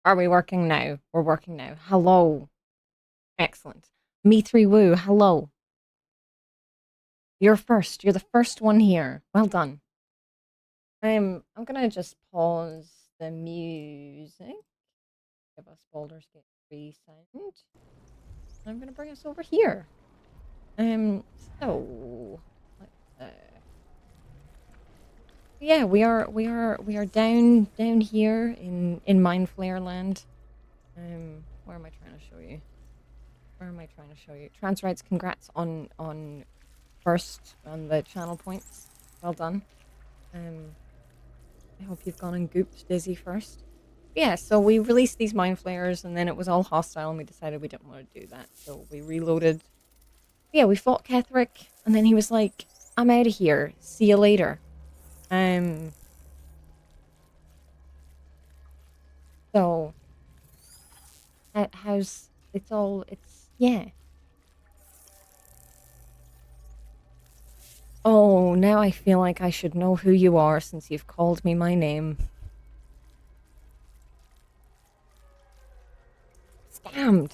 Are we working now? We're working now. Hello. Excellent. Me three woo. Hello. You're first. You're the first one here. Well done. I'm gonna just pause the music. Give us Baldur's Gate 3 sound. I'm gonna bring us over here. So uh, yeah, we are down here in Mind Flayer land. Where am I trying to show you? Where am I trying to show you? Trans rights, congrats on first on the channel points. Well done. I hope you've gone and gooped Dizzy first. Yeah, so we released these mind flayers and then it was all hostile and we decided we didn't want to do that. So we reloaded. Yeah, we fought Ketherick and then he was like, I'm out of here. See you later. So how's it's yeah. Oh, now I feel like I should know who you are since you've called me my name. Scammed.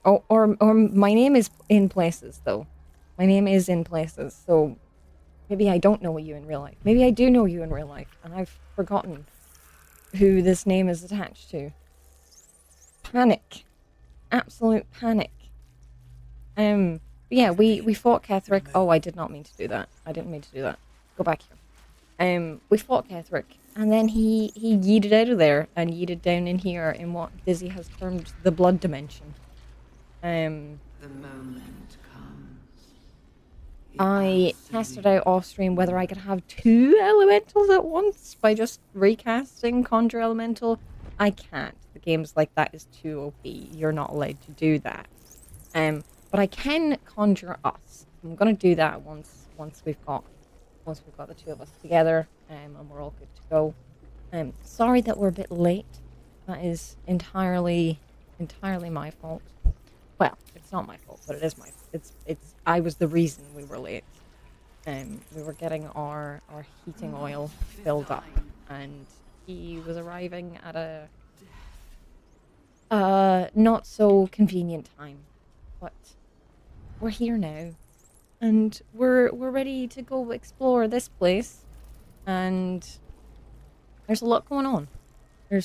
Or my name is in places though. My name is in places, so maybe I don't know you in real life. Maybe I do know you in real life, and I've forgotten who this name is attached to. Panic. Absolute panic. Yeah, we fought Ketherick. Oh, I did not mean to do that. I didn't mean to do that. Go back here. We fought Ketherick, and then he yeeted out of there and yeeted down in here in what Dizzy has termed the blood dimension. The moment comes. I tested out off stream whether I could have two elementals at once by just recasting Conjure Elemental. I can't. The game's like, that is too OP. You're not allowed to do that. But I can conjure us. I'm gonna do that once we've got the two of us together, and we're all good to go. Sorry that we're a bit late. That is entirely my fault. Well, it's not my fault, but it is my fault. It's I was the reason we were late. We were getting our heating oil filled up, and he was arriving at a not so convenient time. But we're here now, and we're ready to go explore this place. And there's a lot going on. I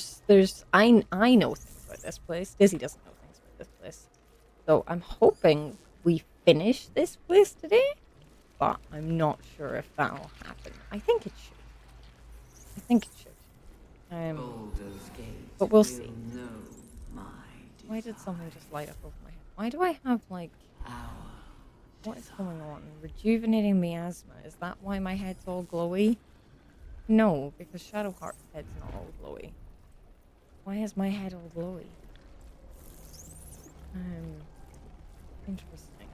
know things about this place. Dizzy doesn't know things about this place. So I'm hoping we finish this place today, but I'm not sure if that'll happen. I think it should. But we'll see. Why did something just light up over my head? Why do I have, like... What is going on? Rejuvenating miasma. Is that why my head's all glowy? No, because Shadowheart's head's not all glowy. Why is my head all glowy? Interesting.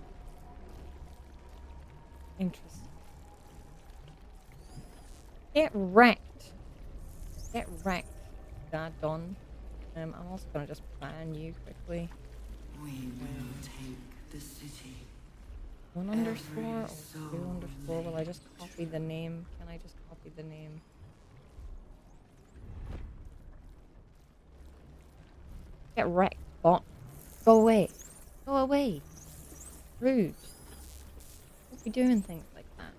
Get wrecked. Get wrecked, Daddon. I'm also gonna just plan you quickly. We will take the city. 1 underscore or 2 underscore? Will I just copy the name? Can I just copy the name? Get wrecked, bot. Go away. Go away. Rude. Don't be doing things like that.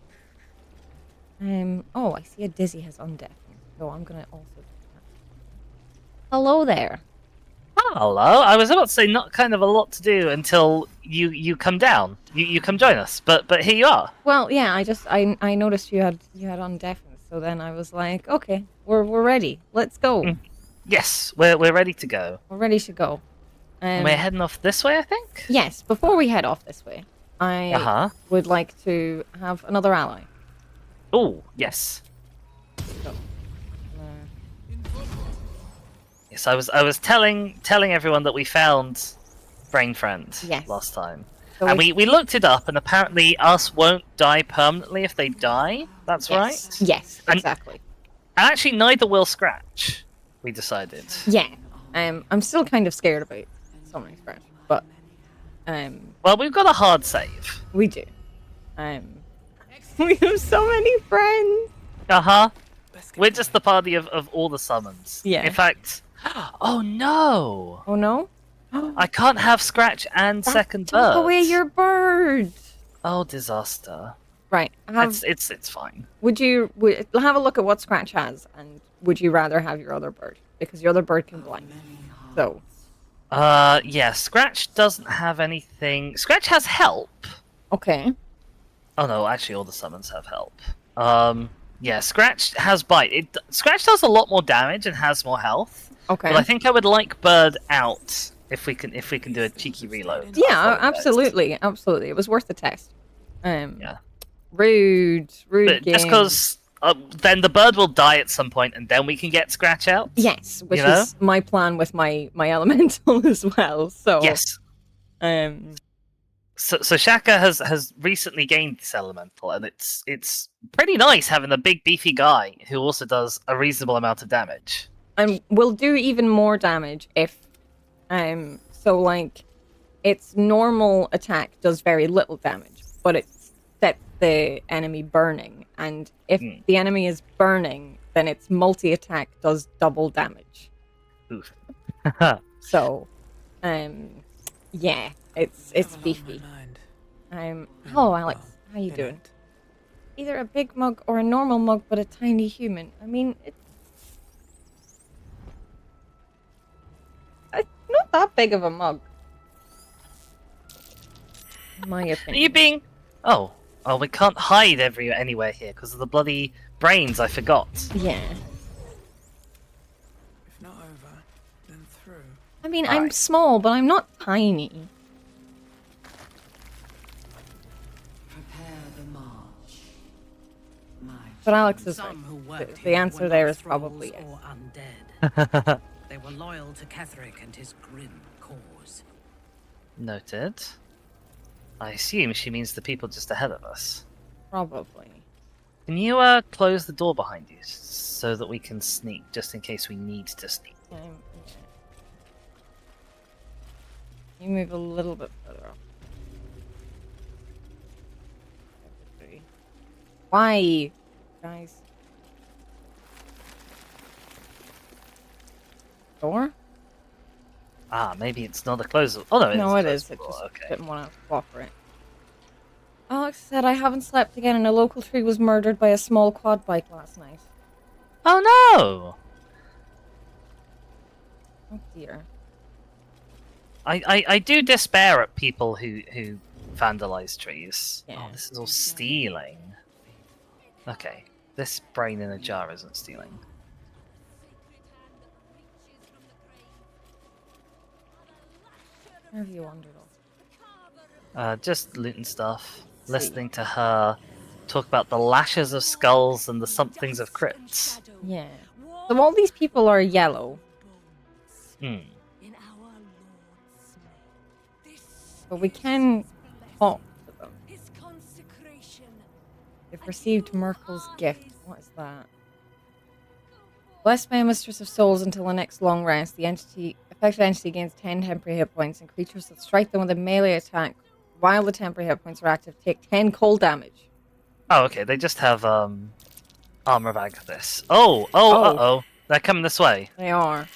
Oh, I see a Dizzy has undeafened. So I'm gonna also do that. Hello there. Hello. I was about to say not kind of a lot to do until you come down. You come join us. But here you are. Well, yeah, I noticed you had undeafened, so then I was like, okay, we're ready. Let's go. Yes, we're ready to go. We're ready to go. We're heading off this way, I think. Yes, before we head off this way, I would like to have another ally. Oh, yes. So, yes, I was telling everyone that we found Brain Friend last time. So and we looked it up, and apparently us won't die permanently if they die. That's right? Yes, exactly. And actually, neither will Scratch, we decided. Yeah. I'm still kind of scared about summoning Scratch, but... Well, we've got a hard save. We do. We have so many friends! Uh-huh. We're just the party of all the summons. Yeah. In fact, oh no! Oh no! I can't have Scratch and That second took bird. away your bird. Oh, disaster. Right. It's fine. Would have a look at what Scratch has, and would you rather have your other bird? Because your other bird can blind. So. Yeah, Scratch doesn't have anything. Scratch has help. Okay. Oh no, actually all the summons have help. Yeah, Scratch has bite. Scratch does a lot more damage and has more health. Okay. But I think I would like Bird out if we can do a cheeky reload. Yeah, absolutely, absolutely. It was worth the test. Yeah. Rude But game. just because then the bird will die at some point, and then we can get Scratch out. Yes, which is my plan with my elemental as well. So yes. So Shaka has recently gained this elemental, and it's pretty nice having a big beefy guy who also does a reasonable amount of damage. And will do even more damage if so like its normal attack does very little damage, but it sets the enemy burning, and if the enemy is burning, then its multi-attack does double damage. Oof. So yeah, it's beefy. Hello Alex, how you doing? Either a big mug or a normal mug but a tiny human. I mean, it's not that big of a mug. In my opinion. Are you being... Oh, we can't hide anywhere here because of the bloody brains, I forgot. Yeah. If not over, then through. I mean, I'm small, but I'm not tiny. Prepare the march. But Alex is Some who right. worked The here answer were there not is probably thralls yes. or undead. They were loyal to Ketheric and his grim cause. Noted. I assume she means the people just ahead of us. Probably. Can you close the door behind you so that we can sneak, just in case we need to sneak? Yeah. You move a little bit further up. Why, guys? Door? Ah, maybe it's not a close. Oh no, No, it is. closed It door, just okay. didn't want to cooperate. Alex said, I haven't slept again and a local tree was murdered by a small quad bike last night. Oh no! Oh dear. I do despair at people who vandalize trees. Yeah. Oh, this is all stealing. Okay, this brain in a jar isn't stealing. Where have you wandered off? Just looting stuff, listening to her talk about the lashes of skulls and the somethings of crypts. Yeah. So all these people are yellow, Hmm. but we can talk to them. They've received Merkel's gift. What is that? Blessed by a Mistress of Souls until the next long rest, the affected entity gains 10 temporary hit points, and creatures that strike them with a melee attack while the temporary hit points are active take 10 cold damage. Oh, okay. They just have armor bag for this. Oh. They're coming this way. They are.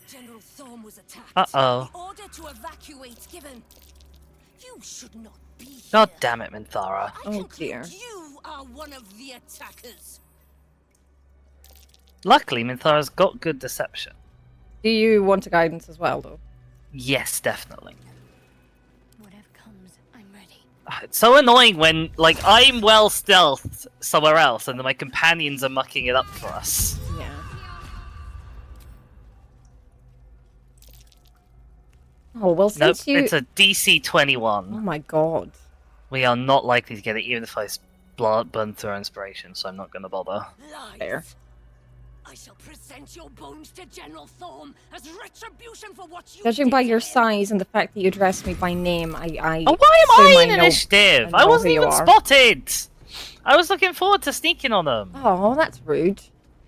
General Thorm was attacked. Uh-oh. The order to evacuate given. You should not be here. God damn it, Minthara. I Oh, conclude dear. you are one of the attackers. Luckily, Minthara's got good deception. Do you want a guidance as well, though? Yes, definitely. Whatever comes, I'm ready. It's so annoying when, like, I'm well stealthed somewhere else and then my companions are mucking it up for us. Yeah. Oh, well, Nope, since you... it's a DC Oh 21. my god. We are not likely to get it even if I burn through our inspiration, so I'm not going to bother. Lies. Fair. I shall present your bones to General Thorm as retribution for what you Judging did by to your him. size and the fact that you addressed me by name, I Oh, why assume am I in know- initiative? I I know wasn't who you even are. spotted! I was looking forward to sneaking on them. Oh, that's rude.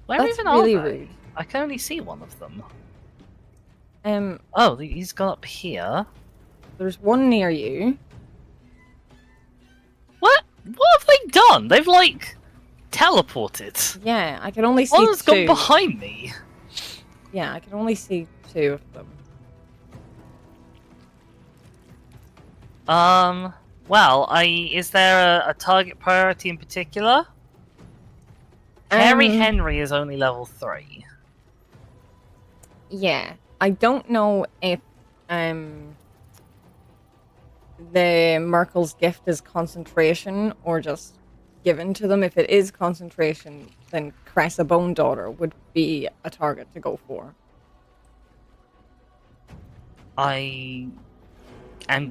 Where That's even really are they? rude. I can only see one of them. Um, Oh, he's gone up here. there's one near you. What? What have they done? They've like teleported. Yeah, I can only see One's gone two. behind me. Yeah, I can only see two of them. Well, is there a target priority in particular? Harry Henry is only level 3. Yeah, I don't know if the Merkel's gift is concentration or just given to them. If it is concentration, then Cressa Bone Daughter would be a target to go for. I'm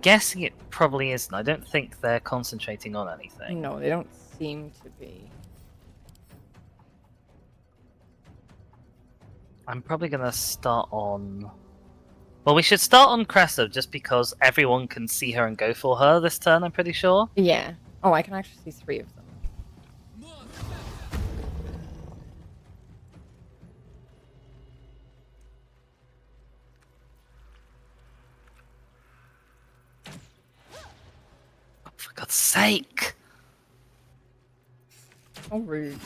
guessing it probably isn't. I don't think they're concentrating on anything. No, they don't seem to be. I'm probably gonna start on... Well, we should start on Cressa just because everyone can see her and go for her this turn, I'm pretty sure. Yeah. Oh, I can actually see 3 of them. Oh, for God's sake! Oh, rude.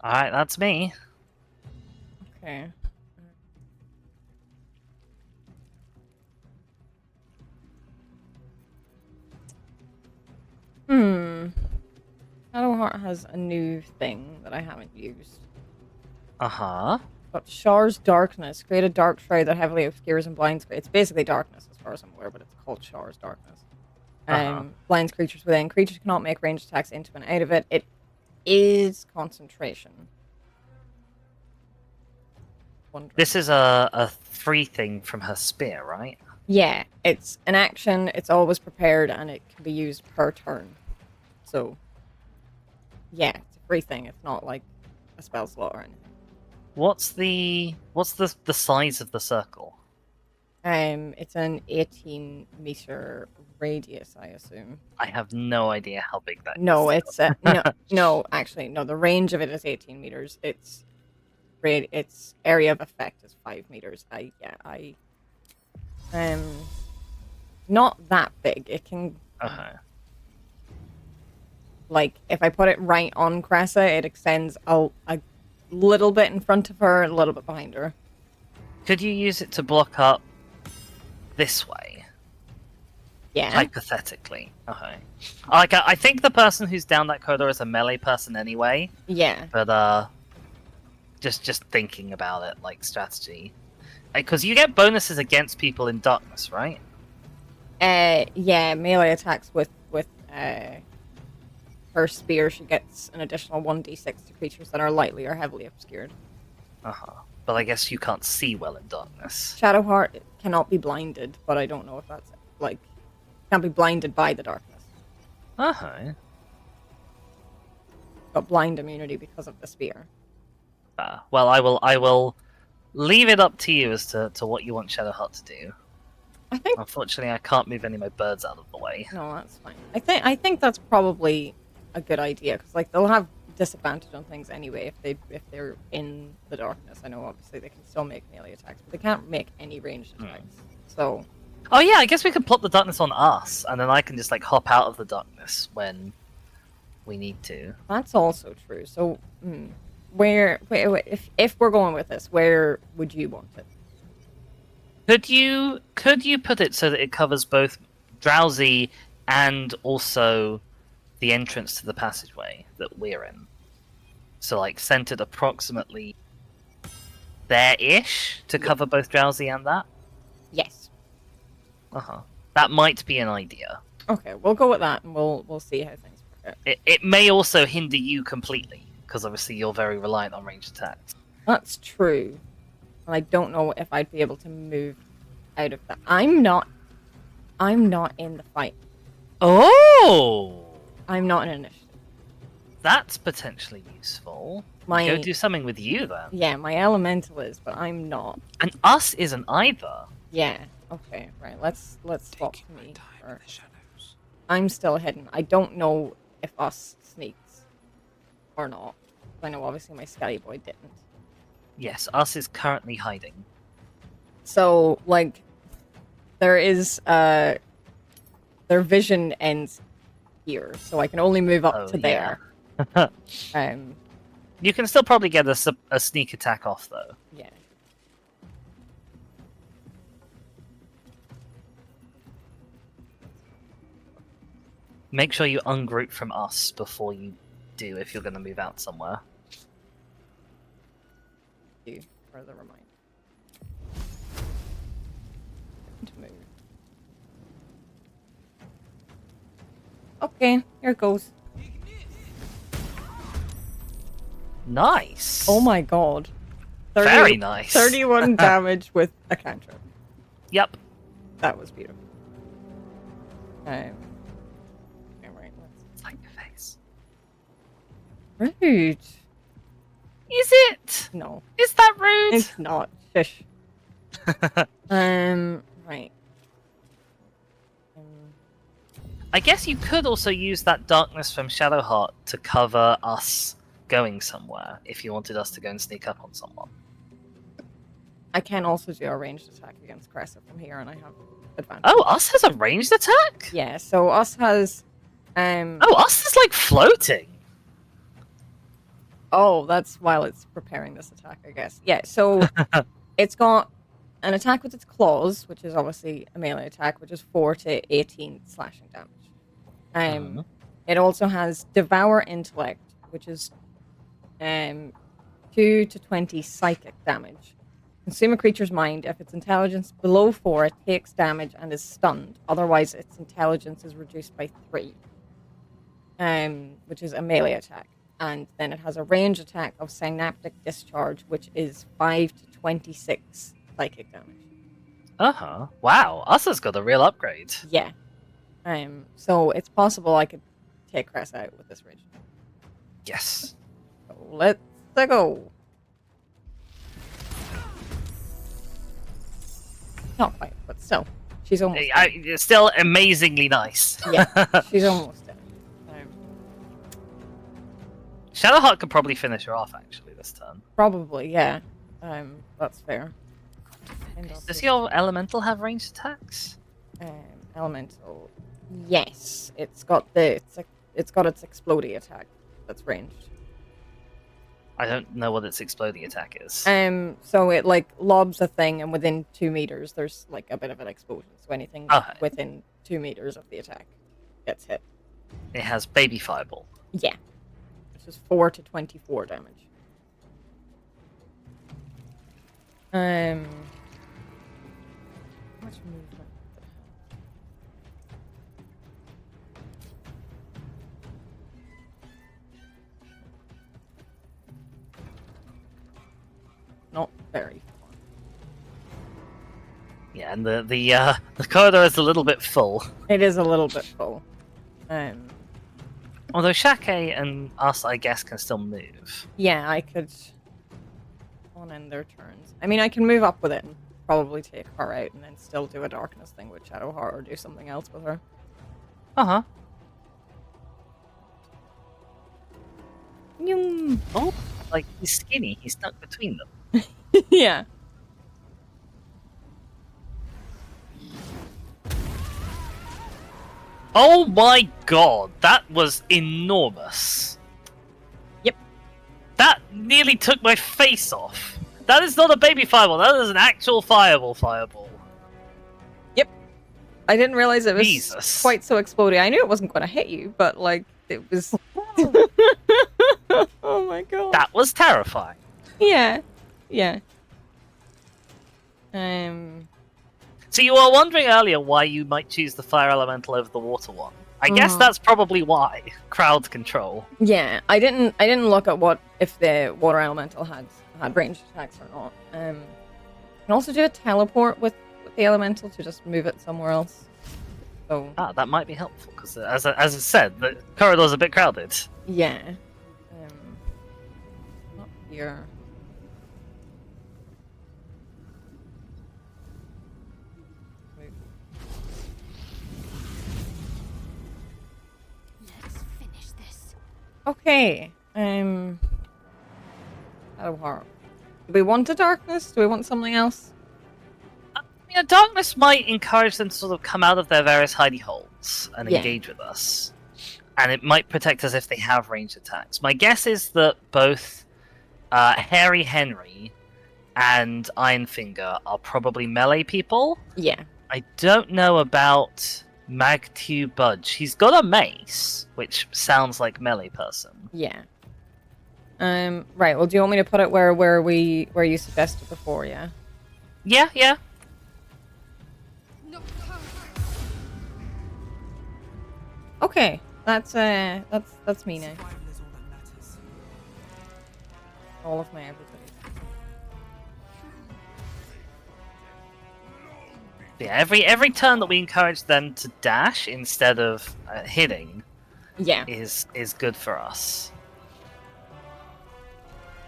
Alright, that's me. Okay. Shadowheart has a new thing that I haven't used. Uh-huh. But Shar's Darkness. Create a dark shroud that heavily obscures and blinds. It's basically darkness as far as I'm aware, but it's called Shar's Darkness. Blinds creatures within. Creatures cannot make ranged attacks into and out of it. It is concentration. Wondering. This is a 3 thing from her spear, right? Yeah, it's an action, it's always prepared, and it can be used per turn. So, yeah, it's a free thing. It's not like a spell slot or anything. What's the size of the circle? It's an 18-meter radius, I assume. I have no idea how big that No, is. it's no, actually, no. The range of it is 18 meters. Its area of effect is 5 meters. Not that big. It can, like, if I put it right on Cressa, it extends a little bit in front of her, a little bit behind her. Could you use it to block up this way? Yeah. Hypothetically. Okay. Like, I think the person who's down that corridor is a melee person anyway. Yeah. But, just thinking about it, like, strategy. Because you get bonuses against people in darkness, right? Yeah, melee attacks with her spear, she gets an additional 1d6 to creatures that are lightly or heavily obscured. But I guess you can't see well in darkness. Shadowheart cannot be blinded, but I don't know if that's, like, can't be blinded by the darkness. Got blind immunity because of the spear. Well, I will leave it up to you as to what you want Shadowheart to do. I think. Unfortunately, I can't move any of my birds out of the way. No, that's fine. I think that's probably a good idea because, like, they'll have disadvantage on things anyway if they're in the darkness. I know obviously they can still make melee attacks, but they can't make any ranged attacks. So. Oh yeah, I guess we could plot the darkness on us, and then I can just like hop out of the darkness when we need to. That's also true. So, wait, if we're going with this, where would you want it? Could you put it so that it covers both Drowsy and also the entrance to the passageway that we're in? So like centered approximately there-ish to cover both Drowsy and that? Yes. That might be an idea. Okay, we'll go with that, and we'll see how things work out. It may also hinder you completely, because obviously you're very reliant on ranged attacks. That's true. And I don't know if I'd be able to move out of that. I'm not in the fight. Oh! I'm not in initiative. That's potentially useful. Go do something with you then. Yeah, my elemental is, but I'm not. And us isn't either. Yeah. Okay, right. Let's swap to me. I'm still hidden. I don't know if us sneaks or not. I know obviously my Skelly Boy didn't. Yes, us is currently hiding. So, like, there is, their vision ends here, so I can only move up Oh, to yeah. there. You can still probably get a sneak attack off, though. Yeah. Make sure you ungroup from us before you do if you're going to move out somewhere. Do further reminder. To move. Okay, here it goes. Nice! Oh my god. Very nice! 31 damage with a cantrip. Yep. That was beautiful. Okay, right, let's... It's like your face. Rude. Is it? No, Is that rude? it's not. Shush. Right. I guess you could also use that darkness from Shadowheart to cover us going somewhere if you wanted us to go and sneak up on someone. I can also do a ranged attack against Cressa from here, and I have advantage. Oh, us has a ranged attack? Yeah, so us has... Oh, us is like floating. Oh, that's while it's preparing this attack, I guess. Yeah, so it's got an attack with its claws, which is obviously a melee attack, which is 4 to 18 slashing damage. It also has Devour Intellect, which is 2 to 20 psychic damage. Consume a creature's mind. If its intelligence below 4, it takes damage and is stunned. Otherwise, its intelligence is reduced by 3, which is a melee attack. And then it has a range attack of Synaptic Discharge, which is 5 to 26 psychic damage. Uh-huh. Wow, us has got a real upgrade. Yeah. So it's possible I could take Cress out with this range. Yes. So let's go. Not quite, but still. She's almost dead. It's still amazingly nice. Yeah, she's almost dead. Shadowheart could probably finish her off, actually, this turn. Probably, yeah. That's fair. Does your elemental have ranged attacks? Elemental. Yes, it's got its explodey attack that's ranged. I don't know what its exploding attack is. So it like lobs a thing, and within 2 meters, there's like a bit of an explosion. So anything within 2 meters of the attack gets hit. It has baby fireball. Yeah, which is 4 to 24 damage. How much movement does it have? Not very far. Yeah, and the corridor is a little bit full. It is a little bit full. Although Shake and us, I guess, can still move. Yeah, I could on end their turns. I mean, I can move up with it and probably take her out and then still do a darkness thing with Shadowheart or do something else with her. Uh-huh. Nyum. Oh, like, he's skinny. He's stuck between them. Yeah. Oh my god, that was enormous. Yep. That nearly took my face off. That is not a baby fireball, that is an actual fireball. Yep. I didn't realize it was Jesus. quite so exploding. I knew it wasn't going to hit you, but like, it was... Oh my god. That was terrifying. Yeah. Yeah. So you were wondering earlier why you might choose the fire elemental over the water one. I guess that's probably why. Crowd control. Yeah, I didn't look at what if the water elemental had ranged attacks or not. Can also do a teleport with the elemental to just move it somewhere else. So that might be helpful because, as I said, the corridor's a bit crowded. yeah, up here. Let's finish this. Okay. Shadowheart. Do we want a darkness? Do we want something else? You know, darkness might encourage them to sort of come out of their various hidey holes and Yeah. engage with us. And it might protect us if they have ranged attacks. My guess is that both Hairy Henry and Ironfinger are probably melee people. Yeah. I don't know about Magtu Budge. He's got a mace, which sounds like melee person. Yeah. Right, well, do you want me to put it where you suggested before, yeah? Yeah, yeah. Okay. That's me now. Survival is all that matters. All of my everybody. Yeah, every turn that we encourage them to dash instead of hitting Yeah. is good for us.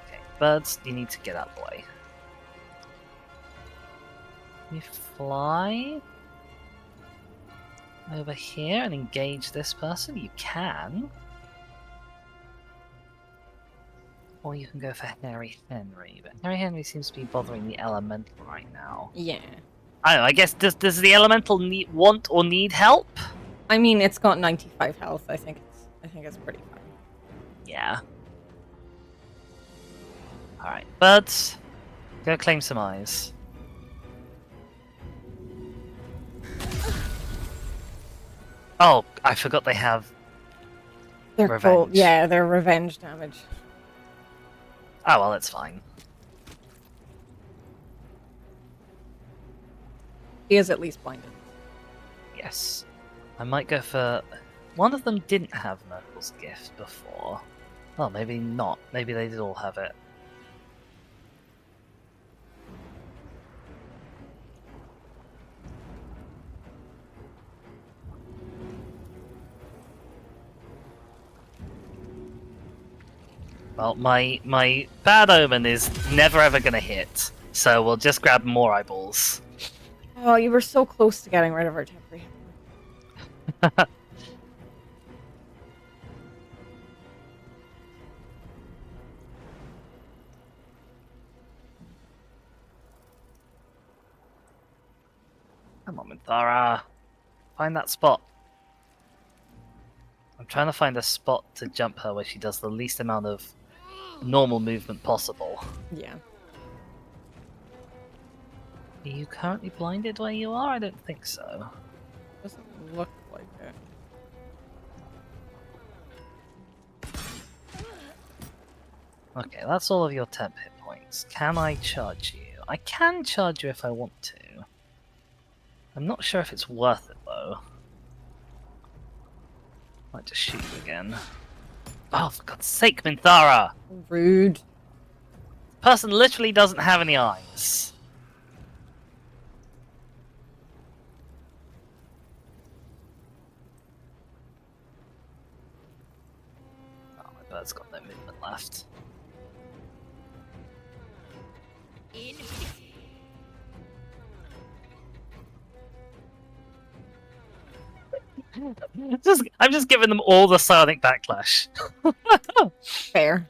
Okay, birds, you need to get out of the way. Can you fly over here and engage this person? You can. Or you can go for Harry Henry, but Harry Henry seems to be bothering the elemental right now. Yeah. I don't know, I guess, does the elemental want or need help? I mean, it's got 95 health. I think it's pretty fine. Yeah. Alright, birds, go claim some eyes. Oh, I forgot they have... They're Revenge. yeah, they're revenge damage. Oh, well, it's fine. He is at least blinded. Yes. I might go for... One of them didn't have Merkel's gift before. Oh, maybe not. Maybe they did all have it. Well, my bad omen is never ever gonna hit, so we'll just grab more eyeballs. Oh, you were so close to getting rid of our temporary. Come on, Minthara. Find that spot. I'm trying to find a spot to jump her where she does the least amount of normal movement possible. Yeah. Are you currently blinded where you are? I don't think so. Doesn't look like it. Okay, that's all of your temp hit points. Can I charge you? I can charge you if I want to. I'm not sure if it's worth it though. Might just shoot you again. Oh, for God's sake, Minthara! Rude. Person literally doesn't have any eyes. Oh, my bird's got no movement left. I'm just giving them all the psionic backlash. Fair.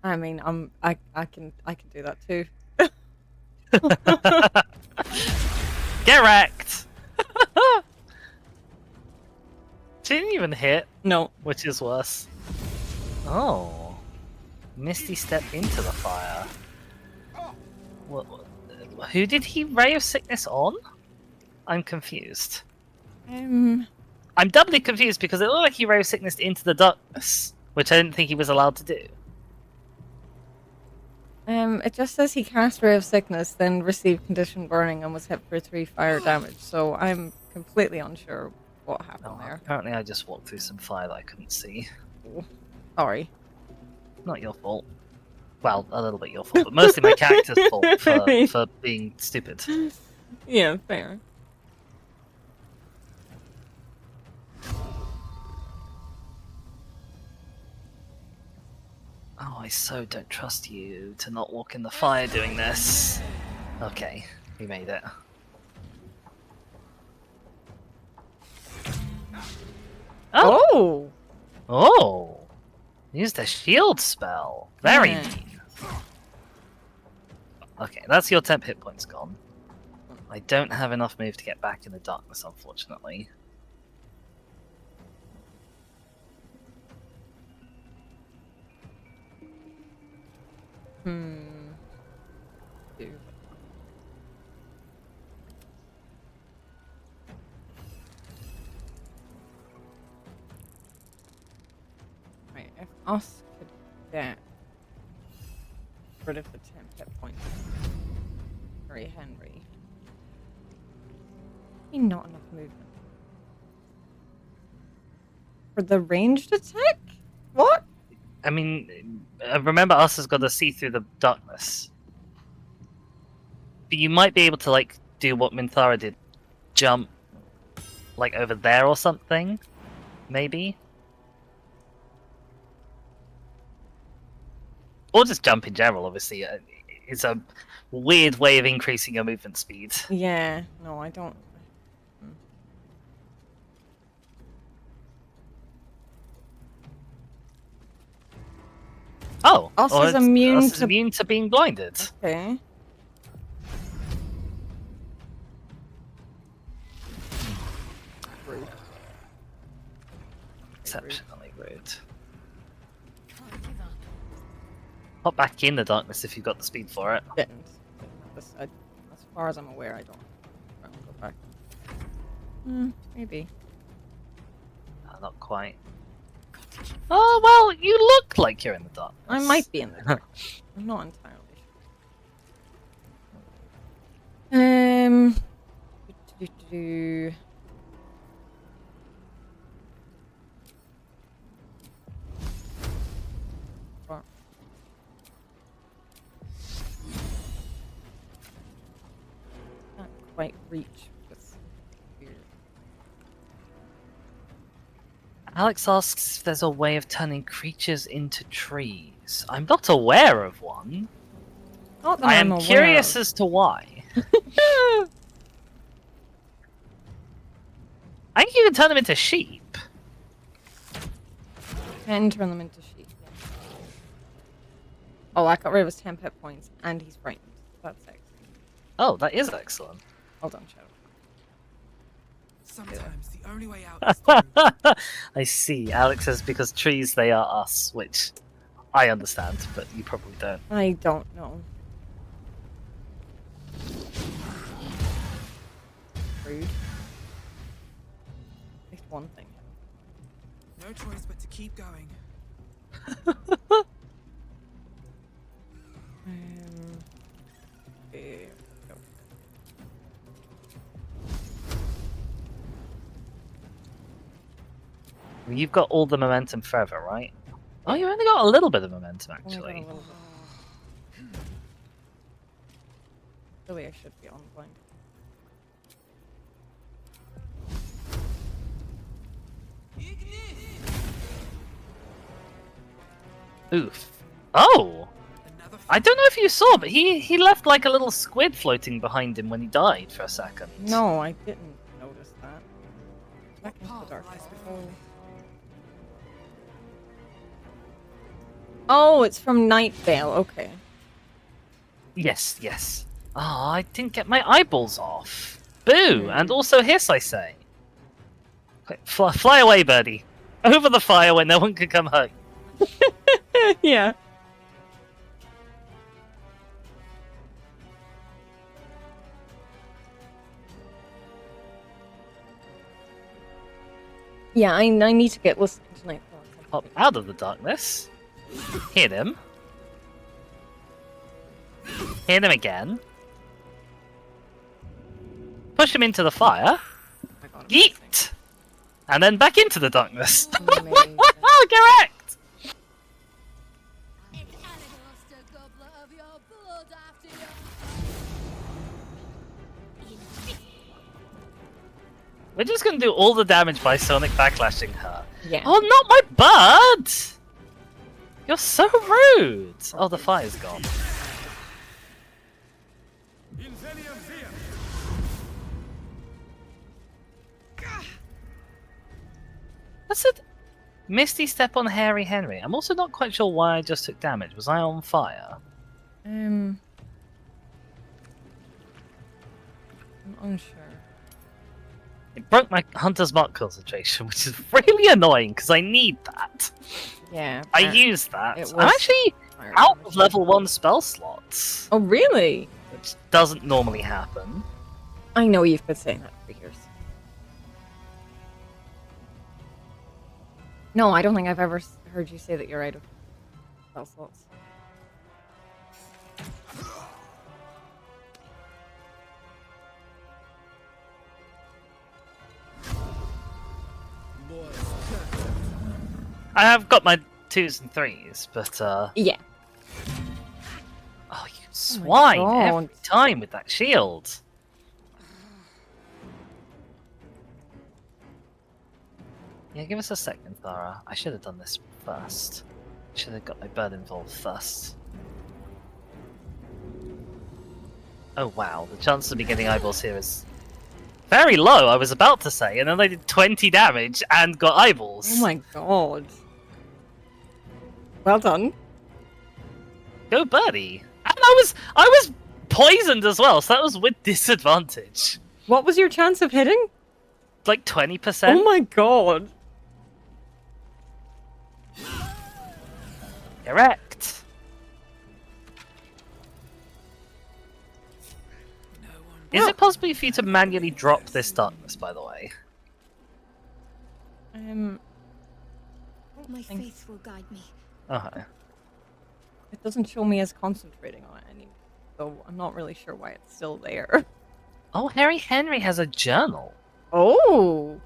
I mean, I can do that too. Get wrecked! She didn't even hit, No. which is worse. Oh. Misty stepped into the fire. What, who did he Ray of Sickness on? I'm confused. I'm doubly confused because it looked like he Ray of Sickness into the darkness, which I didn't think he was allowed to do. It just says he cast Ray of Sickness, then received Conditioned Burning and was hit for 3 fire damage, so I'm completely unsure what happened Oh, there. apparently I just walked through some fire that I couldn't see. Sorry. Not your fault. Well, a little bit your fault, but mostly my character's fault for being stupid. Yeah, fair. Oh, I so don't trust you to not walk in the fire doing this. Okay, we made it. Oh! Oh! Oh! Used a shield spell. Very Yeah. mean. Okay, that's your temp hit points gone. I don't have enough move to get back in the darkness, unfortunately. Hmm. Dude. Right, if us could get rid of the 10 hit points. Henry. Not enough movement. For the ranged attack? What? I mean, remember us has got to see through the darkness. But you might be able to, like, do what Minthara did. Jump, like, over there or something? Maybe? Or just jump in general, obviously. It's a weird way of increasing your movement speed. Yeah, no, I don't. Oh! Us or is immune us is to- immune to being blinded. Okay. Rude. Exceptionally rude. Can't give up. Hop back in the darkness if you've got the speed for it. Didn't. As far as I'm aware, I don't. I will go back. Maybe. Not quite. Oh, well, you look like you're in the darkness. I might be in the dark. I'm not entirely sure. Do. Fuck. Can't quite reach this here. Alex asks if there's a way of turning creatures into trees. I'm not aware of one. Not that I I'm am aware curious of. as to why. I think you can turn them into sheep. Can turn them into sheep. Yeah. Oh, I got rid of his 10 hit points, and he's frightened. That's excellent. Oh, that is excellent. Well done, Shadow. Sometimes the only way out is through. I see. Alex says because trees, they are us, which I understand, but you probably don't. I don't know. Rude. At least one thing. No choice but to keep going. There we go. You've got all the momentum forever, right? Oh, you only got a little bit of momentum, Only got a actually. little bit. Really, I should be on blind. Oof. Oh! Another I don't know if you saw, but he left like a little squid floating behind him when he died for a second. No, I didn't notice that. Back into the path dark. lies before me? Oh, it's from Night Vale. Okay. Yes, yes. Oh, I didn't get my eyeballs off. Boo! And also hiss, I say. Quick, fly away, birdie. Over the fire where no one can come hurt you. Yeah. Yeah, I need to get listening tonight. Pop out of the darkness. Hit him. Hit him again. Push him into the fire. Yeet! And then back into the darkness. Amazing. Correct! It's Anagos, the gobbler of your blood after your... We're just gonna do all the damage by Sonic backlashing her. Yeah. Oh, not my bird! You're so rude! Oh, the fire's gone. That's it. Misty step on Hairy Henry. I'm also not quite sure why I just took damage. Was I on fire? unsure. It broke my Hunter's Mark concentration, which is really annoying because I need that. Yeah. I use that. it I'm was actually fire out damage. of level 1 spell slots, Oh, really? which doesn't normally happen. I know you've been saying that for years. No, I don't think I've ever heard you say that you're out of spell slots. I have got my 2s and 3s, but Yeah. oh, you swine every God. time with that shield. Yeah, give us a second, Thara. I should have done this first. Should have got my bird involved first. Oh wow, the chance of me getting eyeballs here is very low, I was about to say, and then I did 20 damage and got eyeballs. Oh my god. Well done. Go birdie! And I was poisoned as well, so that was with disadvantage. What was your chance of hitting? Like 20%? Oh my god. Correct. No one. Is it possible for you to manually drop this darkness, by the way? My think- faith will guide me. Okay. It doesn't show me as concentrating on it anymore, so I'm not really sure why it's still there. Oh, Harry Henry has a journal. Oh!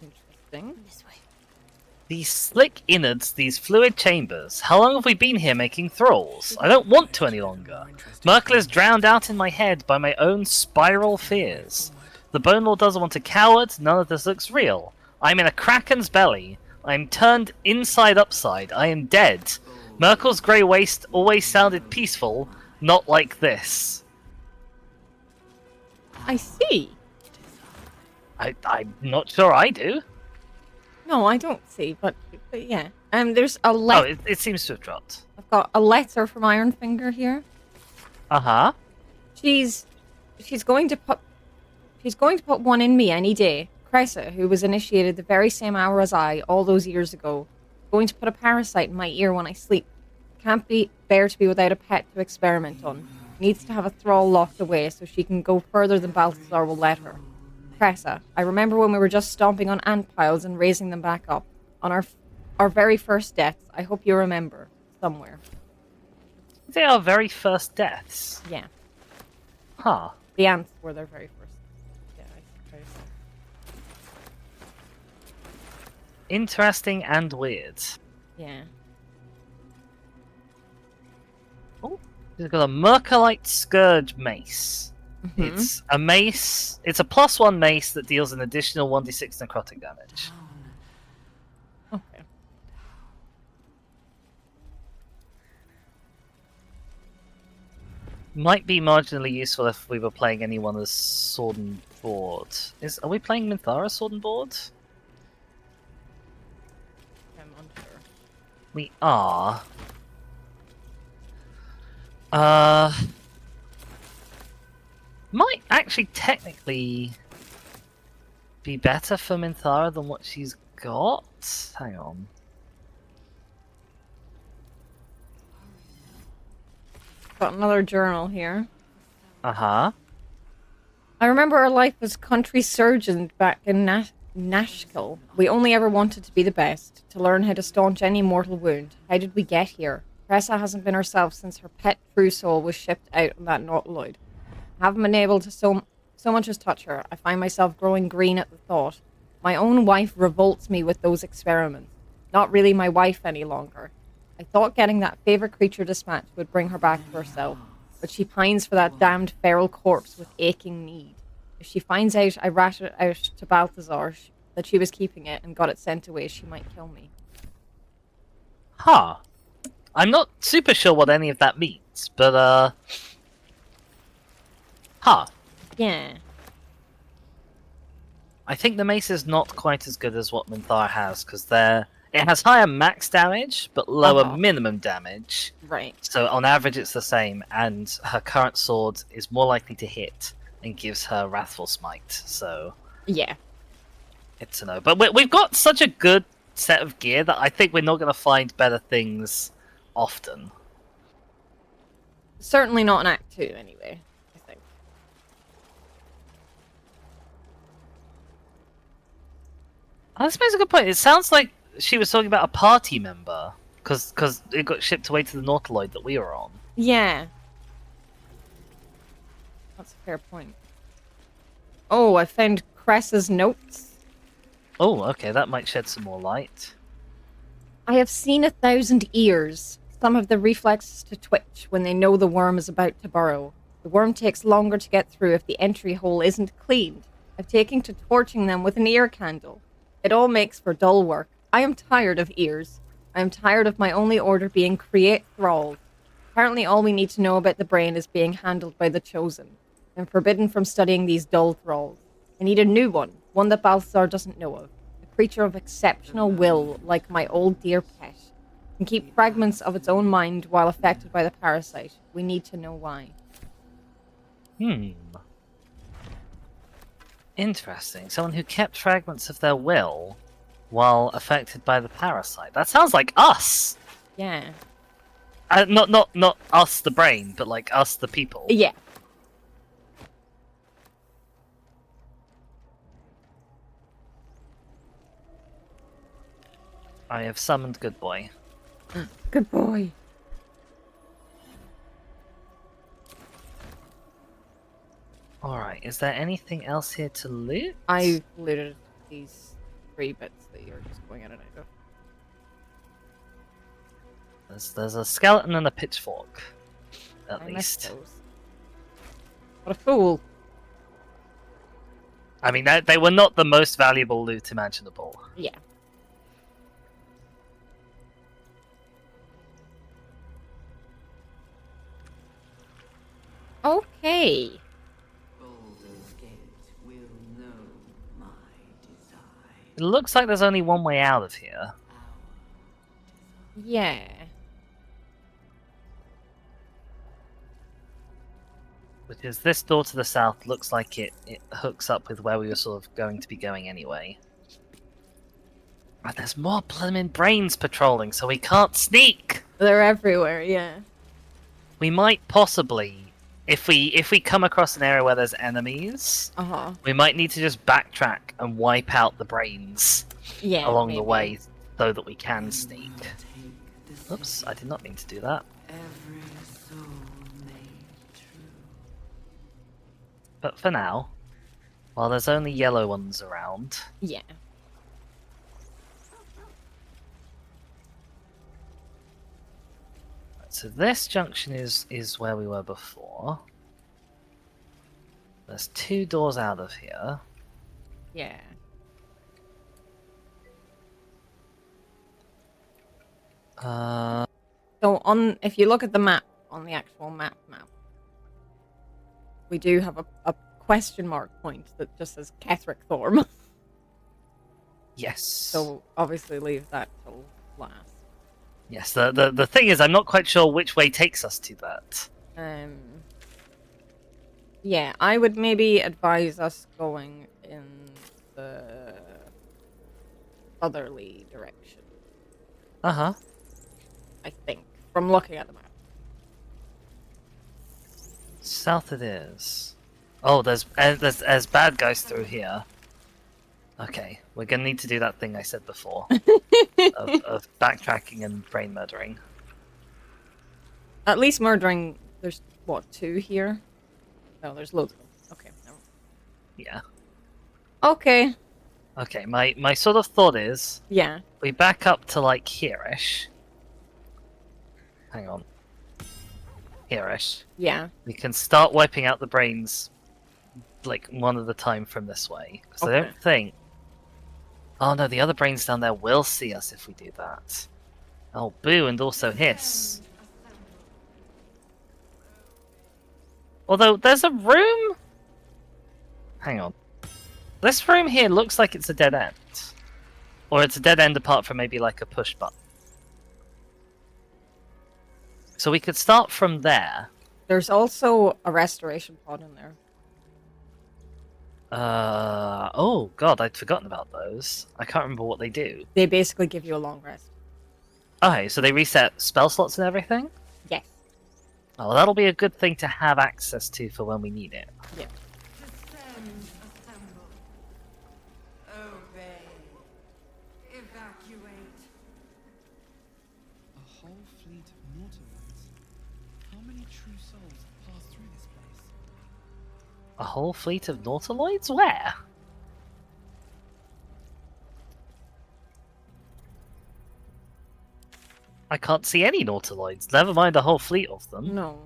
Interesting. This way. These slick innards, these fluid chambers. How long have we been here making thralls? I don't want to any longer. Merkel is drowned out in my head by my own spiral fears. The Bone Lord doesn't want a coward, none of this looks real. I'm in a kraken's belly. I'm turned inside upside. I am dead. Merkel's grey waste always sounded peaceful, not like this. I see. I'm not sure I do. No, I don't see, but yeah. There's a Oh, letter. it seems to have dropped. I've got a letter from Ironfinger here. Uh-huh. She's going to put one in me any day. Cressa, who was initiated the very same hour as I all those years ago, going to put a parasite in my ear when I sleep. Can't bear to be without a pet to experiment on. Needs to have a thrall locked away so she can go further than Balthazar will let her. Cressa, I remember when we were just stomping on ant piles and raising them back up. On our very first deaths. I hope you remember. Somewhere. They are very first deaths. Yeah. Huh. The ants were their very first. Yeah, I suppose. Interesting and weird. Yeah. Oh, we've got a Mercolite Scourge Mace. Mhm. It's a mace. It's a +1 mace that deals an additional 1d6 necrotic damage. Okay. Might be marginally useful if we were playing anyone as Sword and Board. Are we playing Minthara Sword and Board? I'm unsure. We are. Might actually technically be better for Minthara than what she's got. Hang on. Got another journal here. Uh-huh. I remember our life as country surgeons back in Nashkel. We only ever wanted to be the best, to learn how to staunch any mortal wound. How did we get here? Cressa hasn't been herself since her pet true soul was shipped out on that nautiloid. Haven't been able to so much as touch her. I find myself growing green at the thought. My own wife revolts me with those experiments. Not really my wife any longer. I thought getting that favorite creature dispatched would bring her back to herself, but she pines for that damned feral corpse with aching need. If she finds out I ratted it out to Balthazar that she was keeping it and got it sent away, she might kill me. Huh. I'm not super sure what any of that means, but, huh. Yeah. I think the mace is not quite as good as what Minthara has, because It has higher max damage, but lower Uh-huh. minimum damage. Right. So on average, it's the same, and her current sword is more likely to hit and gives her Wrathful Smite. So Yeah. it's to know. But we've got such a good set of gear that I think we're not going to find better things often. Certainly not in Act 2, anyway, I think. Oh, this makes a good point. It sounds like she was talking about a party member, because it got shipped away to the Nautiloid that we were on. Yeah. That's a fair point. Oh, I found Cress's notes. Oh, okay, that might shed some more light. I have seen 1,000 ears. Some have the reflexes to twitch when they know the worm is about to burrow. The worm takes longer to get through if the entry hole isn't cleaned. I've taken to torching them with an ear candle. It all makes for dull work. I am tired of ears. I am tired of my only order being create thralls. Apparently all we need to know about the brain is being handled by the chosen. I'm forbidden from studying these dull thralls. I need a new one that Balthazar doesn't know of. A creature of exceptional will, like my old dear pet. Can keep fragments of its own mind while affected by the parasite. We need to know why. Interesting. Someone who kept fragments of their will while affected by the parasite. That sounds like us! Yeah. Not us, the brain, but like us, the people. Yeah. I have summoned Good Boy. Good boy. Alright, is there anything else here to loot? I looted these 3 bits that you're just going in and out of. There's a skeleton and a pitchfork. At I missed least. those. What a fool. I mean, they were not the most valuable loot imaginable. Yeah. Okay. Baldur's Gate will know my desire. It looks like there's only one way out of here. Yeah. Which is this door to the south. Looks like it hooks up with where we were sort of going to be going anyway. And there's more blooming brains patrolling, so we can't sneak! They're everywhere, yeah. We might possibly, if we come across an area where there's enemies, Uh-huh. we might need to just backtrack and wipe out the brains Yeah. along the maybe. way so that we can sneak. Take the Oops, I did not mean to do that. every soul made true. But for now, while there's only yellow ones around, Yeah. so this junction is where we were before. There's 2 doors out of here. Yeah. So if you look at the map, on the actual map, we do have a question mark point that just says Ketheric Thorm. Yes. So obviously leave that till last. Yes, the thing is, I'm not quite sure which way takes us to that. Yeah, I would maybe advise us going in the otherly direction. Uh-huh. I think, from looking at the map. South it is. Oh, there's bad guys through here. Okay, we're gonna need to do that thing I said before. of backtracking and brain murdering. At least murdering, there's, what, 2 here? No, there's loads of them. Okay, never mind. Yeah. Okay, Okay, my sort of thought is, yeah. we back up to like here-ish. Hang on. Here-ish. Yeah. We can start wiping out the brains, like, one at a time from this way. Because I Okay. don't think... Oh no, the other brains down there will see us if we do that. Oh, boo, and also hiss. Although, there's a room... Hang on. This room here looks like it's a dead end. Or it's a dead end apart from maybe like a push button. So we could start from there. There's also a restoration pod in there. Oh god, I'd forgotten about those. I can't remember what they do. They basically give you a long rest. Okay, so they reset spell slots and everything? Yes. Oh, well, that'll be a good thing to have access to for when we need it. Yeah. Descend, assemble. Obey. Evacuate. A whole fleet of Nautiloids. How many true souls have passed through this place? A whole fleet of Nautiloids? Where? I can't see any Nautiloids, never mind a whole fleet of them. No.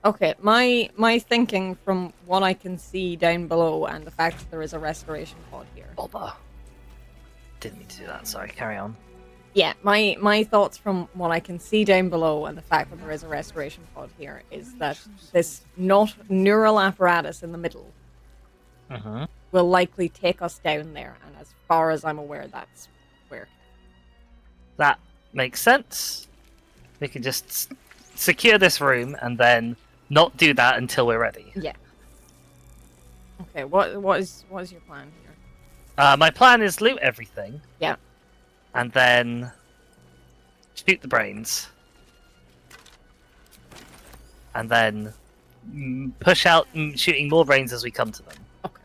Okay, my thinking from what I can see down below and the fact that there is a restoration pod here. Bother. Didn't mean to do that, sorry, carry on. Yeah, my thoughts from what I can see down below and the fact that there is a restoration pod here is that this not neural apparatus in the middle Mm-hmm. will likely take us down there, and as far as I'm aware, that's where. That makes sense. We can just secure this room and then not do that until we're ready. Yeah. Okay, what is your plan here? My plan is loot everything. Yeah. And then shoot the brains. And then push out shooting more brains as we come to them. Okay.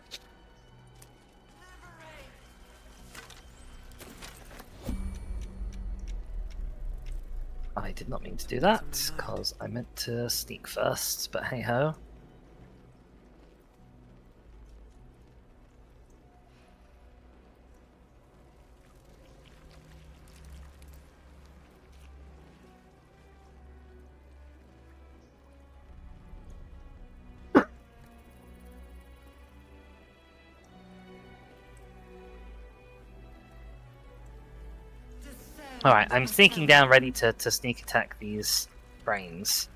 I did not mean to do that, because I meant to sneak first, but hey ho. Alright, I'm sneaking down ready to sneak attack these brains.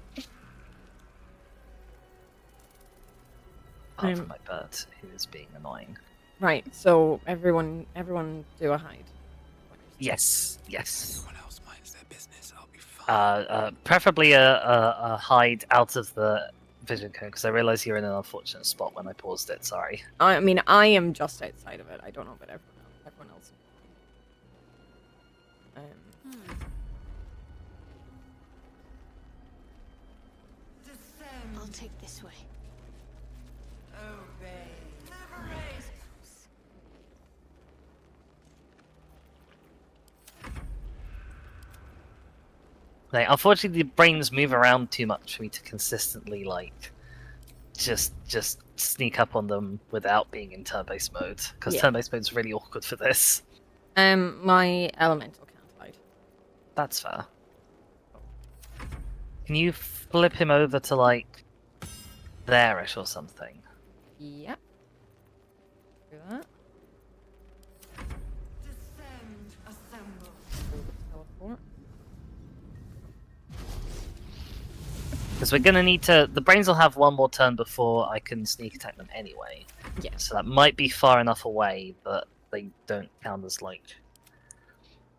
Apart from my bird, who is being annoying. Right, so everyone do a hide. Yes, yes. Everyone else minds their business. I'll be fine. Preferably a hide out of the vision cone, because I realise you're in an unfortunate spot when I paused it, sorry. I mean, I am just outside of it. I don't know about everyone else. I'll take this way. Obey. Like, unfortunately, the brains move around too much for me to consistently, like, just sneak up on them without being in turn-based mode. Because Yeah. turn-based mode is really awkward for this. My elemental can't hide. That's fair. Can you flip him over to, like, there-ish or something? Yep. Do that. Descend, assemble. Teleport. Because we're gonna need to... The brains will have one more turn before I can sneak attack them anyway. Yeah. So that might be far enough away that they don't count as, like,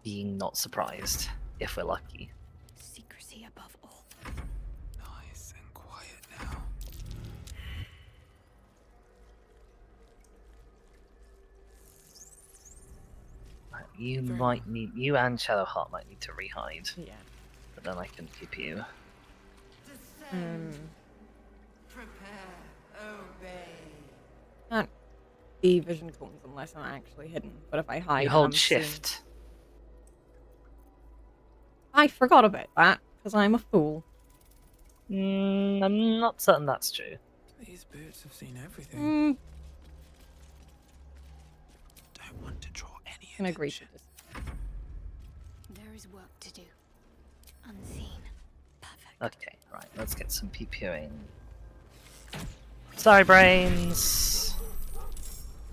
being not surprised, if we're lucky. Secrecy above all. Nice and quiet now. You might need... You and Shadowheart might need to rehide. Yeah. But then I can keep you. Descend. Prepare. Obey. Can't see vision cones unless I'm actually hidden. But if I hide, You and hold I'm seen- shift. I forgot about that because I'm a fool. I'm not certain that's true. These boots have seen everything. Mm, Don't want to draw any can agree to attention. this. There is work to do. Unseen. Perfect. Okay, right, let's get some PPOing. Sorry, brains!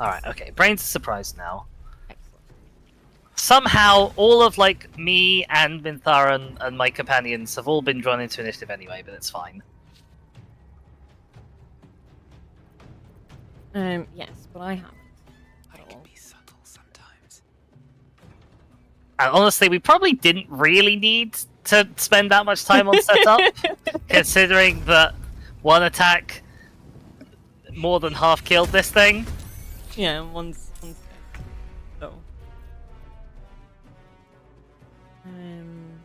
Alright, okay, brains are surprised now. Excellent. Somehow, all of, like, me and Mintharan and my companions have all been drawn into initiative anyway, but it's fine. Yes, but I haven't. I at can all. be subtle sometimes. And honestly, we probably didn't really need to spend that much time on setup, considering that one attack more than half killed this thing. Yeah, one's dead. So. Um.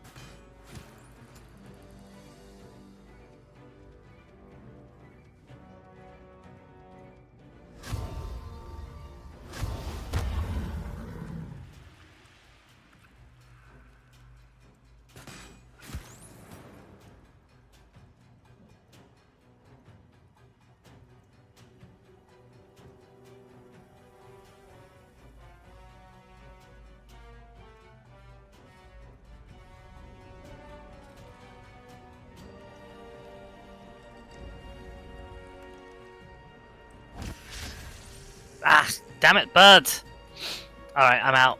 Ah, damn it, bird! Alright, I'm out.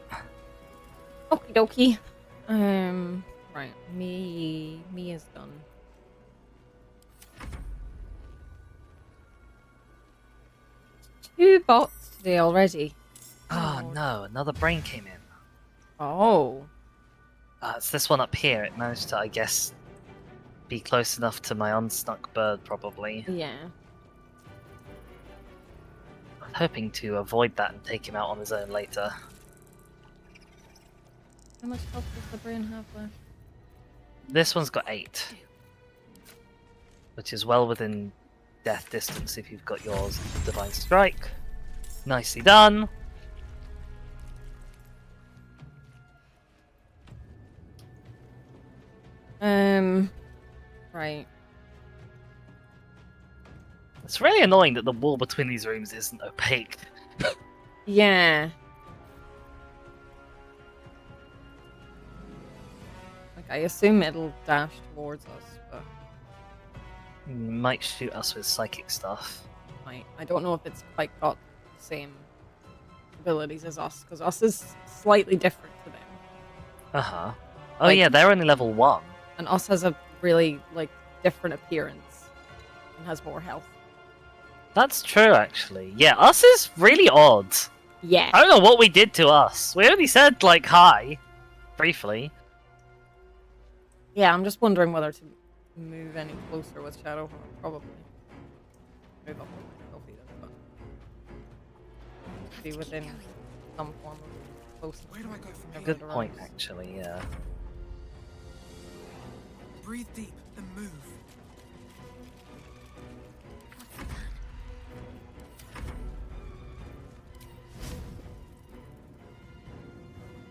Okie dokie. Right. Me is done. Two bots today already. Oh Oh. no, another brain came in. Oh. It's this one up here. It managed to, I guess, be close enough to my unstuck bird, probably. Yeah. I'm hoping to avoid that and take him out on his own later. How much health does the brain have left? This one's got 8. Which is well within death distance if you've got yours. Divine Strike. Nicely done. Right. It's really annoying that the wall between these rooms isn't opaque. Yeah. Like, I assume it'll dash towards us, but Might shoot us with psychic stuff. I don't know if it's quite got the same abilities as us, because us is slightly different to them. Uh-huh. Oh Like- yeah, they're only level 1. And us has a really, like, different appearance and has more health. That's true, actually. Yeah, us is really odd. Yeah. I don't know what we did to us. We only said, like, hi. Briefly. Yeah, I'm just wondering whether to move any closer with Shadowheart. Probably. Move up with myself either, but be within some form of closeness. Where do I go from here? Good point, actually, yeah. Breathe deep and move.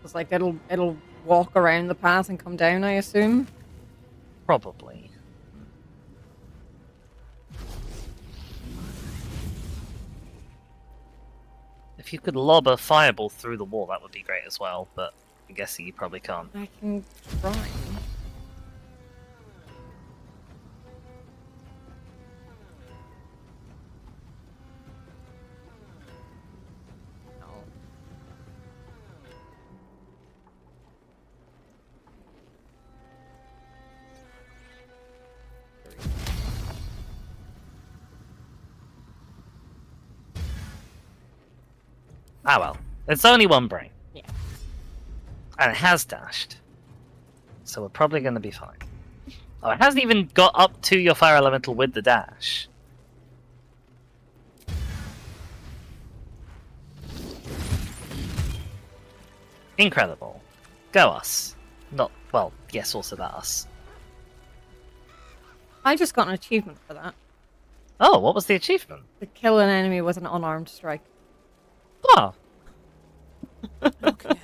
It's like it'll walk around the path and come down, I assume. Probably. If you could lob a fireball through the wall, that would be great as well, but I'm guessing you probably can't. I can try. No. Ah well. It's only one brain. Yeah. And it has dashed. So we're probably going to be fine. Oh, it hasn't even got up to your fire elemental with the dash. Incredible. Go us. Not, well, yes, also that us. I just got an achievement for that. Oh, what was the achievement? To kill an enemy with an unarmed strike. Oh, Look ahead.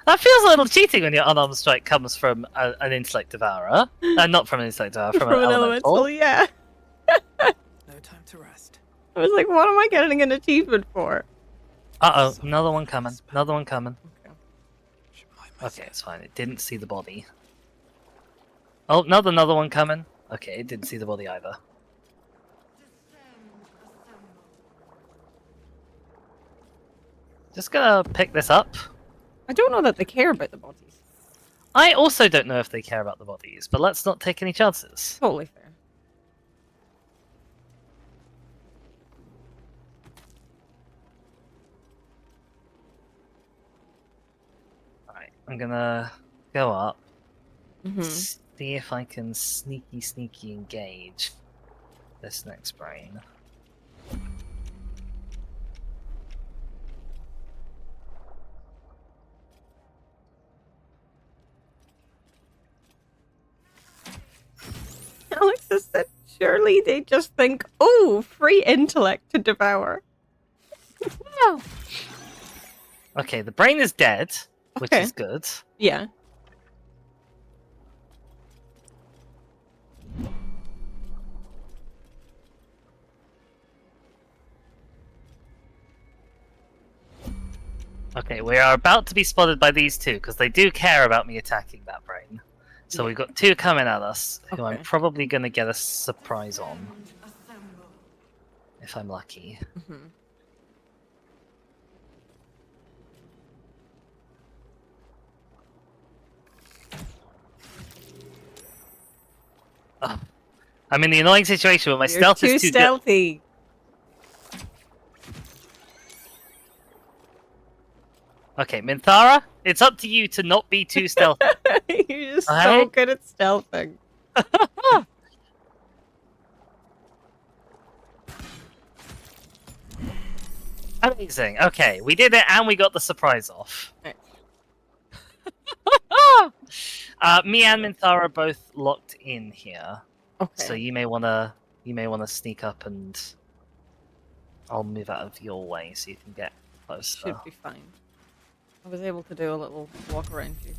that feels a little cheating when your unarmed strike comes from an intellect devourer. Not from an intellect devourer, from, an elemental. yeah. No time to rest. I was like, what am I getting an achievement for? Uh-oh, another one coming. Another one coming. Should mind Okay, myself. it's fine. It didn't see the body. Oh, another one coming. Okay, it didn't see the body either. Just gonna pick this up. I don't know that they care about the bodies. I also don't know if they care about the bodies, but let's not take any chances. Totally fair. I'm gonna go up, Mm-hmm. see if I can sneaky engage this next brain. Alexis said, surely they just think, oh, free intellect to devour. Okay, the brain is dead, which Okay. is good. Yeah. Okay, we are about to be spotted by these two, because they do care about me attacking that brain. So Yeah. we've got two coming at us, who I'm Okay. probably going to get a surprise on, Assemble. if I'm lucky. Mm-hmm. Ugh. I'm in the annoying situation where my You're stealth too is too good. stealthy. Okay, Minthara, it's up to you to not be too stealthy. You're just so Alright. good at stealthing. Amazing. Okay, we did it and we got the surprise off. Right. Me and Minthara are both locked in here, Okay. so you may wanna sneak up and I'll move out of your way so you can get closer. Should be fine. I was able to do a little walk around you.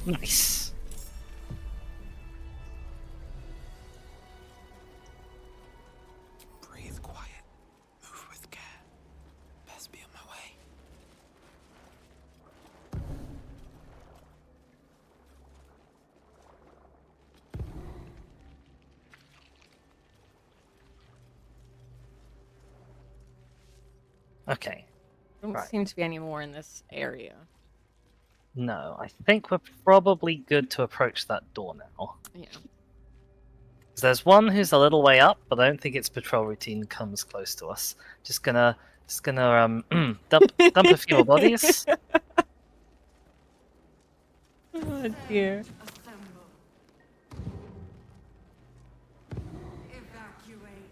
Nice. Breathe quiet. Move with care. Best be on my way. Okay. Don't Right. seem to be any more in this area. No, I think we're probably good to approach that door now. Yeah. 'Cause there's one who's a little way up, but I don't think its patrol routine comes close to us. Just gonna dump a few more bodies. Oh dear. Assemble. Evacuate.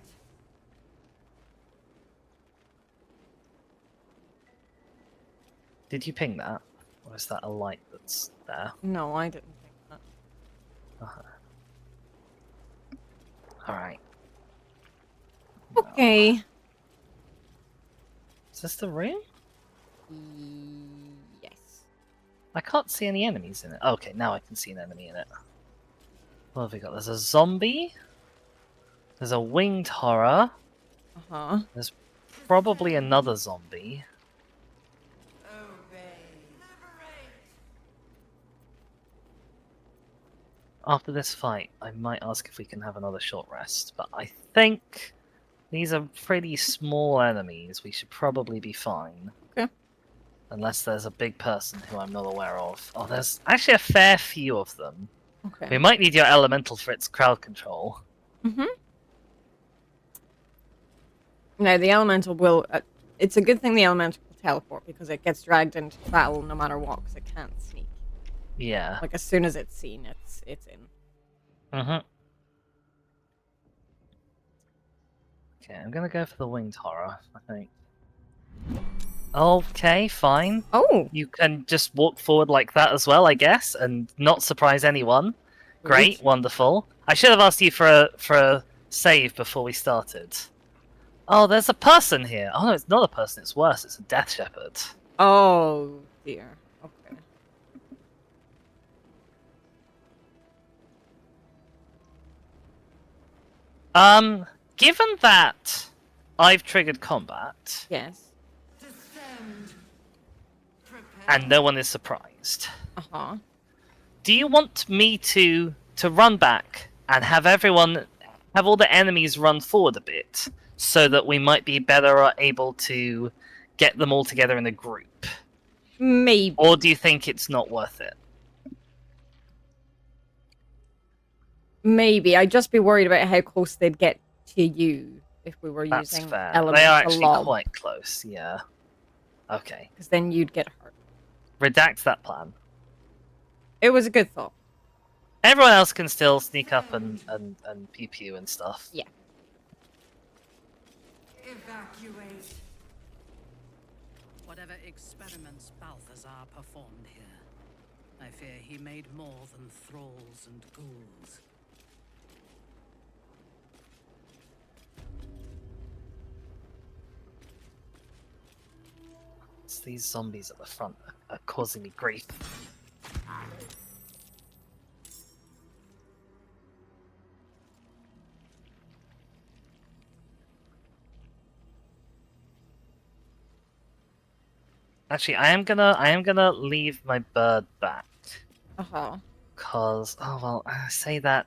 Did you ping that? Or is that a light that's there? No, I didn't think that. Alright. Okay. Is this the room? Yes. I can't see any enemies in it. Okay, now I can see an enemy in it. What have we got? There's a zombie. There's a winged horror. Uh-huh. There's probably another zombie. Obey. Liberate. After this fight, I might ask if we can have another short rest, but I think these are pretty small enemies. We should probably be fine. Okay. Unless there's a big person who I'm not aware of. Oh, there's actually a fair few of them. Okay. We might need your elemental for its crowd control. Mm-hmm. No, the elemental will... it's a good thing the elemental will teleport, because it gets dragged into battle no matter what, because it can't sneak. Yeah. Like, as soon as it's seen, it's in. Mm-hmm. Okay, I'm gonna go for the winged horror, I think. Okay, fine. Oh! You can just walk forward like that as well, I guess, and not surprise anyone. Great, wonderful. I should have asked you for a save before we started. Oh, there's a person here. Oh no, it's not a person, it's worse, it's a death shepherd. Oh, dear. Okay. Given that I've triggered combat, Yes. Descend. Prepare. and no one is surprised, Uh-huh. do you want me to run back and have all the enemies run forward a bit, so that we might be better able to get them all together in a group? Maybe. Or do you think it's not worth it? Maybe. I'd just be worried about how close they'd get to you if we were That's using fair. elemental They are actually lob, quite close, yeah. Okay. because then you'd get hurt. Redact that plan. It was a good thought. Everyone else can still sneak up and pew pew and stuff. Yeah. Evacuate. Whatever experiments Balthazar performed here, I fear he made more than thralls and ghouls. It's these zombies at the front are causing me grief. Actually, I am gonna leave my bird back. Uh-huh. Cause I say that.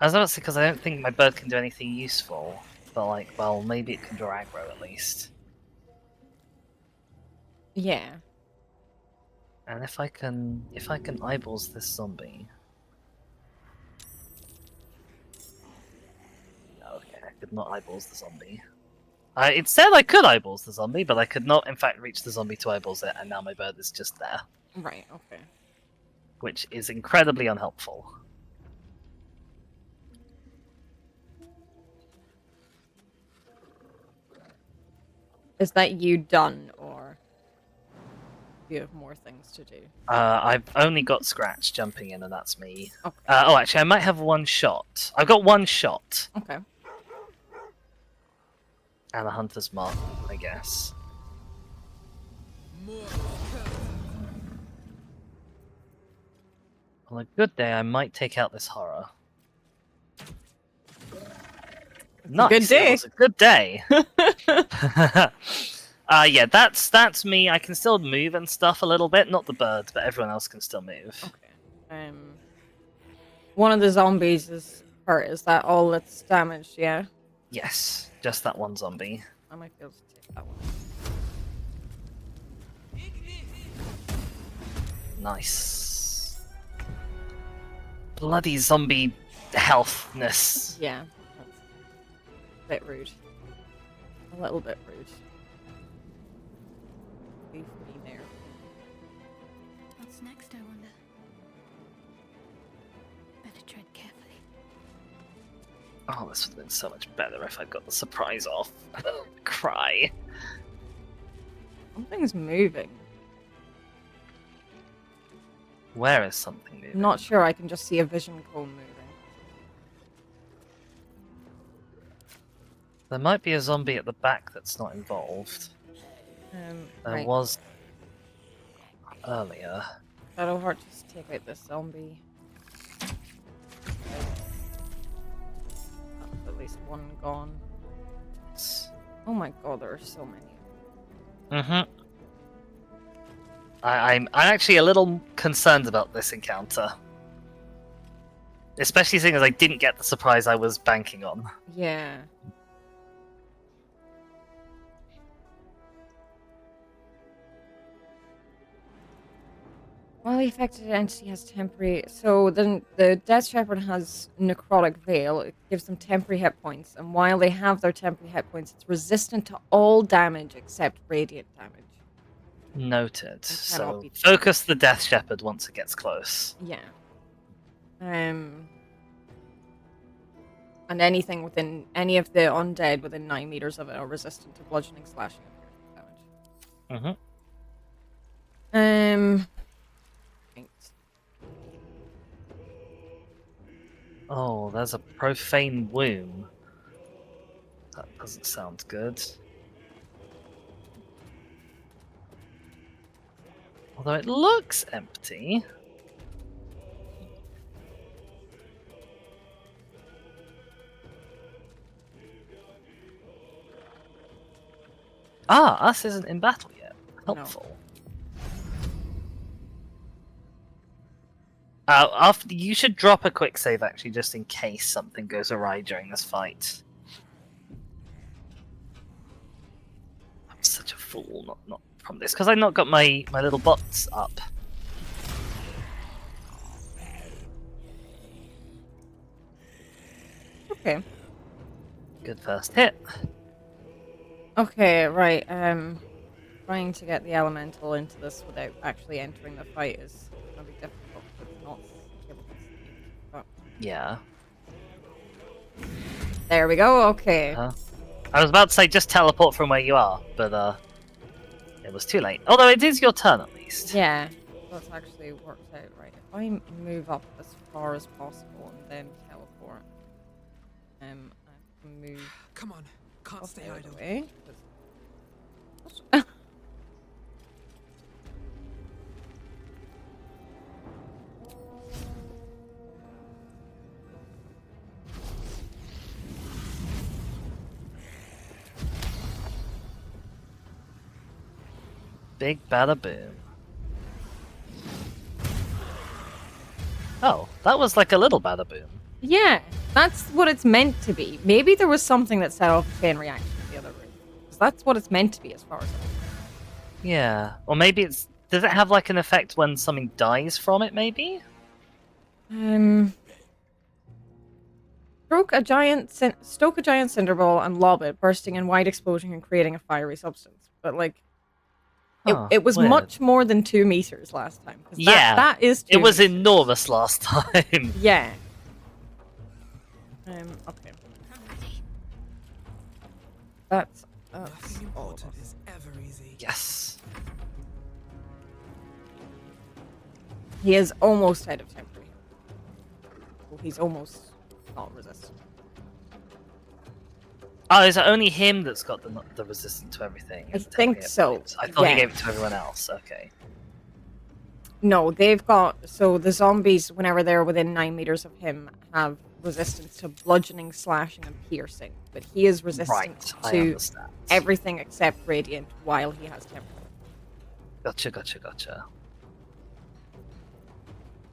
I was about to say because I don't think my bird can do anything useful. But like, well, maybe it can draw aggro at least. Yeah. And if I can eyeballs this zombie. Okay, I could not eyeballs the zombie. It said I could eyeballs the zombie, but I could not in fact reach the zombie to eyeballs it, and now my bird is just there. Right, okay. Which is incredibly unhelpful. Is that you done, or do you have more things to do? I've only got Scratch jumping in, and that's me. Okay. Oh, actually, I might have one shot. I've got one shot. Okay. And a Hunter's Mark, I guess. On a good day, I might take out this horror. Nice. good day. It was a good day. Yeah, that's me. I can still move and stuff a little bit. Not the birds, but everyone else can still move. Okay. One of the zombies is hurt. Is that all that's damaged? Yeah. Yes, just that one zombie. I might be able to take that one. Nice. Bloody zombie healthness. Yeah. That's a bit rude. A little bit rude. Leave me there. What's next, I wonder? Better tread carefully. Oh, this would have been so much better if I'd got the surprise off. Cry. Something's moving. Where is something moving? I'm not sure. I can just see a vision cone moving. There might be a zombie at the back that's not involved. There Right. was earlier. Shadowheart, just take out this zombie. That's at least one gone. Oh my god, there are so many. Mm-hmm. I'm actually a little concerned about this encounter. Especially seeing as I didn't get the surprise I was banking on. Yeah. While the affected entity has temporary... So then the Death Shepherd has Necrotic Veil. It gives them temporary hit points. And while they have their temporary hit points, it's resistant to all damage except radiant damage. Noted. cannot So be- focus the Death Shepherd once it gets close. Yeah. And anything within... Any of the undead within 9 meters of it are resistant to bludgeoning, slashing, and piercing damage. Mm-hmm. Oh, there's a profane womb. That doesn't sound good. Although it looks empty. Ah, us isn't in battle yet. Helpful. After you should drop a quick save actually, just in case something goes awry during this fight. I'm such a fool not from this because I've not got my little bots up. Okay. Good first hit. Okay, right. Trying to get the elemental into this without actually entering the fight is gonna be difficult. It's not able to see. But Yeah. there we go. Okay. I was about to say just teleport from where you are, but it was too late. Although it is your turn at least. Yeah, that's actually worked out right. If I move up as far as possible and then teleport, I can move Come on, can't off stay out of the idle. way. Big bada boom. Oh, that was like a little bada boom. Yeah, that's what it's meant to be. Maybe there was something that set off a chain reaction in the other room. Because that's what it's meant to be as far as I know. Yeah. Or maybe it's... Does it have like an effect when something dies from it, maybe? Stoke a giant cinder ball and lob it, bursting in wide explosion and creating a fiery substance. But like, Huh, it was weird. much more than 2 meters last time. Yeah, that is 2 it was meters. enormous last time. Yeah. Okay. I'm ready. That's Nothing all of important us. is ever easy. Yes. He is almost out of temporary. Well, he's almost not resistant. Oh, is it only him that's got the resistance to everything? I and think temporary so, hit points? I thought he yeah. gave it to everyone else. Okay. No, they've got... So the zombies, whenever they're within 9 meters of him, have resistance to bludgeoning, slashing, and piercing. But he is resistant Right, I to understand. everything except radiant while he has temporary. Gotcha.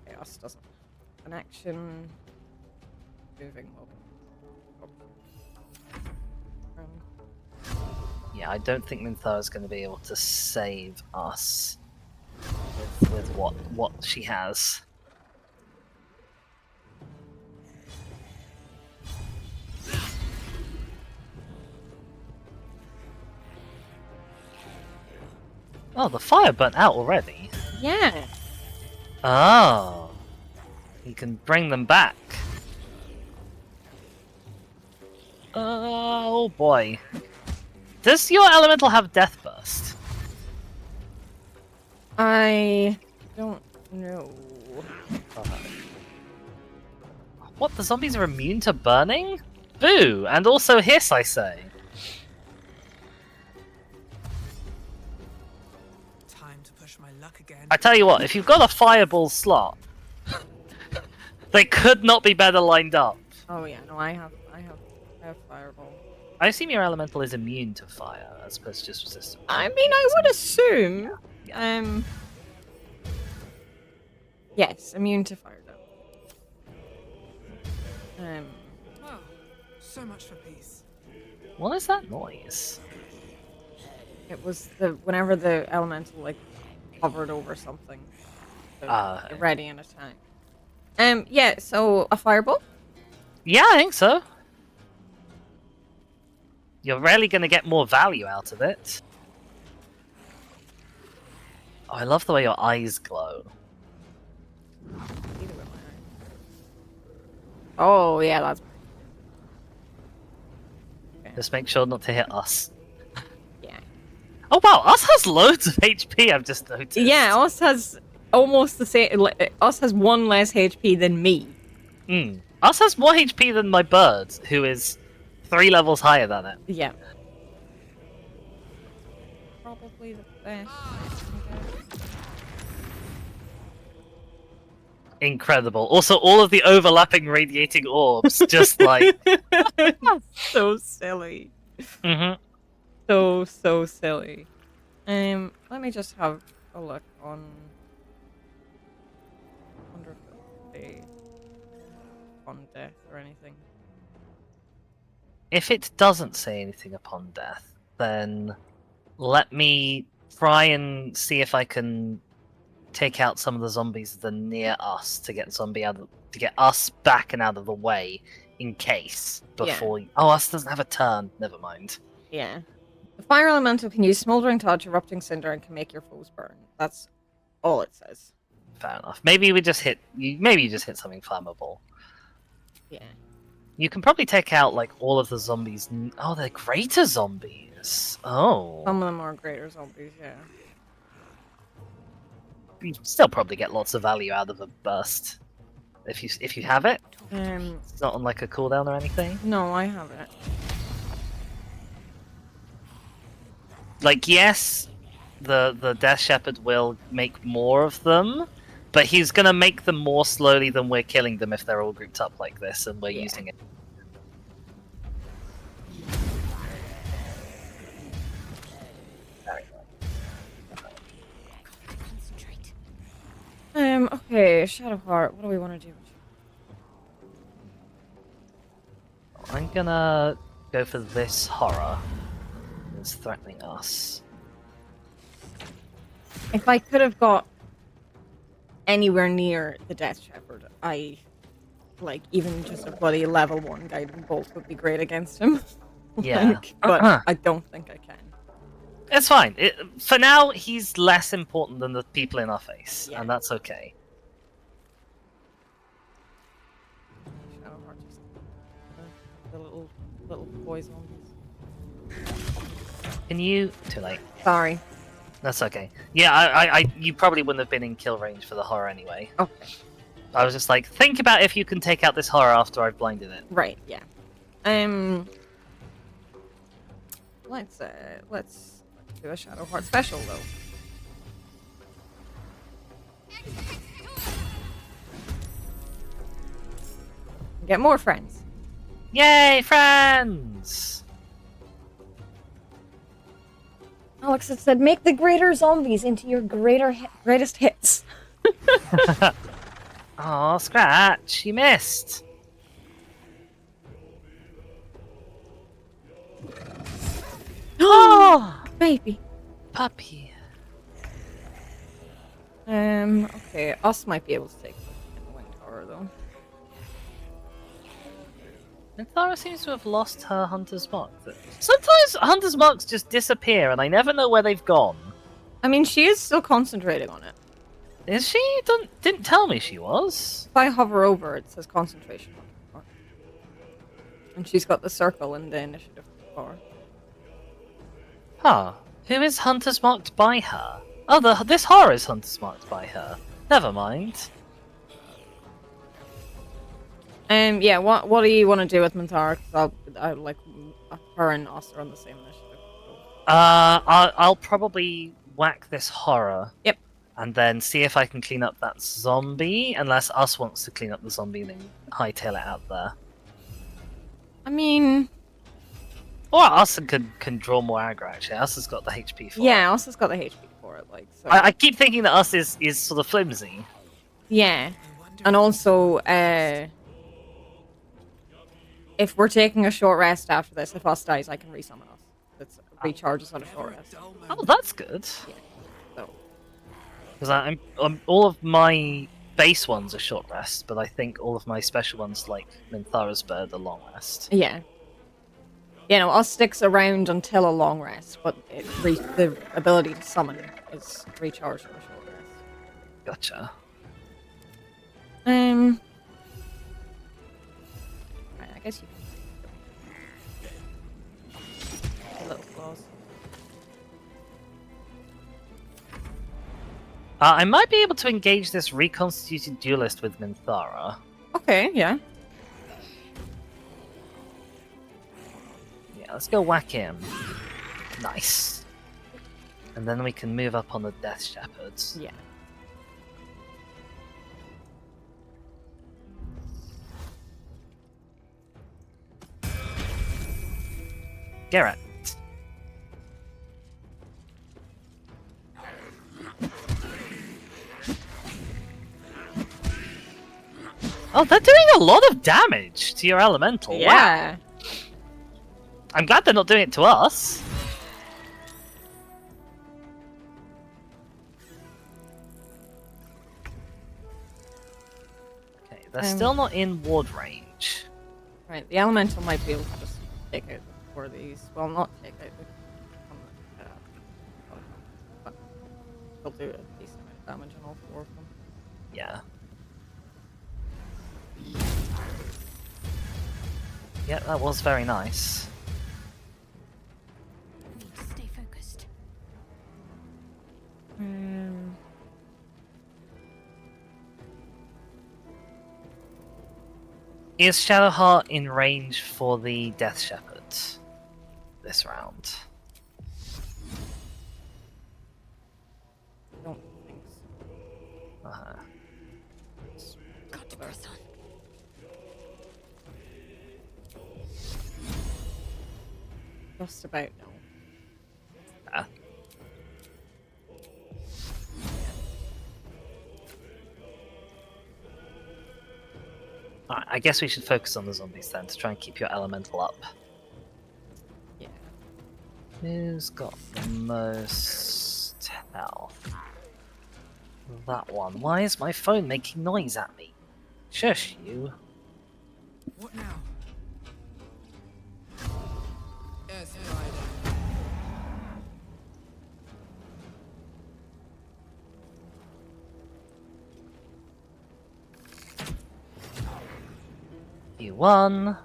Chaos doesn't have an action. Moving up. Yeah, I don't think Minthara is going to be able to save us with what she has. Oh, the fire burnt out already. Yeah. Oh, you can bring them back. Oh boy. Does your elemental have death burst? I don't know. What? The zombies are immune to burning? Boo! And also hiss, I say. Time to push my luck again. I tell you what, if you've got a fireball slot, they could not be better lined up. Oh yeah, no, I have fireball. I assume your elemental is immune to fire, as opposed to just resistant. I mean, I would assume. Yeah. Yes, immune to fire though. Well, so much for peace. What is that noise? It was whenever the elemental like hovered over something. So get ready and attack. Yeah, so a fireball? Yeah, I think so. You're rarely going to get more value out of it. Oh, I love the way your eyes glow. Either way, oh yeah, that's Just make sure not to hit us. yeah. Oh wow, us has loads of HP, I've just noticed. Yeah, us has almost the same. Us has 1 less HP than me. Us has more HP than my bird, who is 3 levels higher than it. Yeah. Probably the best. Incredible. Also, all of the overlapping radiating orbs, just like... So silly. Mhm. So silly. Let me just have a look on. Wonder if it'll say on death or anything. If it doesn't say anything upon death, then let me try and see if I can take out some of the zombies that are near us to get to get us back and out of the way in case Yeah. before. Oh, us doesn't have a turn. Never mind. Yeah. The fire elemental can use smoldering touch, erupting cinder, and can make your foes burn. That's all it says. Fair enough. Maybe we just hit. Maybe you just hit something flammable. Yeah. You can probably take out like all of the zombies. Oh, they're greater zombies. Oh, Some of them are greater zombies, yeah. you still probably get lots of value out of a burst if you have it. It's not on like a cooldown or anything. No, I haven't. Like, yes, the Death Shepherd will make more of them, but he's gonna make them more slowly than we're killing them if they're all grouped up like this and we're using it. Okay, Shadowheart, what do we want to do? I'm gonna go for this horror. It's threatening us. If I could have got anywhere near the Death Shepherd, even just a bloody level 1 guiding bolt would be great against him. Yeah. But I don't think I can. It's fine. For now, he's less important than the people in our face, and that's okay. Shadowheart, just the little boy zombies. Can you? Too late. Sorry. That's okay. Yeah, you probably wouldn't have been in kill range for the horror anyway. Okay. I was just like, think about if you can take out this horror after I've blinded it. Right, yeah. Let's do a Shadowheart special though. Get more friends. Yay, friends! Alex had said, make the greater zombies into your greatest hits. Oh, Scratch, you missed. Oh, baby. Puppy. Okay, us might be able to take the Wind Tower though. Minthara seems to have lost her Hunter's Mark. Sometimes Hunter's Marks just disappear and I never know where they've gone. I mean, she is still concentrating on it. Is she? Didn't tell me she was. If I hover over, it says concentration. And she's got the circle in the initiative bar. Huh. Who is Hunter's Marked by her? Oh, this horror is Hunter's Marked by her. Never mind. Yeah, what do you want to do with Minthara? Because I like her and us are on the same initiative. I'll probably whack this horror. Yep. And then see if I can clean up that zombie, unless us wants to clean up the zombie and then hightail it out there. I mean... Or us can draw more aggro, actually. Us has got the HP for it. Yeah, us has got the HP for it, like, so... I keep thinking that us is sort of flimsy. Yeah. And also, if we're taking a short rest after this, if us dies, I can resummon us. It recharges on a short rest. Oh, that's good. Yeah. So... Because I'm all of my base ones are short rest, but I think all of my special ones, like Minthara's Bird, are long rest. Yeah. You know, us sticks around until a long rest, but the ability to summon is recharged on a short rest. Gotcha. Right, I guess you can. Little claws. I might be able to engage this reconstituted duelist with Minthara. Okay, yeah. Yeah, let's go whack him. Nice. And then we can move up on the Death Shepherds. Yeah. Garrett. Oh, they're doing a lot of damage to your elemental. Wow. Yeah. I'm glad they're not doing it to us. Okay, they're still not in ward range. Right, the elemental might be able to just take out the 4 of these. Well, not take out the. But they'll do a decent amount of damage on all 4 of them. Yeah. Yeah, that was very nice. I need to stay focused. Is Shadowheart in range for the Death Shepherd this round? I don't think so. Got to press on. Just about no. Ah. Alright, I guess we should focus on the zombies then to try and keep your elemental up. Yeah. Who's got the most health? That one. Why is my phone making noise at me? Shush, you. What now? Yes, Spider. You won.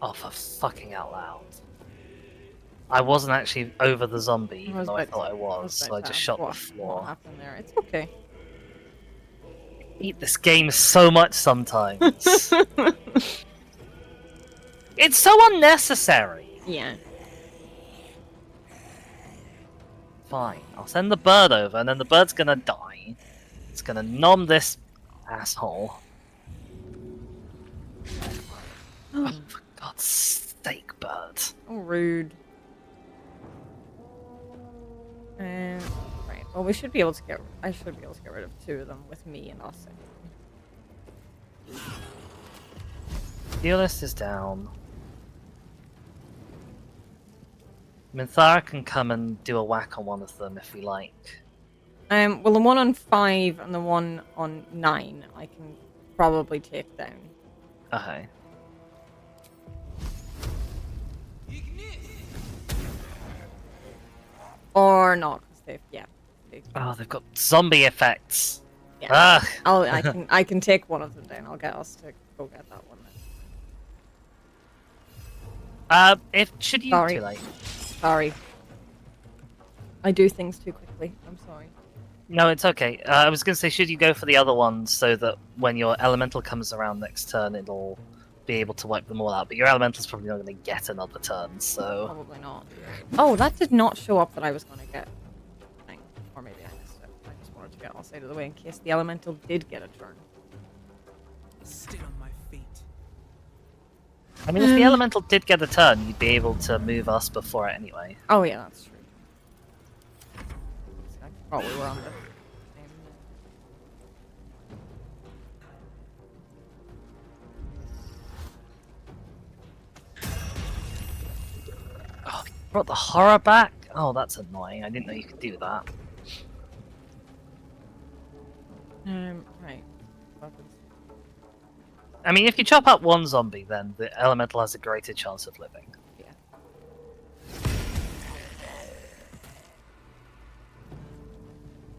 Oh, for fucking out loud. I wasn't actually over the zombie, even though I thought I was, so I just shot the What floor. happened there? It's okay. Eat this game so much sometimes. It's so unnecessary. Yeah. Fine, I'll send the bird over, and then the bird's gonna die. It's gonna nom this asshole. Oh, for God's sake, bird. Oh, rude. Right. Well, we should be able to get. I should be able to get rid of 2 of them with me and us. Duelist is down. Minthara can come and do a whack on one of them if we like. Well, the one on 5 and the one on 9, I can probably take down. Okay. Or not, because they've Oh, they've got zombie effects. yeah. Ugh. I can take one of them down. I'll get us to go get that one then. Should you Sorry. too late? Sorry. I do things too quickly. I'm sorry. No, it's okay. I was going to say, should you go for the other ones so that when your elemental comes around next turn, it'll be able to wipe them all out. But your elemental's probably not going to get another turn, so... Probably not. Oh, that did not show up that I was going to get. Or maybe I missed it. I just wanted to get all out of the way in case the elemental did get a turn. Still on my feet. I mean, if the elemental did get a turn, you'd be able to move us before it anyway. Oh yeah, that's true. Oh, we were on the same. Oh, you brought the horror back? Oh, that's annoying. I didn't know you could do that. Right. Weapons. I mean, if you chop up one zombie, then the elemental has a greater chance of living. Yeah.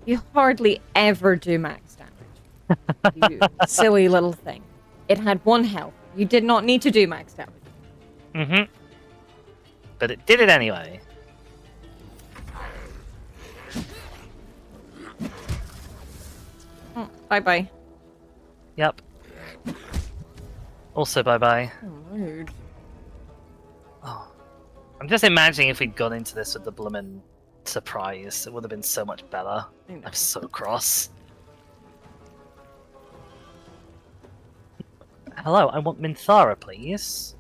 You hardly ever do max damage. You silly little thing. It had 1 health. You did not need to do max damage. Mm-hmm. But it did it anyway. Oh, bye-bye. Yep. Also bye-bye. Oh, rude. Oh. I'm just imagining if we'd gone into this with the bloomin' surprise, it would have been so much better. I know. I'm so cross. Hello, I want Minthara, please.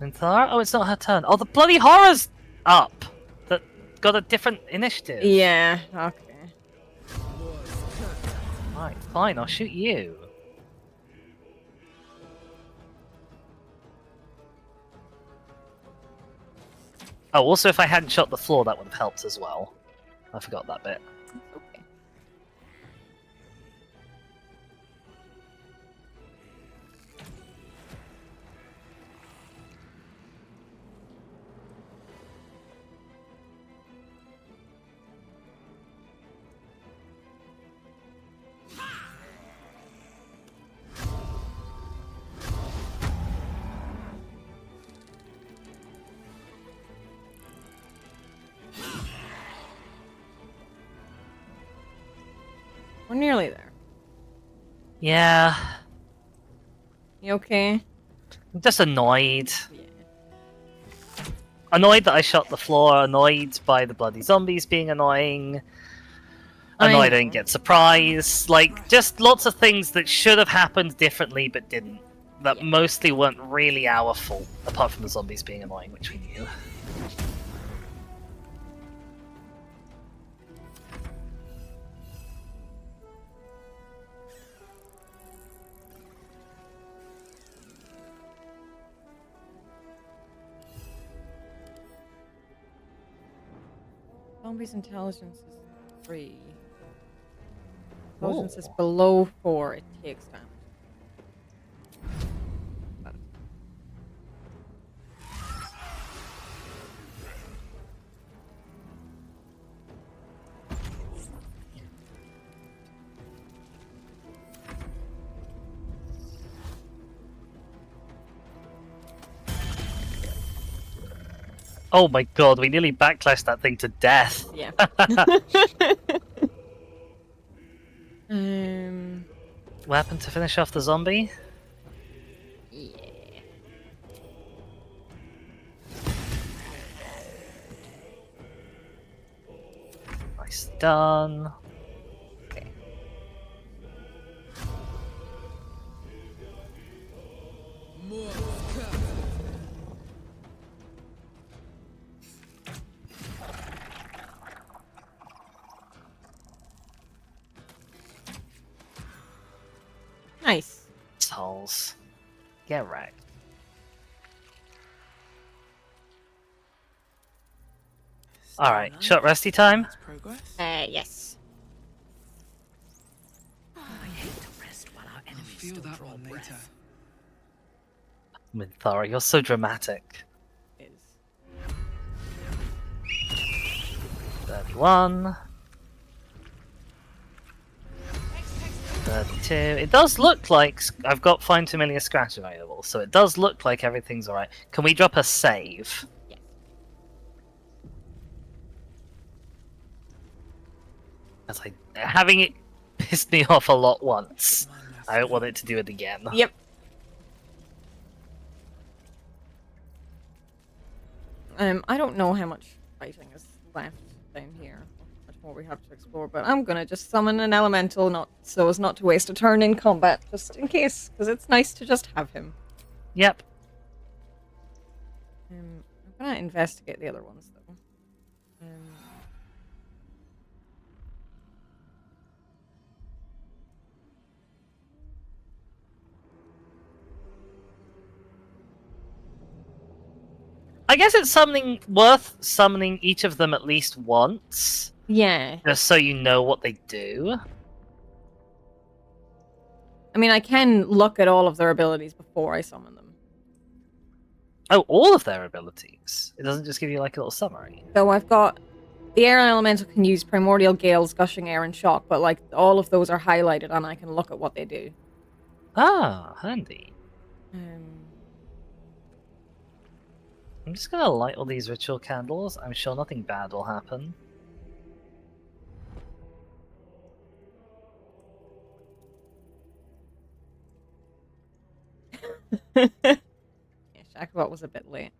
Minthara? Oh, it's not her turn. Oh, the bloody horror's up! That got a different initiative. Yeah, okay. Right, fine, I'll shoot you. Oh, also, if I hadn't shot the floor, that would have helped as well. I forgot that bit. Okay. We're nearly there. Yeah, You okay? I'm just annoyed. Yeah. Annoyed that I shot the floor, annoyed by the bloody zombies being annoying, annoyed I didn't know. get surprise. Like, just lots of things that should have happened differently but didn't. That Yeah. mostly weren't really our fault, apart from the zombies being annoying, which we knew. Zombies intelligence is 3. Intelligence is Ooh. below 4. It takes damage. Oh my god, we nearly backlashed that thing to death. Yeah. um. What happened to finish off the zombie? Yeah. Nice done. Okay. Nice. Assholes. Get wrecked. Alright, Still short alive. resty time? That's progress. Yes. I hate to rest while our I'll enemies feel still that draw one later. breath. Minthara, you're so dramatic. Is 31. 32. It does look like I've got Find 2 million scratch available, so it does look like everything's alright. Can we drop a save? yes. As having it pissed me off a lot once. My maths I don't go. want it to do it again. Yep. I don't know how much fighting is left down here. How much more we have to explore, but I'm gonna just summon an elemental, not so as not to waste a turn in combat, just in case, because it's nice to just have him. Yep. I'm gonna investigate the other ones though. I guess it's something worth summoning each of them at least once, Yeah. just so you know what they do. I mean, I can look at all of their abilities before I summon them. Oh, all of their abilities. It doesn't just give you like a little summary. So I've got the air elemental can use primordial gales, gushing air, and shock, but like all of those are highlighted, and I can look at what they do. Ah, handy. I'm just gonna light all these ritual candles. I'm sure nothing bad will happen. Yeah, Shakabot was a bit late.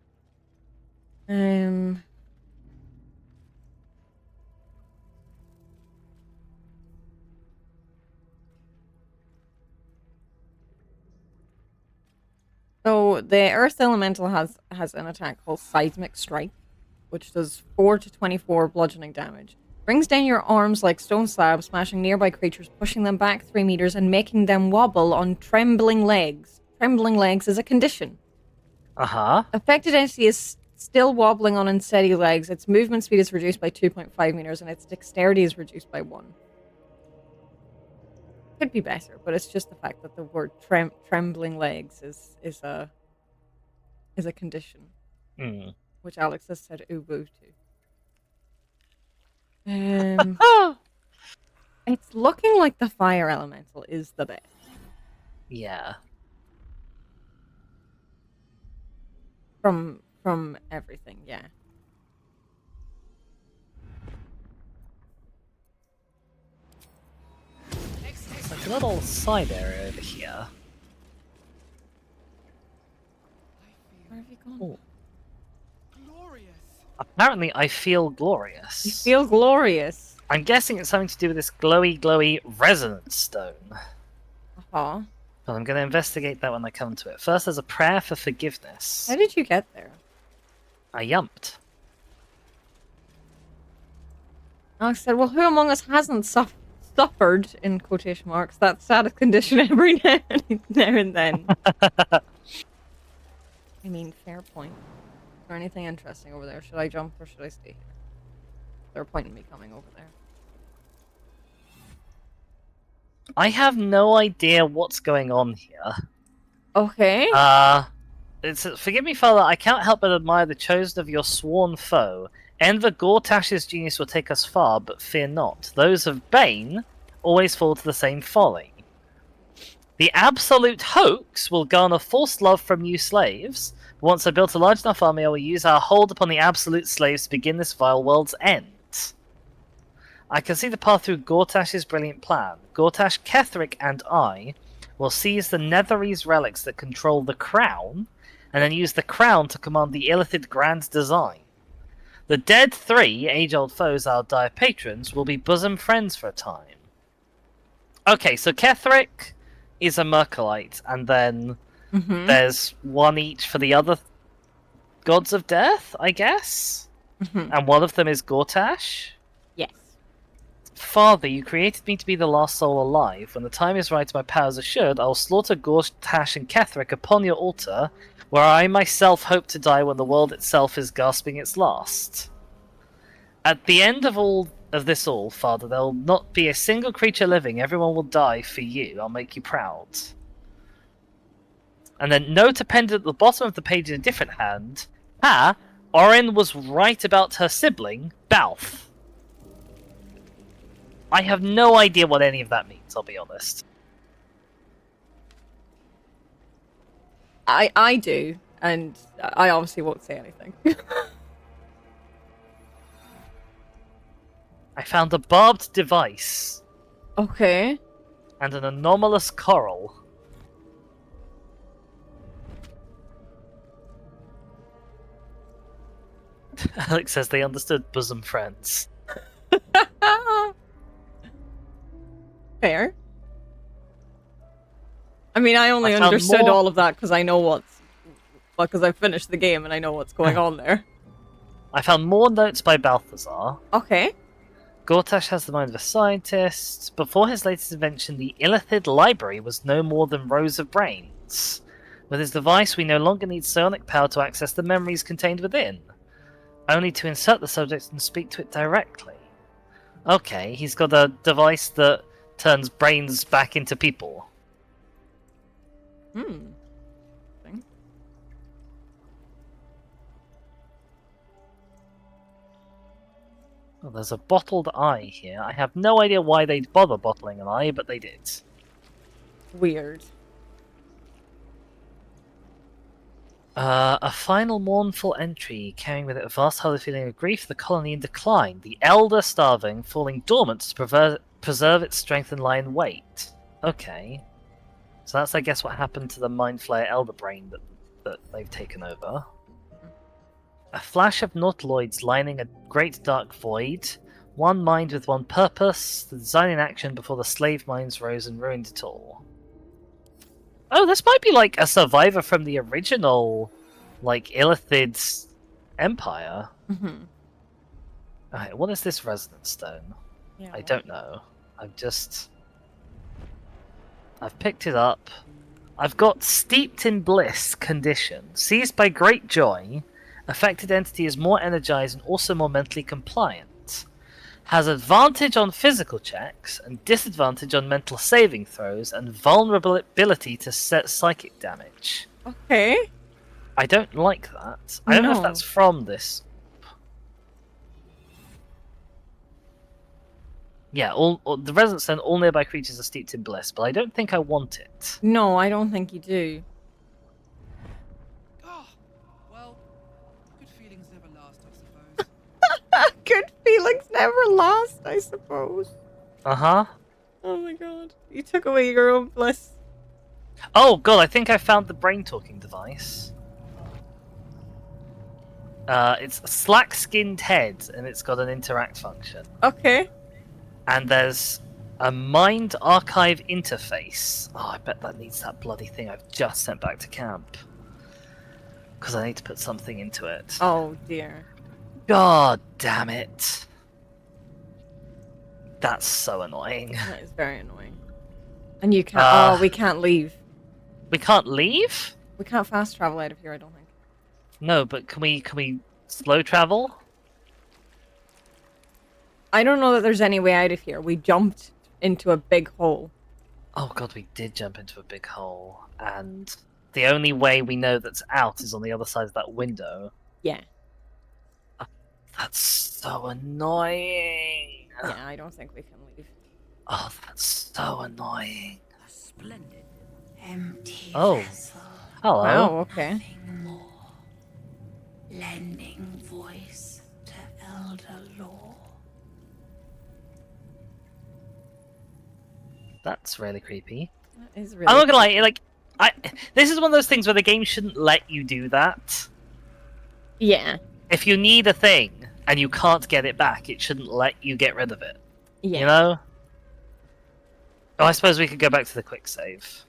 So the Earth Elemental has an attack called Seismic Strike, which does 4 to 24 bludgeoning damage. Brings down your arms like stone slabs, smashing nearby creatures, pushing them back 3 meters, and making them wobble on trembling legs. Trembling legs is a condition. Uh-huh. Affected entity is still wobbling on unsteady legs. Its movement speed is reduced by 2.5 meters, and its dexterity is reduced by 1. Could be better, but it's just the fact that the word trembling legs is a condition, which Alex has said uwu to. It's looking like the fire elemental is the best. Yeah. From everything, yeah. little side area over here. Where have you gone? Oh, Glorious. apparently I feel glorious. You feel glorious. I'm guessing it's something to do with this glowy resonance stone. Uh-huh. But I'm going to investigate that when I come to it. First, there's a prayer for forgiveness. How did you get there? I yumped. Alex said, well, who among us hasn't suffered, in quotation marks, that status condition every now and then? I mean, fair point. Is there anything interesting over there? Should I jump or should I stay here? Is there a point in me coming over there? I have no idea what's going on here. Okay. Forgive me, Father, I can't help but admire the chosen of your sworn foe. Enver Gortash's genius will take us far, but fear not. Those of Bane always fall to the same folly. The absolute hoax will garner forced love from you slaves. Once I built a large enough army, I will use our hold upon the absolute slaves to begin this vile world's end. I can see the path through Gortash's brilliant plan. Gortash, Ketheric, and I will seize the Netherese relics that control the crown, and then use the crown to command the Illithid Grand Design. The dead three, age-old foes, our dire patrons, will be bosom friends for a time. Okay, so Ketheric is a Merkelite, and then there's one each for the other gods of death, I guess? And one of them is Gortash? Yes. Father, you created me to be the last soul alive. When the time is right and my powers assured, I will slaughter Gortash and Ketheric upon your altar, where I myself hope to die when the world itself is gasping its last. At the end of this, Father, there will not be a single creature living. Everyone will die for you. I'll make you proud. And then note appended at the bottom of the page in a different hand. Orin was right about her sibling, Balth. I have no idea what any of that means, I'll be honest. I do, and I obviously won't say anything. I found a barbed device. Okay. And an anomalous coral. Alex says they understood bosom friends. Fair. I mean, I only found understood more- all of that because I know because I finished the game and I know what's going on there. I found more notes by Balthazar. Okay. Gortash has the mind of a scientist. Before his latest invention, the Illithid Library was no more than rows of brains. With his device, we no longer need psionic power to access the memories contained within. Only to insert the subject and speak to it directly. Okay, he's got a device that turns brains back into people. Interesting. Oh, there's a bottled eye here. I have no idea why they'd bother bottling an eye, but they did. Weird. A final mournful entry, carrying with it a vast hollow feeling of grief, the colony in decline, the elder starving, falling dormant to preserve its strength and lie in wait. Okay. So that's, I guess, what happened to the Mind Flayer Elder Brain that they've taken over. A flash of nautiloids lining a great dark void, one mind with one purpose, the design in action before the slave minds rose and ruined it all. Oh, this might be like a survivor from the original, like, Illithid's empire. Alright, what is this resonance stone? Yeah, I don't know. I've picked it up. I've got Steeped in Bliss condition. Seized by great joy, affected entity is more energized and also more mentally compliant. Has advantage on physical checks and disadvantage on mental saving throws and vulnerability to set psychic damage. Okay. I don't like that. I don't know if No. that's from this. Yeah, all the resonance stone, all nearby creatures are steeped in bliss, but I don't think I want it. No, I don't think you do. Ah, well, good feelings never last, I suppose. Good feelings never last, I suppose. Uh-huh. Oh my god. You took away your own bliss. Oh god, I think I found the brain talking device. It's a slack-skinned head, and it's got an interact function. Okay. And there's a mind archive interface. Oh, I bet that needs that bloody thing I've just sent back to camp. Because I need to put something into it. Oh dear. God damn it. That's so annoying. That is very annoying. And you can't. We can't leave. We can't leave? We can't fast travel out of here, I don't think. No, but can we slow travel? I don't know that there's any way out of here. We jumped into a big hole. Oh god, we did jump into a big hole, and the only way we know that's out is on the other side of that window. Yeah. That's so annoying. Yeah, I don't think we can leave. Oh, that's so annoying. A splendid Empty Oh. vessel, Hello. Wow, okay. nothing more. Lending voice to elder law. That's really creepy. That is really. I'm not gonna lie, like, this is one of those things where the game shouldn't let you do that. Yeah. If you need a thing and you can't get it back, it shouldn't let you get rid of it. Yeah. You know? Oh, I suppose we could go back to the quick save.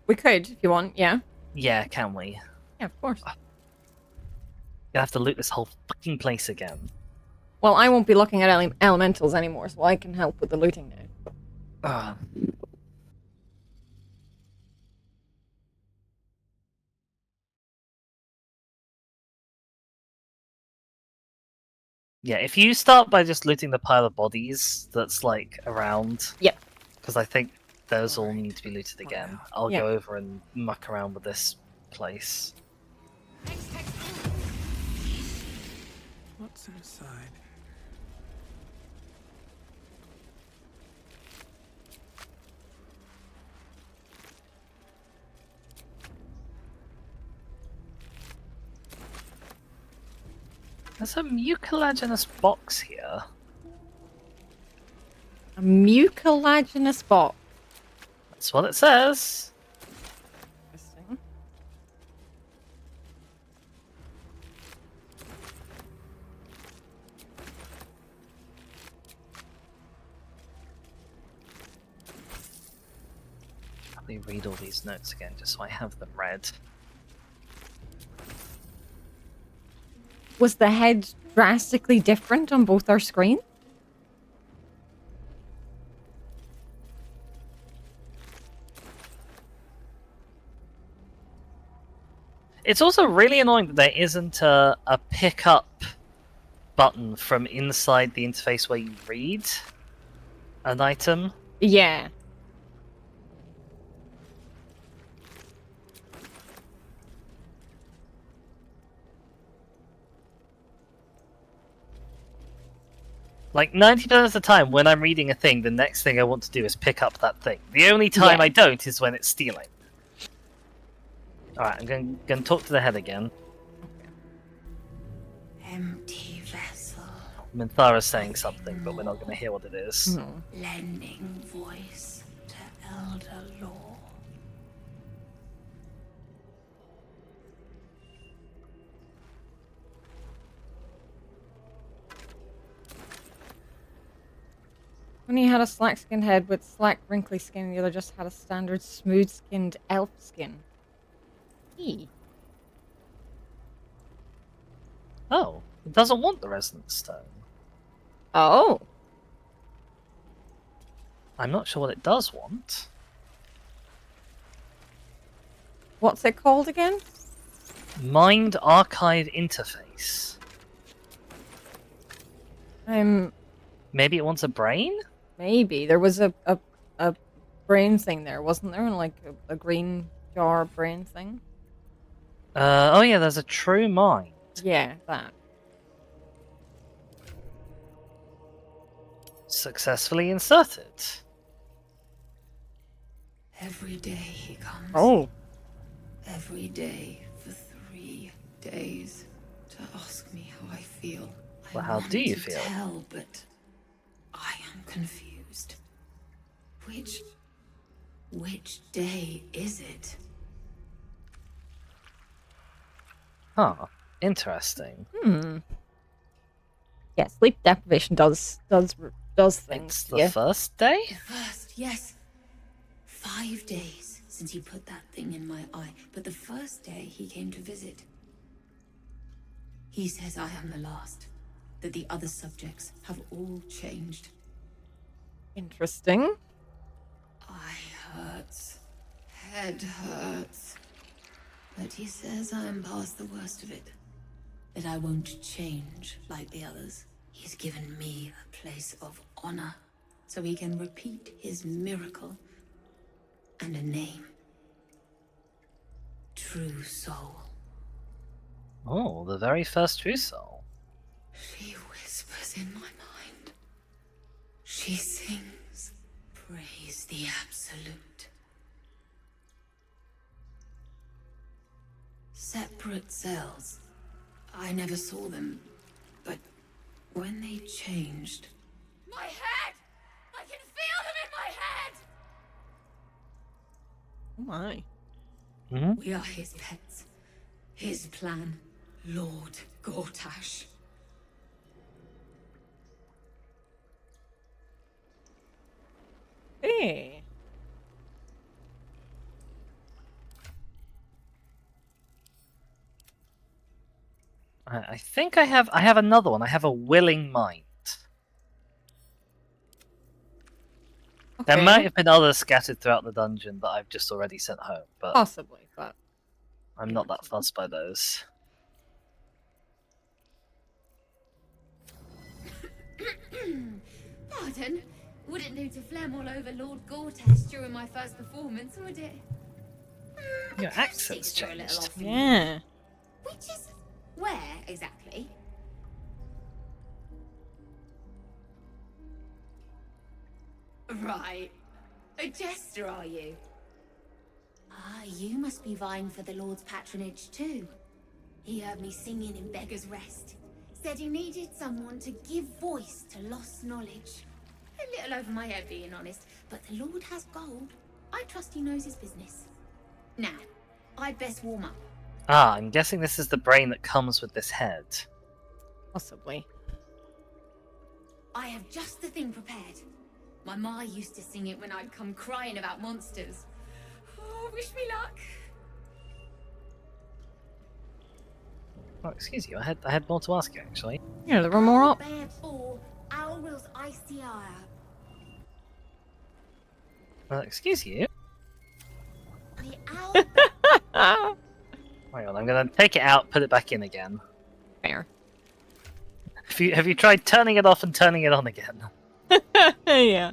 We could, if you want, yeah. Yeah, can we? Yeah, of course. You'll have to loot this whole fucking place again. Well, I won't be looking at elementals anymore, so I can help with the looting now. Ugh. Yeah, if you start by just looting the pile of bodies that's, like, around... Yep. Because I think those all need to be looted again. I'll Yeah. go over and muck around with this place. What's inside? There's a mucilaginous box here. A mucilaginous box. That's what it says. Interesting. Let me read all these notes again, just so I have them read. Was the head drastically different on both our screens? It's also really annoying that there isn't a pick-up button from inside the interface where you read an item. Yeah. Like, 90% of the time when I'm reading a thing, the next thing I want to do is pick up that thing. The only time Yeah. I don't is when it's stealing. Alright, I'm going to talk to the head again. Empty vessel, Minthara's saying something, but we're not going to hear what it is. lending voice to elder law. When he had a slack-skinned head with slack, wrinkly skin, the other just had a standard smooth-skinned elf skin. Eee. Oh, it doesn't want the resonance stone. Oh. I'm not sure what it does want. What's it called again? Mind Archive Interface. Maybe it wants a brain? Maybe. There was a brain thing there, wasn't there? Like a green jar brain thing? Oh yeah, there's a true mind. Yeah, that. Successfully inserted. Every day he comes. Oh. Every day for 3 days to ask me how I feel. Well, I how want do you to feel? Tell, but I am confused. Which day is it? Huh. Interesting. Yeah, sleep deprivation does things It's to the you. first day? First, yes. 5 days since he put that thing in my eye, but the first day he came to visit. He says I am the last, that the other subjects have all changed. Interesting. Eye hurts, head hurts. But he says I am past the worst of it, that I won't change like the others. He's given me a place of honor, so he can repeat his miracle. And a name. True Soul. Oh, the very first True Soul. She whispers in my mind. She sings. Praise the Absolute. Separate cells. I never saw them, but when they changed... My head! I can feel them in my head! Oh my. We are his pets. His plan. Lord Gortash. Hey. I think I have another one. I have a willing mind. There Okay. might have been others scattered throughout the dungeon that I've just already sent home, but Possibly, but I'm not that fussed by those. Pardon? Wouldn't do to phlegm all over Lord Gortash during my first performance, would it? Your accent's Acoustics are a little changed. off for me. yeah. Which is where exactly? Right. A jester, are you? Ah, you must be vying for the Lord's patronage too. He heard me singing in Beggar's Rest. Said he needed someone to give voice to lost knowledge. A little over my head, being honest, but the Lord has gold. I trust he knows his business. Now, I'd best warm up. Ah, I'm guessing this is the brain that comes with this head. Possibly. I have just the thing prepared. My ma used to sing it when I'd come crying about monsters. Oh, wish me luck. Oh, excuse you. I had more to ask you actually. Yeah, there were more up. Bear for Owl's icy eye. Excuse you. The owl. Hang on, I'm gonna take it out, put it back in again. Fair. Have you tried turning it off and turning it on again? Yeah.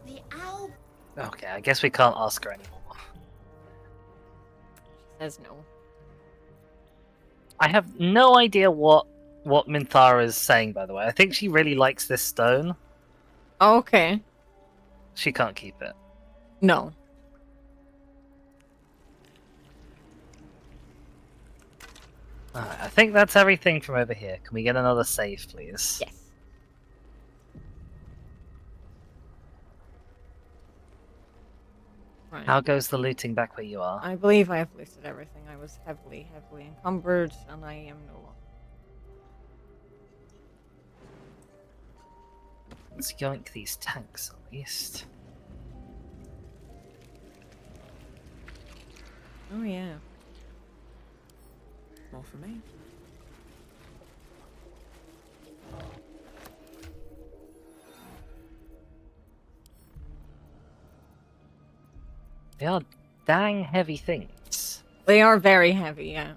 The owl. Okay, I guess we can't ask her anymore. She says no. I have no idea what Minthara is saying, by the way. I think she really likes this stone. Okay. She can't keep it. No. Alright, I think that's everything from over here. Can we get another save, please? Yes. Right. How goes the looting back where you are? I believe I have listed everything. I was heavily encumbered, and I am no longer. Let's yoink these tanks at least. Oh yeah. More for me. They are dang heavy things. They are very heavy, yeah.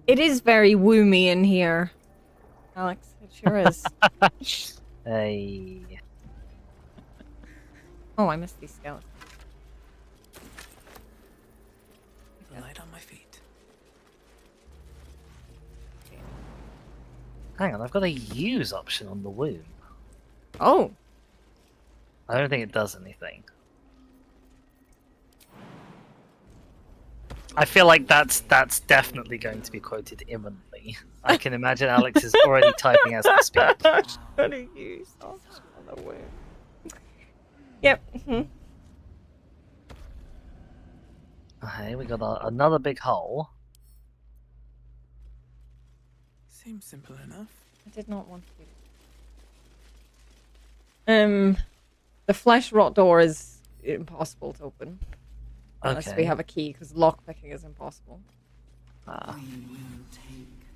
It is very woomy in here, Alex. It sure is. Hey. Oh, I missed these skeletons. Light on my feet. Hang on, I've got a use option on the wound. Oh. I don't think it does anything. I feel like that's definitely going to be quoted imminently. me. I can imagine Alex is already typing as we speak. Should've used option on the way. Yep. Okay, we got another big hole. Seems simple enough. I did not want to. The flesh rot door is impossible to open. Unless we have a key, because lockpicking is impossible.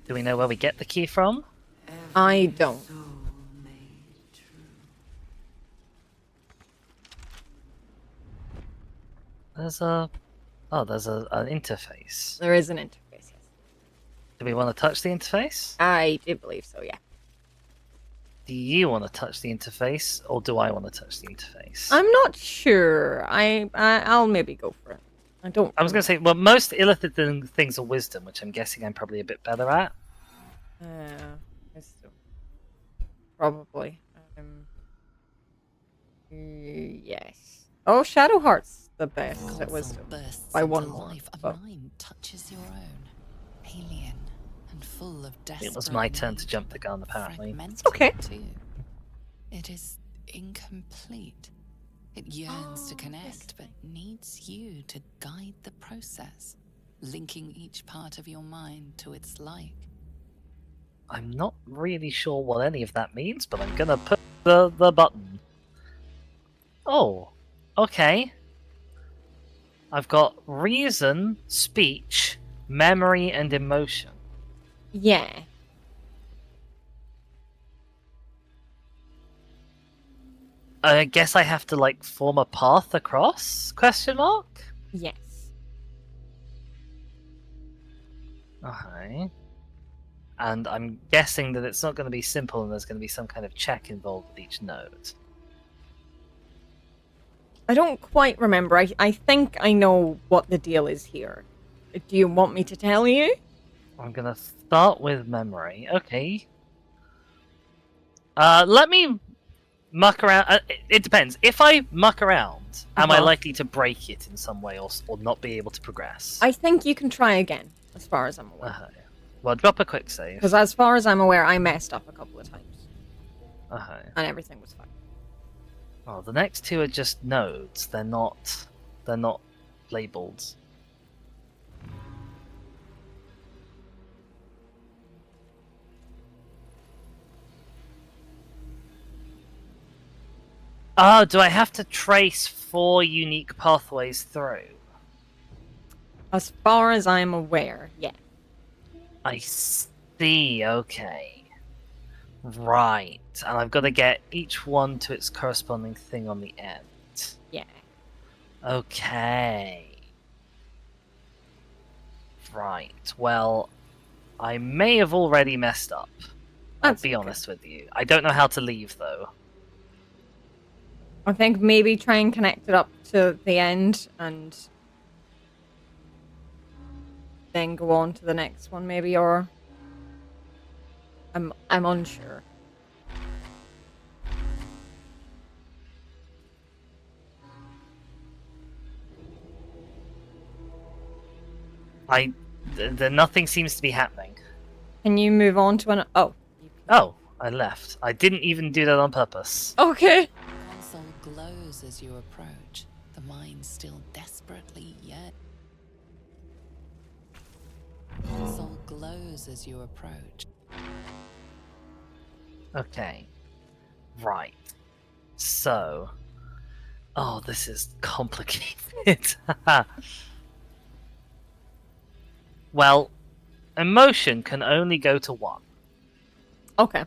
Do we know where we get the key from? I don't. There's an interface. There is an interface, yes. Do we want to touch the interface? I do believe so, yeah. Do you want to touch the interface, or do I want to touch the interface? I'm not sure. I'll maybe go for it. I was going to say, well, most illicit things are wisdom, which I'm guessing I'm probably a bit better at. Wisdom. Probably. Yes. Oh, Shadow Heart's the best at wisdom. By one more. Life a But mind touches your own, alien and full of desperate. It was my turn to jump the gun, apparently. okay. Too. It is incomplete. It yearns to connect, but needs you to guide the process, linking each part of your mind to its like. I'm not really sure what any of that means, but I'm gonna put the button. Oh, okay. I've got reason, speech, memory, and emotion. Yeah. I guess I have to, like, form a path across? Question mark? Yes. Okay. And I'm guessing that it's not going to be simple and there's going to be some kind of check involved with each node. I don't quite remember. I think I know what the deal is here. Do you want me to tell you? I'm going to start with memory. Okay. Let me muck around. It depends. If I muck around, am I likely to break it in some way or not be able to progress? I think you can try again, as far as I'm aware. Well, drop a quick save. Because as far as I'm aware, I messed up a couple of times. And everything was fine. Oh, the next two are just nodes. They're not labeled. Oh, do I have to trace 4 unique pathways through? As far as I'm aware, yeah. I see, okay. Right, and I've got to get each one to its corresponding thing on the end. Yeah. Okay. Right, well, I may have already messed up. I'll be honest with you. I don't know how to leave, though. I think maybe try and connect it up to the end and then go on to the next one, maybe, or I'm unsure. Nothing seems to be happening. Can you move on to an... Oh. Oh, I left. I didn't even do that on purpose. Okay. The console glows as you approach, the mind still desperately yet. The console glows as you approach. Okay. Right. So... Oh, this is complicated. Well, emotion can only go to 1. Okay.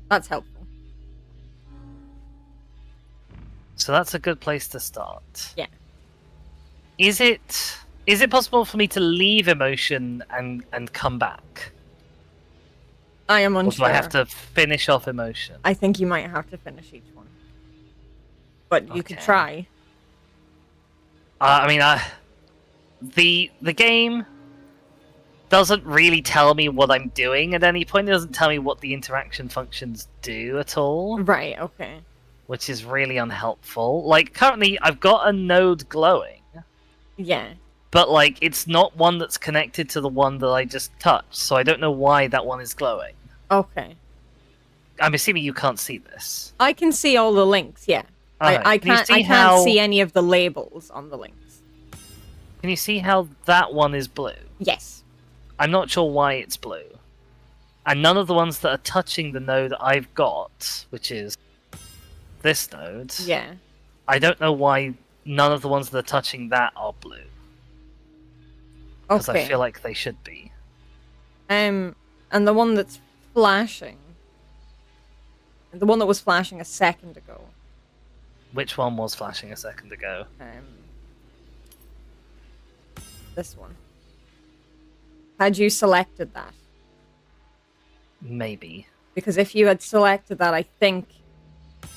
That's helpful. So that's a good place to start. Yeah. Is it possible for me to leave emotion and come back? I am unsure. Or do I have to finish off emotion? I think you might have to finish each one. But you could try. I mean, the game doesn't really tell me what I'm doing at any point. It doesn't tell me what the interaction functions do at all. Right, okay. Which is really unhelpful. Like, currently, I've got a node glowing. Yeah. but like it's not one that's connected to the one that I just touched, so I don't know why that one is glowing. Okay. I'm assuming you can't see this. I can see all the links, yeah. Okay. I Can you can't see I can't how- see any of the labels on the links. Can you see how that one is blue? Yes. I'm not sure why it's blue. And none of the ones that are touching the node I've got, which is this node, Yeah. I don't know why none of the ones that are touching that are blue. Because Okay. I feel like they should be. And the one that's flashing, the one that was flashing a second ago. Which one was flashing a second ago? This one. Had you selected that? Maybe. Because if you had selected that, I think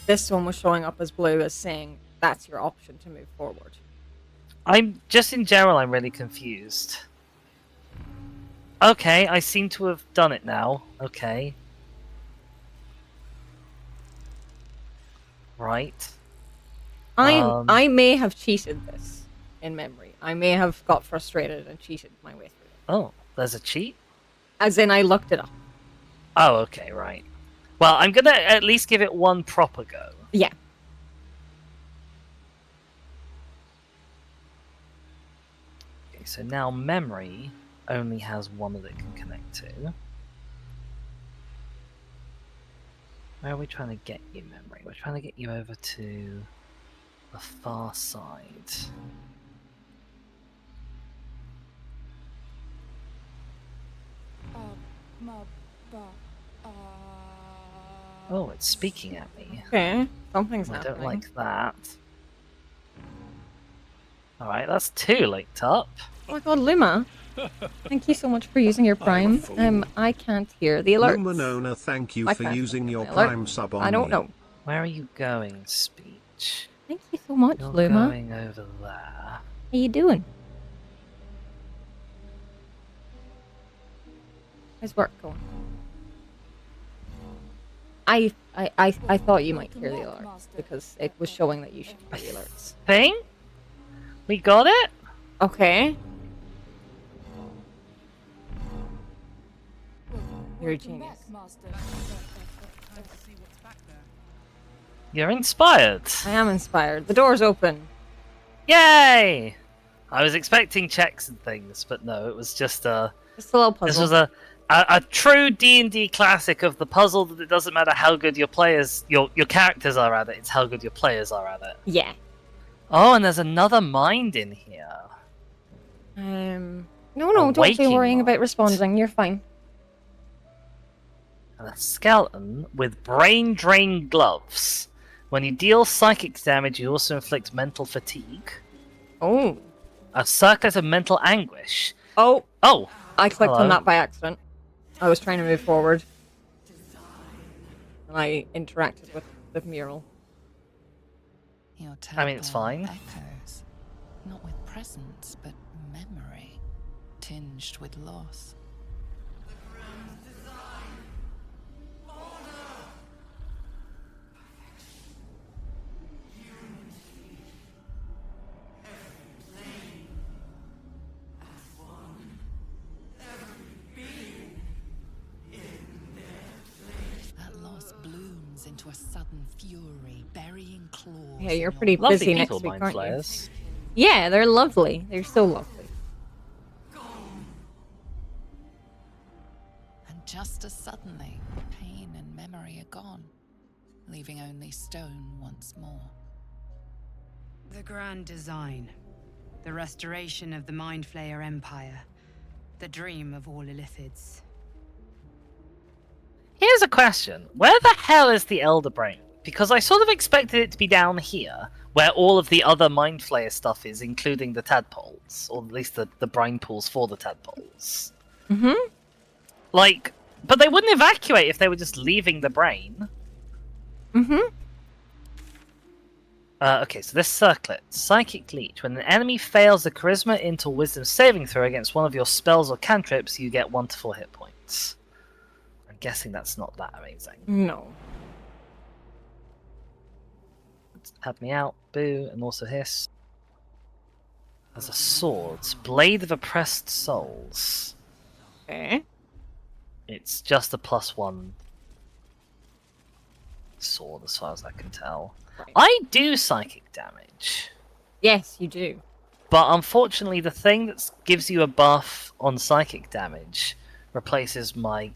this one was showing up as blue as saying that's your option to move forward. I'm just in general, I'm really confused. Okay, I seem to have done it now. Okay. Right. I may have cheated this in memory. I may have got frustrated and cheated my way through it. Oh, there's a cheat? As in, I looked it up. Oh, okay, right. Well, I'm gonna at least give it one proper go. Yeah. Okay, so now memory only has one that it can connect to. Where are we trying to get you, memory? We're trying to get you over to the far side. Oh, it's speaking at me. Okay. Something's I happening. don't like that. Alright, that's 2 linked up. Oh my god, Luma. Thank you so much for using your Prime. I can't hear the alerts. Luminona, thank you I for can't using hear your my alert. Prime sub on I don't me. know. Where are you going, speech? Thank you so much, You're Luma. going over there. How you doing? How's work going? I thought you might hear the alerts because it was showing that you should hear the alerts. Thing? We got it? Okay. You're a genius. You're inspired. I am inspired. The door's open. Yay! I was expecting checks and things, but no, it was just a... Just a little puzzle. This was a true D&D classic of the puzzle that it doesn't matter how good your players, your characters are at it, it's how good your players are at it. Yeah. Oh, and there's another mind in here. No, don't be waking worrying about mind. responding. You're fine. And a skeleton with brain drain gloves. When you deal psychic damage, you also inflict mental fatigue. Oh. A circlet of mental anguish. Oh. Oh! I clicked Hello. on that by accident. I was trying to move forward. And I interacted with the mural. Your I mean, it's temple fine. Echoes, not with presence, but memory, tinged with loss. That loss blooms into a sudden fury, burying claws. Yeah, you're in your pretty Lovely busy next people, week, mind aren't you? flayers. Yeah, they're lovely. They're so lovely. And just as suddenly, pain and memory are gone, leaving only stone once more. The grand design. The restoration of the Mind Flayer Empire. The dream of all Illithids. Here's a question. Where the hell is the Elder Brain? Because I sort of expected it to be down here, where all of the other Mind Flayer stuff is, including the tadpoles. Or at least the brine pools for the tadpoles. Mm-hmm. Like, but they wouldn't evacuate if they were just leaving the brain. Mm-hmm. Okay, so this circlet. Psychic Leech. When an enemy fails a Charisma into Wisdom saving throw against one of your spells or cantrips, you get 1 to 4 hit points. I'm guessing that's not that amazing. No. Have me out, boo, and also hiss. As a sword, Blade of Oppressed Souls. Okay. It's just a +1 sword, as far as I can tell. Right. I do psychic damage, Yes, you do. but unfortunately, the thing that gives you a buff on psychic damage replaces my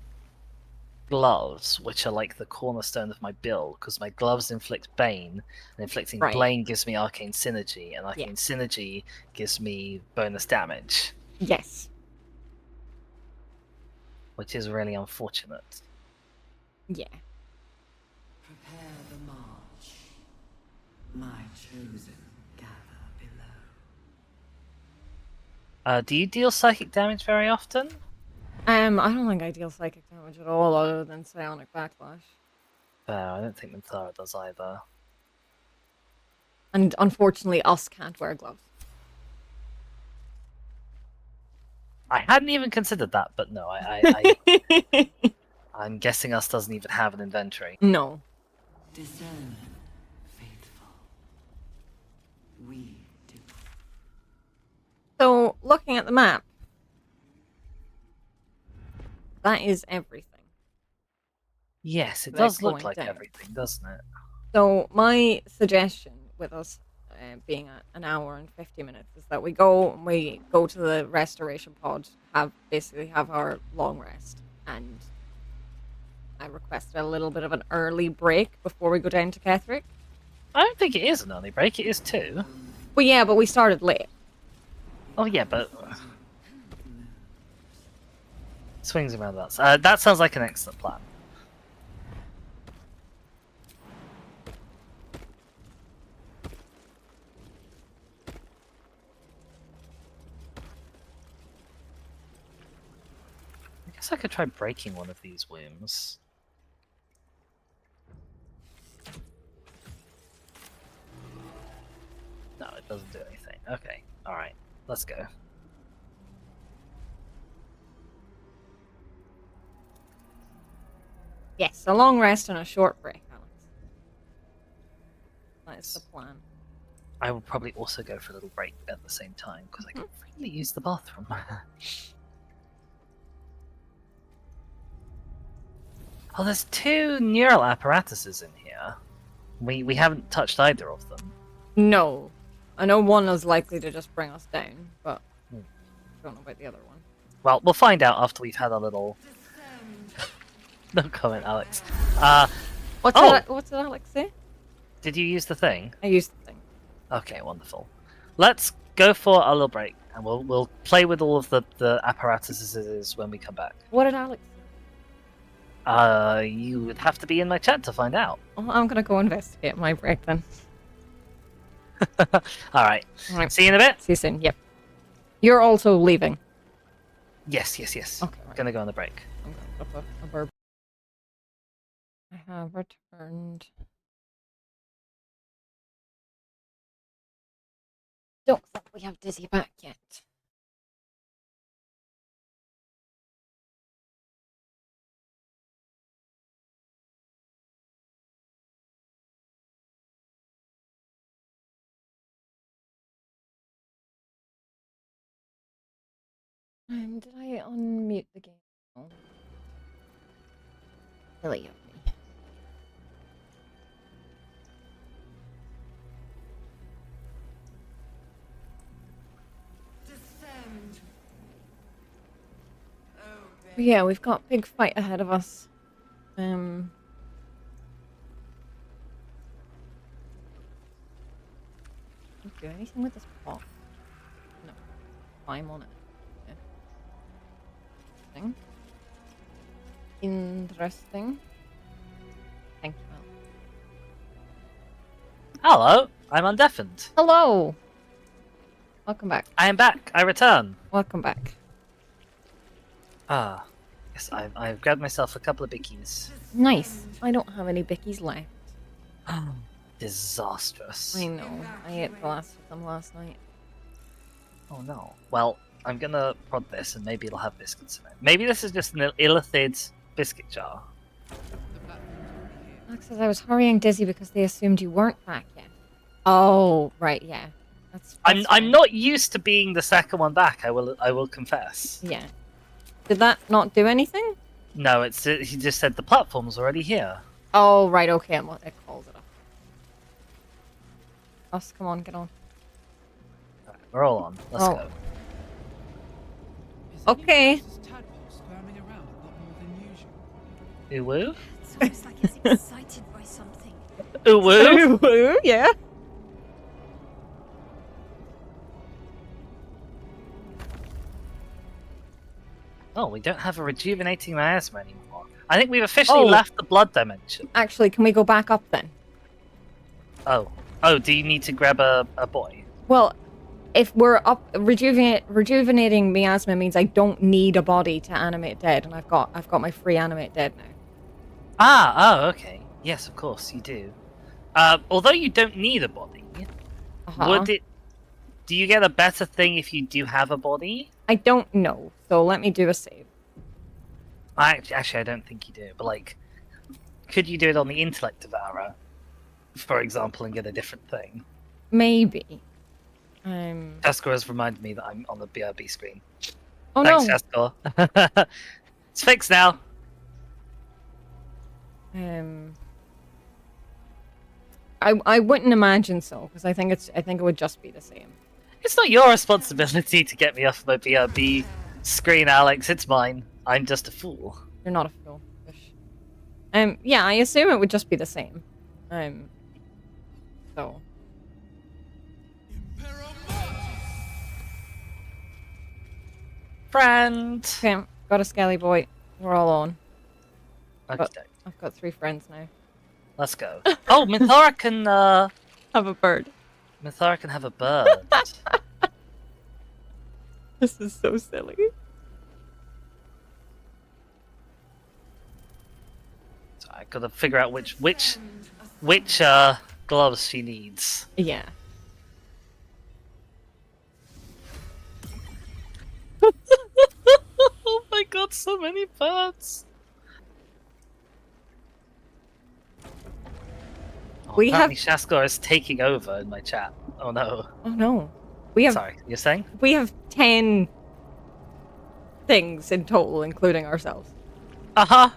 gloves, which are like the cornerstone of my build, because my gloves inflict Bane, and inflicting Right. Bane gives me Arcane Synergy, and Arcane Yeah. Synergy gives me bonus damage, Yes. which is really unfortunate. Yeah. Prepare the march. My chosen gather below. Do you deal psychic damage very often? I don't think I deal psychic damage at all, other than psionic backlash. I don't think Minthara does either. And unfortunately, us can't wear gloves. I hadn't even considered that, but no, I'm guessing us doesn't even have an inventory. No. Discern, faithful. We do. So, looking at the map, that is everything. Yes, it Like does look going like down. everything, doesn't it? So, my suggestion with us being at an hour and 50 minutes is that we go to the restoration pod, basically have our long rest, and I requested a little bit of an early break before we go down to Ketherick. I don't think it is an early break, it is 2. Well, yeah, but we started late. Oh yeah, but... swings and roundabouts. That sounds like an excellent plan. I guess I could try breaking one of these wombs. No, it doesn't do anything. Okay, alright, let's go. Yes, a long rest and a short break, Alex. That is the plan. I will probably also go for a little break at the same time, because I can really use the bathroom. Oh, there's 2 neural apparatuses in here. We haven't touched either of them. No. I know one is likely to just bring us down, but I don't know about the other one. Well, we'll find out after we've had a little... No comment, Alex. What did Alex say? Did you use the thing? I used the thing. Okay, wonderful. Let's go for a little break, and we'll play with all of the apparatuses when we come back. What did Alex say? You would have to be in my chat to find out. Oh, I'm gonna go investigate my break then. Alright. Alright. See you in a bit. See you soon. Yep. You're also leaving. Yes. Okay, right. Gonna go on the break. I'm gonna put a burp. I have returned. Don't think we have Dizzy back yet. Did I unmute the game? Oh. Silly of me. Descend. But yeah, we've got a big fight ahead of us. Do anything with this pot? No. Climb on it. Okay. Interesting. Thank you, Al. Hello, I'm undeafened. Hello! Welcome back. I am back. I return. Welcome back. Ah, yes, I've grabbed myself a couple of bickies. Nice. I don't have any bickies left. Disastrous. I know. I ate the last of them last night. Oh no. Well, I'm gonna prod this and maybe it'll have biscuits in it. Maybe this is just an illithid biscuit jar. Alex says I was hurrying Dizzy because they assumed you weren't back yet. Oh, right, yeah. That's I'm fine. not used to being the second one back. I will confess. Yeah. Did that not do anything? No, he just said the platform's already here. Oh, right, okay, it calls it up. Us, come on, get on. Right, we're all on. Let's Oh. go. Is Okay. anyone else's tadpole squirming around a lot more than usual? Uwu? It's almost like it's excited by something. Uwu? Yeah. Oh, we don't have a rejuvenating miasma anymore. I think we've officially left the blood dimension. Actually, can we go back up then? Oh, do you need to grab a boy? Well, if we're up, rejuvenating miasma means I don't need a body to animate dead, and I've got my free animate dead now. Oh, okay. Yes, of course you do. Although you don't need a body, would it? Do you get a better thing if you do have a body? I don't know, so let me do a save. Actually, I don't think you do. But like, could you do it on the intellect devourer, for example, and get a different thing? Maybe. Jaskor has reminded me that I'm on the BRB screen. Oh Thanks, no. Jaskor. It's fixed now. I wouldn't imagine so, because I think it would just be the same. It's not your responsibility to get me off my BRB screen, Alex. It's mine. I'm just a fool. You're not a fool. Yeah, I assume it would just be the same. So. Friend. Okay, got a skelly boy. We're all on. Okay. I've got 3 friends now. Let's go. Oh, Minthara can have a bird. Minthara can have a bird. This is so silly. So I gotta figure out which gloves she needs. Yeah. Oh my god, so many birds. We have Shaskar is taking over in my chat. Oh no. Oh no. We have Sorry, you're saying? We have 10 things in total, including ourselves. Uh-huh.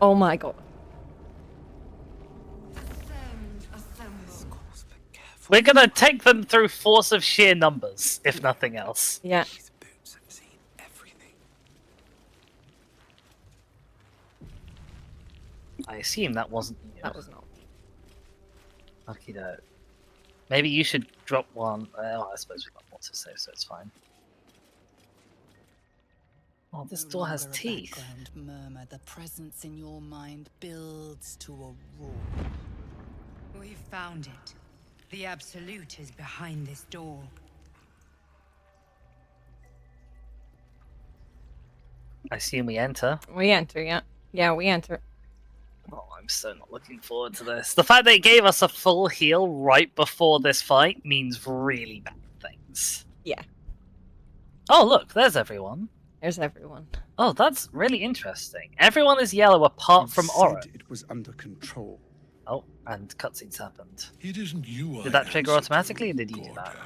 Oh my god. We're gonna take them through force of sheer numbers, if nothing else. Yeah. These boots have seen everything. I assume that wasn't you. That was not. Lucky though. Maybe you should drop one. Oh, I suppose we've got more to say, so it's fine. Oh, this door has teeth. Background murmur, the presence in your mind builds to a roar. We've found it. The Absolute is behind this door. I assume we enter. We enter, yeah. Yeah, we enter. Oh, I'm so not looking forward to this. The fact that it gave us a full heal right before this fight means really bad things. Yeah. Oh, look, there's everyone. There's everyone. Oh, that's really interesting. Everyone is yellow apart from Aura. It was under control. Oh, and cutscenes happened. It isn't you. Did that trigger automatically, or did you do that?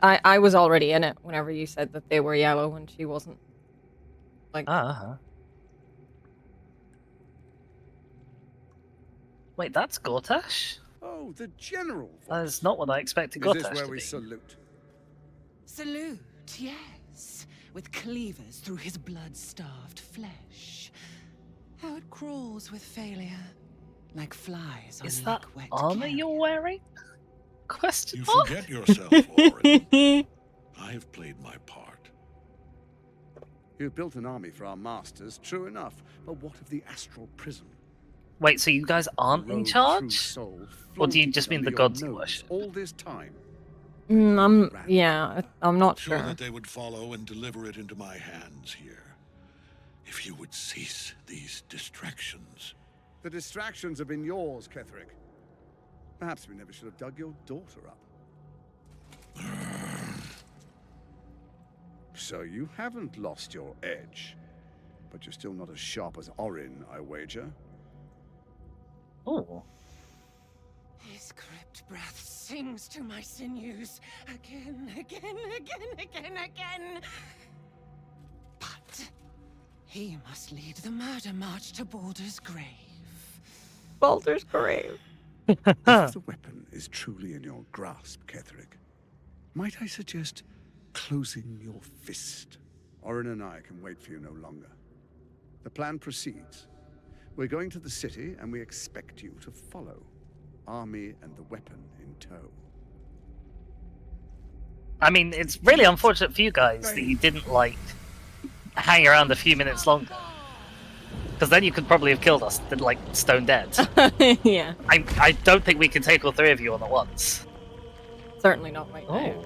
I was already in it whenever you said that they were yellow and she wasn't. Like. Wait, that's Gortash? Oh, the general. That is not what I expected Is Gortash this where to we be. salute? Salute, yes. With cleavers through his blood-starved flesh. How it crawls with failure. Like flies on Is that wet armor you're wearing? Question You mark? forget yourself, Orin. I have played my part. You built an army for our masters, true enough. But what of the astral prism? Wait, so you guys aren't in Rogue charge? true soul Or do you floated just mean under the your gods you nose worship? all this time? I'm not Sure sure. that they would follow and deliver it into my hands here. If you would cease these distractions. The distractions have been yours, Ketherick. Perhaps we never should have dug your daughter up. So you haven't lost your edge. But you're still not as sharp as Orin, I wager. Oh. His crypt breaths sings to my sinews again, again, again. But he must lead the murder march to Baldur's grave. Baldur's grave. If the weapon is truly in your grasp, Ketherick, might I suggest closing your fist? Orin and I can wait for you no longer. The plan proceeds. We're going to the city, and we expect you to follow. Army and the weapon in tow. I mean, it's really unfortunate for you guys that you didn't, like, hang around a few minutes longer. Because then you could probably have killed us, like, stone dead. Yeah. I don't think we can take all three of you on at once. Certainly not right now.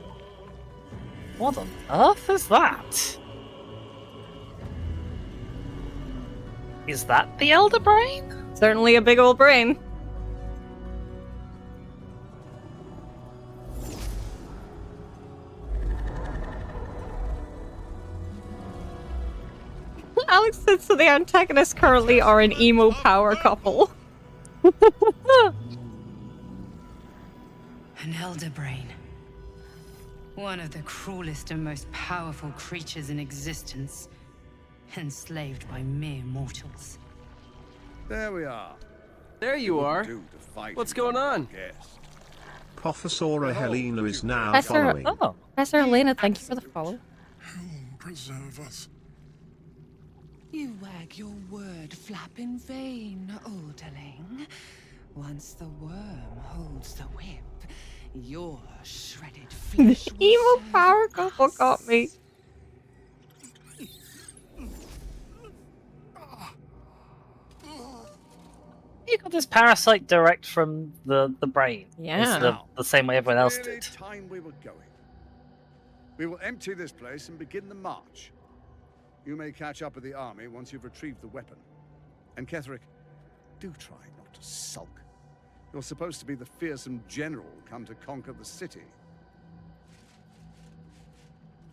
What on earth is that? Is that the Elder Brain? Certainly a big old brain. Alex said, so the antagonists currently are an emo power couple. An elder brain. One of the cruelest and most powerful creatures in existence. Enslaved by mere mortals. There we are. There you are. What's going on? Professor Helena is now Professor, following. Professor Helena, thank you for the follow. Preserve us. You wag your word flap in vain, Alderling. Once the worm holds the whip, your shredded flesh The emo power couple got me. You got this parasite direct from the brain. Yeah. Instead of the same way everyone else Really did. time we were going. We will empty this place and begin the march. You may catch up with the army once you've retrieved the weapon. And Ketherick, do try not to sulk. You're supposed to be the fearsome general come to conquer the city.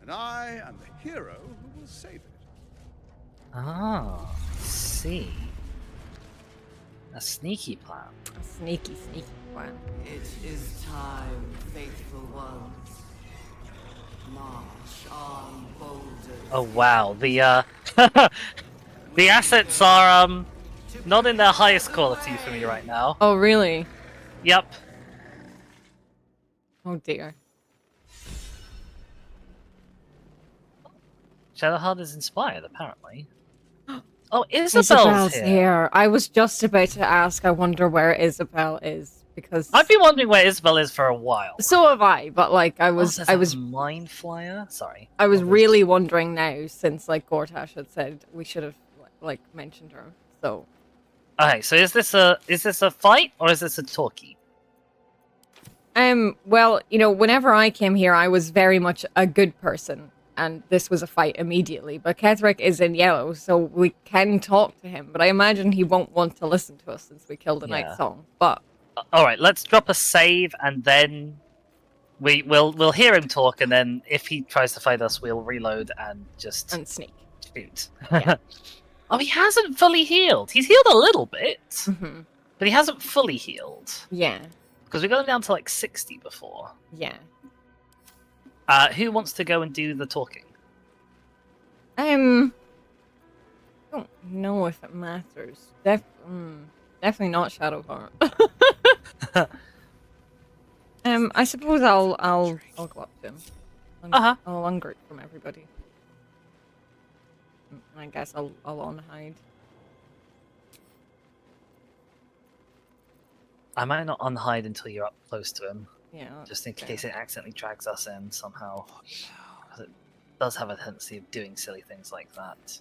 And I am the hero who will save it. Ah, I see. A sneaky plan. A sneaky plan. It is time, faithful ones. March on, Baldur. Oh wow, the the assets are not in their highest quality for me right now. Oh really? Yep. Oh dear. Shadowheart is inspired, apparently. Oh, Isabel's here. I was just about to ask. I wonder where Isabel is because I've been wondering where Isabel is for a while. So have I, but like I was Mind Flyer. Sorry. I was really wondering now since like Gortash had said we should have like mentioned her. So. Okay, so is this a fight or is this a talkie? Well, you know, whenever I came here, I was very much a good person. And this was a fight immediately. But Ketherick is in yellow, so we can talk to him. But I imagine he won't want to listen to us since we killed a night song. But alright, let's drop a save and then we'll hear him talk, and then if he tries to fight us, we'll reload and sneak. Shoot. Yeah. Oh, he hasn't fully healed. He's healed a little bit, Mm-hmm. but he hasn't fully healed. Yeah. Because we got him down to like 60 before. Yeah. Who wants to go and do the talking? I don't know if it matters. Definitely not Shadowheart. I suppose I'll go up to him. I'll ungroup from everybody. I guess I'll unhide. I might not unhide until you're up close to him. Yeah. Just in case it accidentally drags us in somehow. Because it does have a tendency of doing silly things like that.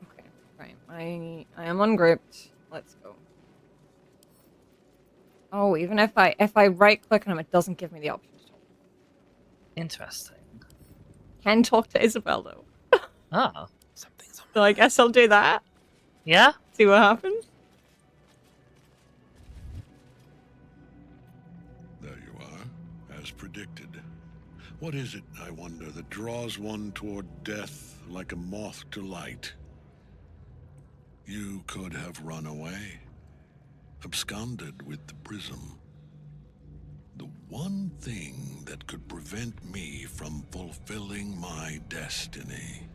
Okay, right. I am ungrouped. Let's go. Oh, even if I right click on him, it doesn't give me the option to talk. Interesting. Can talk to Isabel though. Ah. So I guess I'll do that. Yeah? See what happens. As predicted. What is it, I wonder, that draws one toward death like a moth to light? You could have run away, absconded with the prism. one thing that could prevent me from fulfilling my destiny.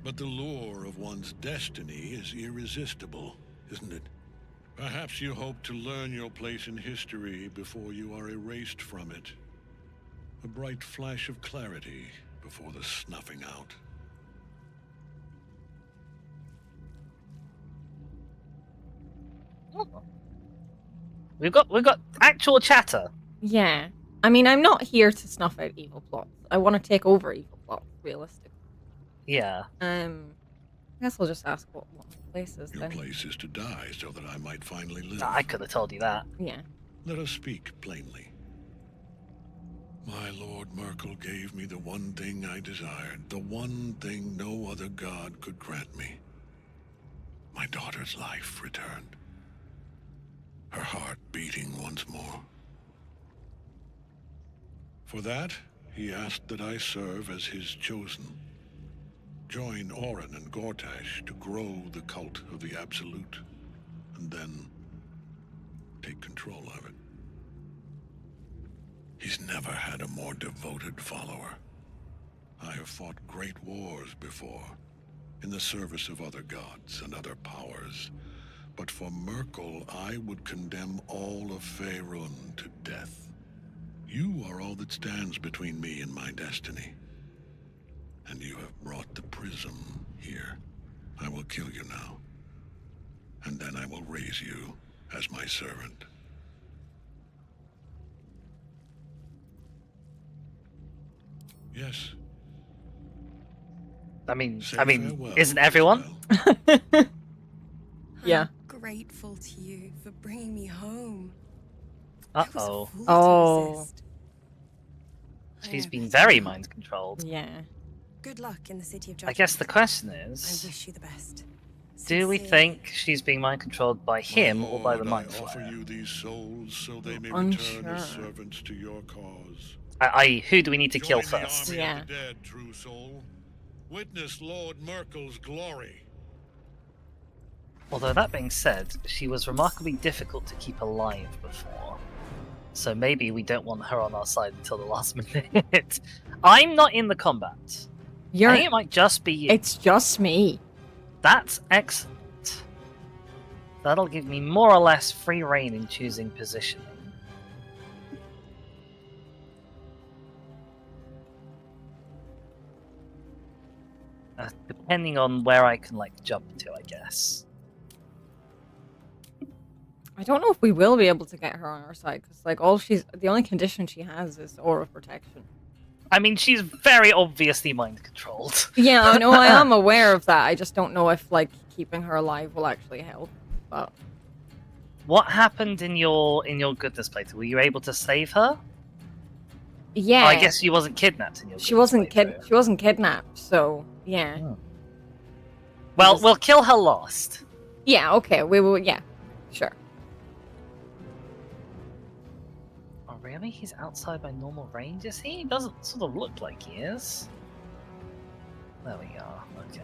But the lure of one's destiny is irresistible, isn't it? Perhaps you hope to learn your place in history before you are erased from it. A bright flash of clarity before the snuffing out. Oh. We've got actual chatter. Yeah. I mean, I'm not here to snuff out evil plots. I want to take over evil plots, realistically. Yeah. I guess I'll just ask what my place is Your then. place is to die so that I might finally live. I could have told you that. Yeah. Let us speak plainly. My Lord Merkel gave me the one thing I desired, the one thing no other god could grant me. My daughter's life returned. Her heart beating once more. For that, he asked that I serve as his chosen. Join Orin and Gortash to grow the cult of the Absolute, and then take control of it. He's never had a more devoted follower. I have fought great wars before, in the service of other gods and other powers, but for Merkel, I would condemn all of Faerun to death. You are all that stands between me and my destiny. And you have brought the prism here. I will kill you now. And then I will raise you as my servant. Yes. I mean, farewell, isn't everyone? Yeah. I'm grateful to you for bringing me home. Uh-oh. Oh. She's been very mind controlled. Yeah. Good luck in the city of I judgment. guess the question I is, wish you the best. do we think she's being mind controlled by him or by the Lord, mind I offer flayer? you these souls so they may Unsure. return as servants to your cause. Who do we need to kill Join the first? army Yeah. of the dead, true soul. Witness Lord Merkel's glory. Although that being said, she was remarkably difficult to keep alive before. So maybe we don't want her on our side until the last minute. I'm not in the combat. I think it might just be you. It's just me. That's excellent. That'll give me more or less free reign in choosing positioning. Depending on where I can jump to, I guess. I don't know if we will be able to get her on our side because, the only condition she has is aura protection. I mean, she's very obviously mind controlled. Yeah, I know. I am aware of that. I just don't know if keeping her alive will actually help. But what happened in your goodness playthrough? Were you able to save her? Yeah. Oh, I guess she wasn't kidnapped in your. She wasn't kidnapped. So yeah. Oh. Well, we'll kill her last. Yeah. Okay. We will. Yeah. Sure. Oh, really? He's outside my normal range, is he? He doesn't sort of look like he is. There we are. Okay.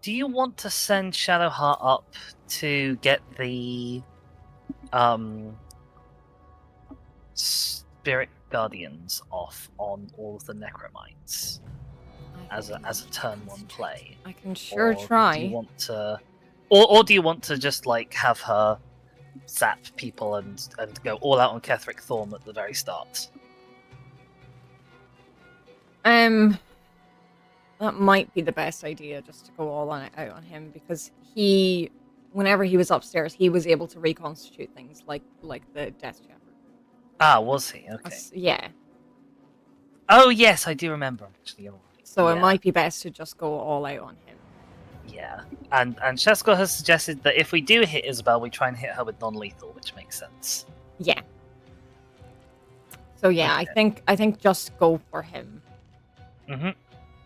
Do you want to send Shadowheart up to get the Spirit Guardians off on all of the Necromites as a turn one play? I can sure try. Do you want to, or do you want to just have her zap people and go all out on Ketheric Thorm at the very start? That might be the best idea, just to go all out on him, because whenever he was upstairs, he was able to reconstitute things like the Death Shepherd. Ah, was he? Okay. Yeah. Oh yes, I do remember actually. So it might be best to just go all out on him. Yeah, and Shesko has suggested that if we do hit Isabel, we try and hit her with non-lethal, which makes sense. Yeah. So yeah, okay. I think just go for him.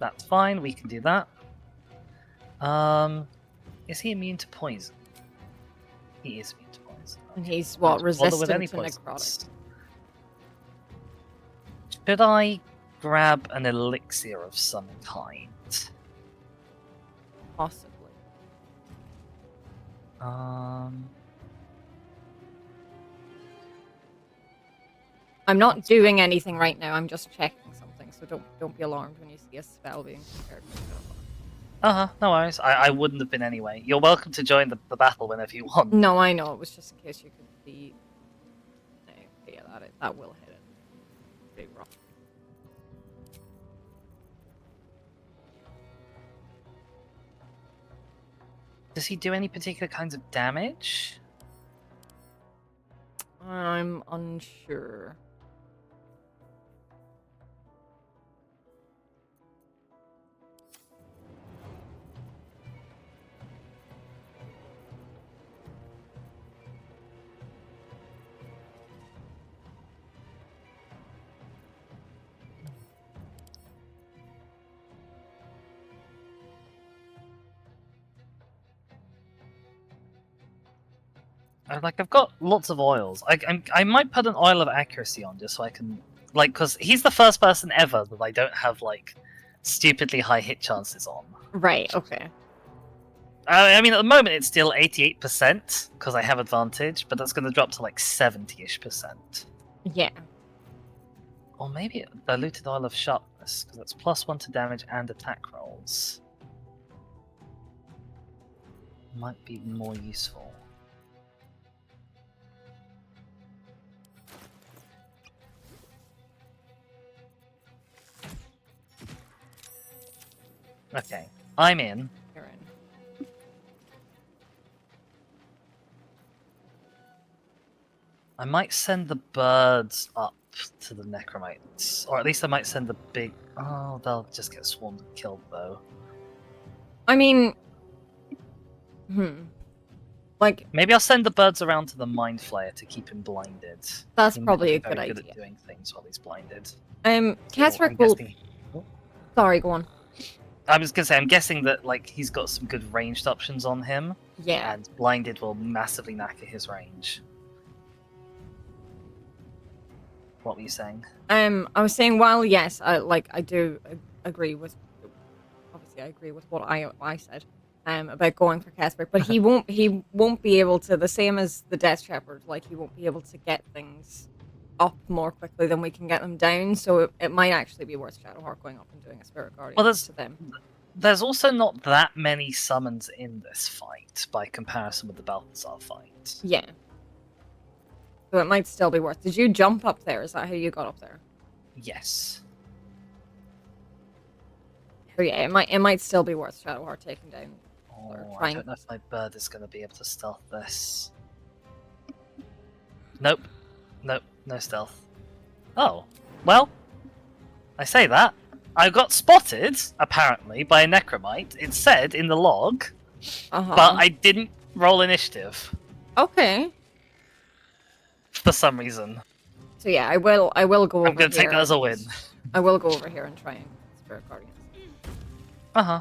That's fine. We can do that. Is he immune to poison? He is immune to poison. Okay. And he's resistant to necrotic. Should I grab an elixir of some kind? Possibly. I'm not doing anything right now. I'm just checking something, so don't be alarmed when you see a spell being prepared. No worries. I wouldn't have been anyway. You're welcome to join the battle whenever you want. No, I know. It was just in case you could be. No, yeah, that will hit it. Big rock. Does he do any particular kinds of damage? I'm unsure. I've got lots of oils. I might put an oil of accuracy on just so I can, like, because he's the first person ever that I don't have like stupidly high hit chances on. Right. Okay. I mean, at the moment it's still 88% because I have advantage, but that's going to drop to like 70-ish%. Yeah. Or maybe diluted oil of sharpness because that's +1 to damage and attack rolls. Might be more useful. Okay, I'm in. You're in. I might send the birds up to the necromites, or at least I might send the big. Oh, they'll just get swarmed and killed though. I mean, like maybe I'll send the birds around to the mind flayer to keep him blinded. That's He might probably be a good very idea. At doing things while he's blinded. Catterick will. Sorry, go on. I was gonna say, I'm guessing that like he's got some good ranged options on him. Yeah. And blinded will massively knacker his range. What were you saying? I was saying, while yes, I do agree with. Obviously, I agree with what I said. About going for Catterick, but he won't be able to, the same as the Death Shepherd. Like, he won't be able to get things up more quickly than we can get them down. So it might actually be worth Shadowheart going up and doing a Spirit Guardian to them. There's also not that many summons in this fight by comparison with the Balthazar fight. Yeah. So it might still be worth. Did you jump up there? Is that how you got up there? Yes. So yeah, it might still be worth Shadowheart taking down. Oh, I don't know if my bird is going to be able to stealth this. Nope. Nope. No stealth. Oh. Well, I say that. I got spotted, apparently, by a necromite. It said in the log, but I didn't roll initiative. Okay. For some reason. So yeah, I will go over here. I'm going to take that as a win. I will go over here and try and Spirit Guardians. Uh-huh.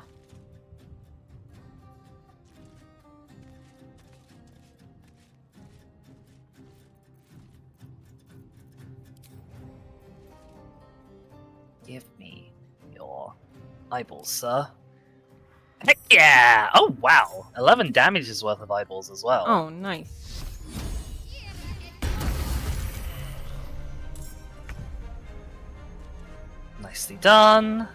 Give me your eyeballs, sir. Heck yeah! Oh, wow. 11 damage is worth of eyeballs as well. Oh, nice. Nicely done.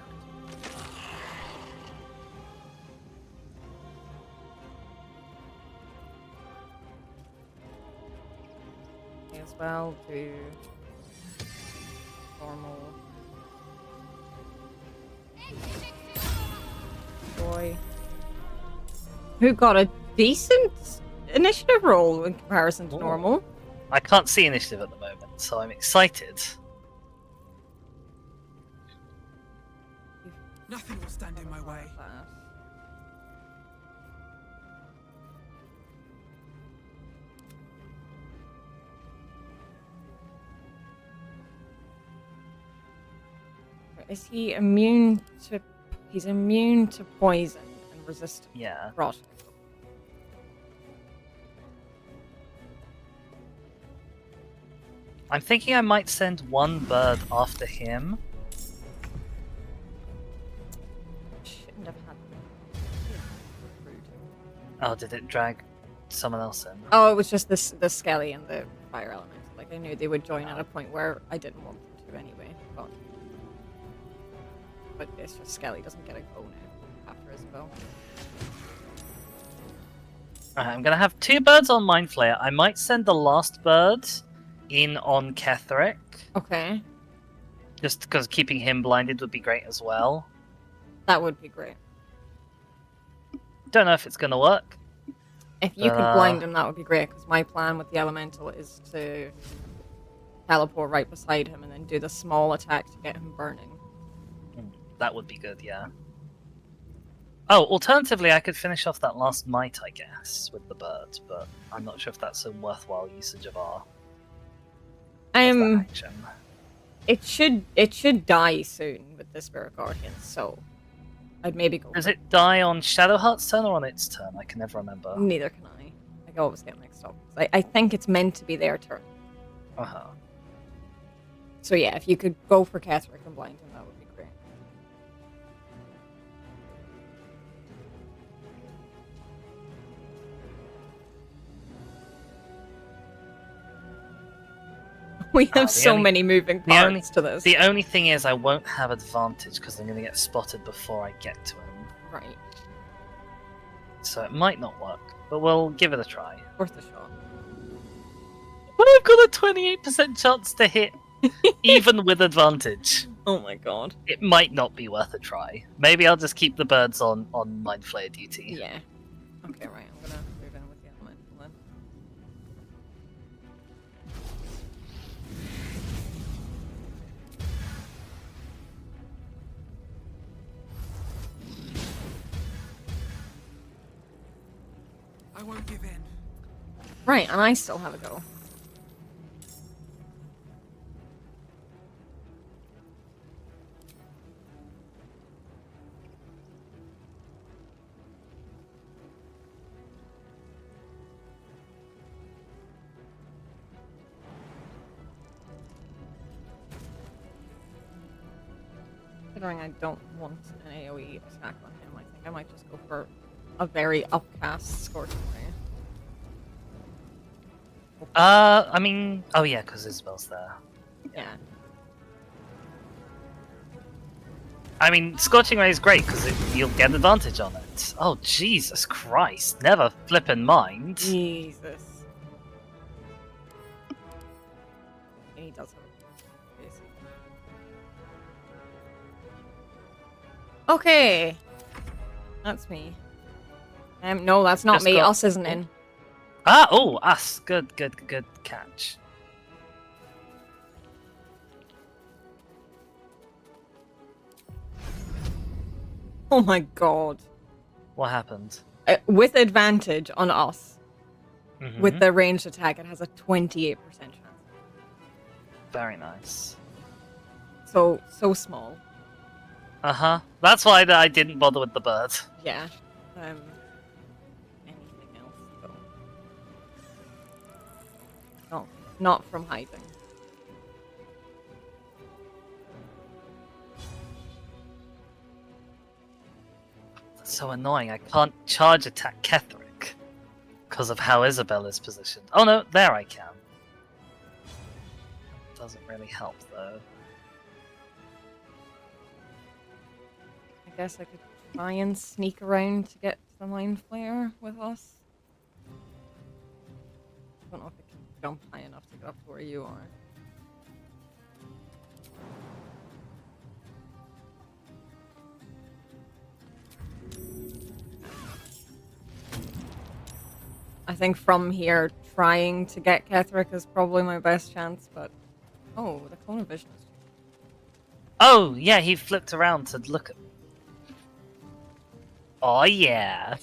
May as well do normal. Boy. Who got a decent initiative roll in comparison to normal. I can't see initiative at the moment, so I'm excited. Nothing will stand in my way. Is he immune to... He's immune to poison and resistant. Yeah. Rot. I'm thinking I might send one bird after him. Shouldn't have had Oh, did it drag someone else in? Oh, it was just the skelly and the fire element. Like, Like, I knew they would join at a point where I didn't want them to anyway. But it's just Skelly doesn't get a go now after Isabel. Alright, I'm gonna have 2 birds on Mind Flayer. I might send the last bird in on Ketheric. Okay. Just because keeping him blinded would be great as well. That would be great. Don't know if it's gonna work. If you could blind him, that would be great, because my plan with the Elemental is to teleport right beside him and then do the small attack to get him burning. That would be good, yeah. Oh, alternatively, I could finish off that last might, I guess, with the bird, but I'm not sure if that's a worthwhile usage of our action. It should die soon with the Spirit Guardian, so I'd maybe go. Does it die on Shadowheart's turn or on its turn? I can never remember. Neither can I. I always get mixed up. I think it's meant to be their turn. Uh-huh. So yeah, if you could go for Ketheric and blind him, that would be great. We have so many moving parts to this. The only thing is I won't have advantage because I'm going to get spotted before I get to him. Right. So it might not work, but we'll give it a try. Worth a shot. But I've got a 28% chance to hit, even with advantage. Oh my god. It might not be worth a try. Maybe I'll just keep the birds on Mind Flayer duty. Yeah. Okay, right. I'm gonna move in with the Elemental then. I won't give in. Right, and I still have a go. Considering I don't want an AoE attack on him, I think I might just go for a very upcast Scorching Ray. I mean, oh yeah, because Isabel's there. Yeah. I mean, Scorching Ray is great because you'll get advantage on it. Oh, Jesus Christ. Never flippin' mind. Jesus. He does have a basic. Okay. That's me. No, that's not Just me. got- Us isn't in. Us. Good catch. Oh my god. What happened? With advantage on us, Mhm. with the ranged attack, it has a 28% chance. Very nice. So small. Uh-huh. That's why I didn't bother with the bird. Yeah. Anything else, though? No, not from hiding. That's so annoying. I can't charge attack Ketheric because of how Isabel is positioned. Oh no, there I can. Doesn't really help though. I guess I could try and sneak around to get to the Mind Flayer with us. I don't know if I can jump high enough to get up to where you are. I think from here, trying to get Ketheric is probably my best chance, but... Oh, the Cone of Vision is... Oh, yeah, he flipped around to look at me. Oh, yeah.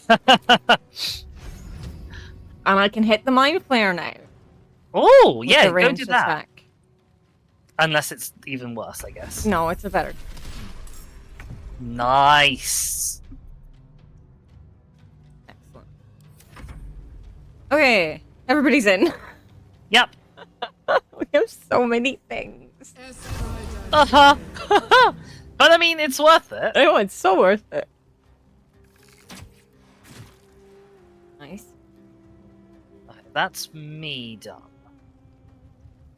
And I can hit the Mind Flayer now. Oh, with yeah, the go ranged do that. attack. Unless it's even worse, I guess. No, it's a better. Nice. Excellent. Okay, everybody's in. Yep. We have so many things. Uh-huh. But I mean, it's worth it. Oh, it's so worth it. Nice. Okay, that's me done.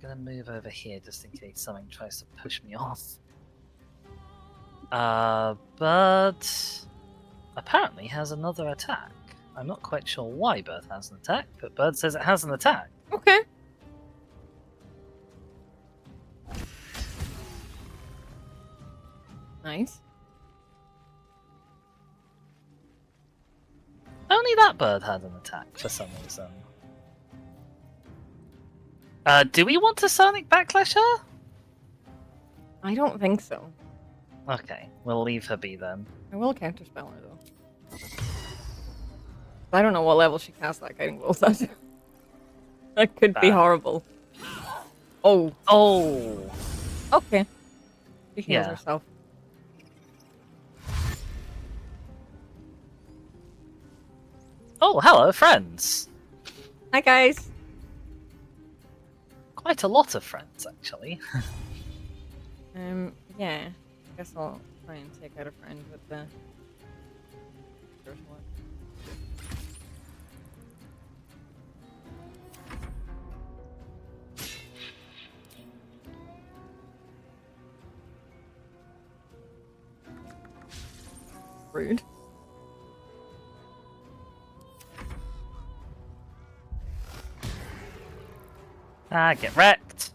gonna move over here just in case something tries to push me off. Bird apparently has another attack. I'm not quite sure why Bird has an attack, but Bird says it has an attack. Okay. Nice. Only that bird had an attack for some reason. Do we want to Sonic Backlash her? I don't think so. Okay, we'll leave her be then. I will counterspell her though. I don't know what level she cast that guiding bolt at. That could be horrible. Oh. Oh. Okay. She heals Yeah. herself. Oh, hello, friends. Hi, guys. Quite a lot of friends, actually. Yeah. I guess I'll try and take out a friend with the... Rude. Ah, get wrecked.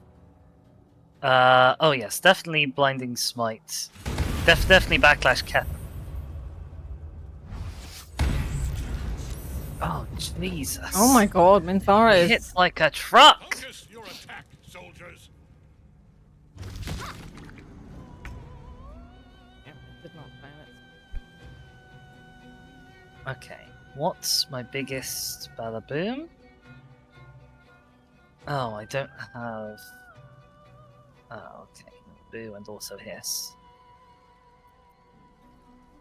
Oh yes, definitely Blinding Smite. Definitely Backlash Cat. Oh, Jesus. Oh my god, Minthara He is... hits like a truck! Focus your attack, soldiers. Yeah, did not plan it. Okay, what's my biggest Badaboom? Oh, I don't have... Oh, okay. Boo and also Hiss.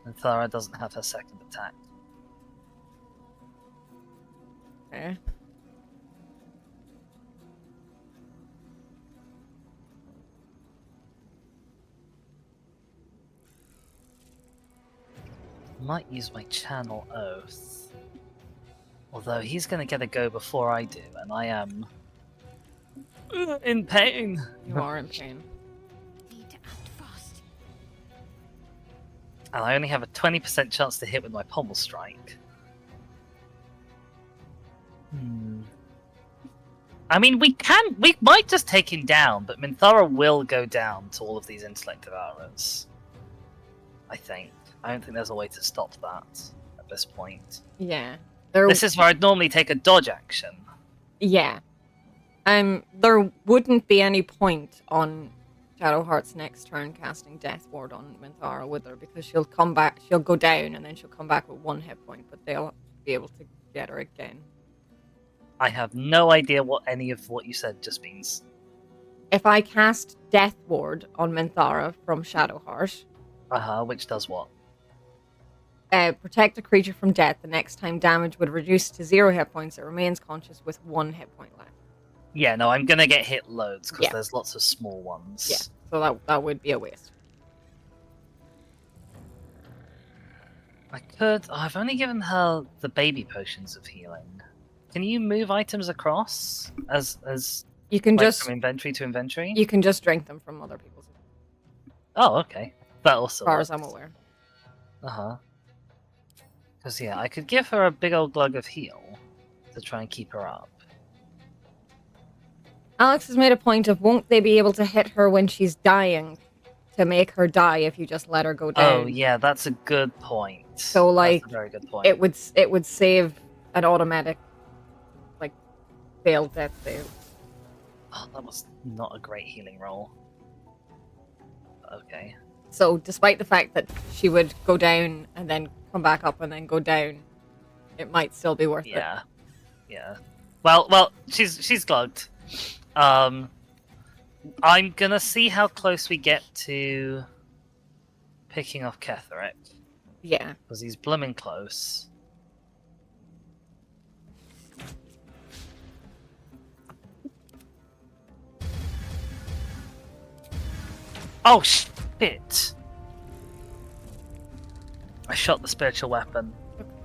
And Thara doesn't have her second attack. Okay. Might use my Channel Oath. Although he's gonna get a go before I do, and I am... in pain! You are in pain. And I only have a 20% chance to hit with my Pommel Strike. I mean, we might just take him down, but Minthara will go down to all of these Intellect Devourers. I think. I don't think there's a way to stop that at this point. Yeah. This is where I'd normally take a dodge action. Yeah. There wouldn't be any point on Shadowheart's next turn casting Death Ward on Minthara, would there? Because she'll come back, she'll go down, and then she'll come back with 1 hit point, but they'll be able to get her again. I have no idea what any of what you said just means. If I cast Death Ward on Minthara from Shadowheart... Which does what? Protect a creature from death. The next time damage would reduce to 0 hit points. It remains conscious with 1 hit point left. Yeah, no, I'm gonna get hit loads because Yeah. there's lots of small ones. Yeah, so that would be a waste. I could. Oh, I've only given her the baby potions of healing. Can you move items across as you can like, just from inventory to inventory? You can just drink them from other people's. Oh, okay. That also. As far works. as I'm aware. Because yeah, I could give her a big old glug of heal to try and keep her up. Alex has made a point of won't they be able to hit her when she's dying to make her die if you just let her go down? Oh yeah, that's a good point. So like, that's a very good point. it would save an automatic like failed death save. Oh, that was not a great healing roll. Okay. So despite the fact that she would go down and then come back up and then go down, it might still be worth it. Yeah. Well, she's glugged. I'm gonna see how close we get to picking off Ketherick. Yeah. Because he's blooming close. Oh shit! I shot the spiritual weapon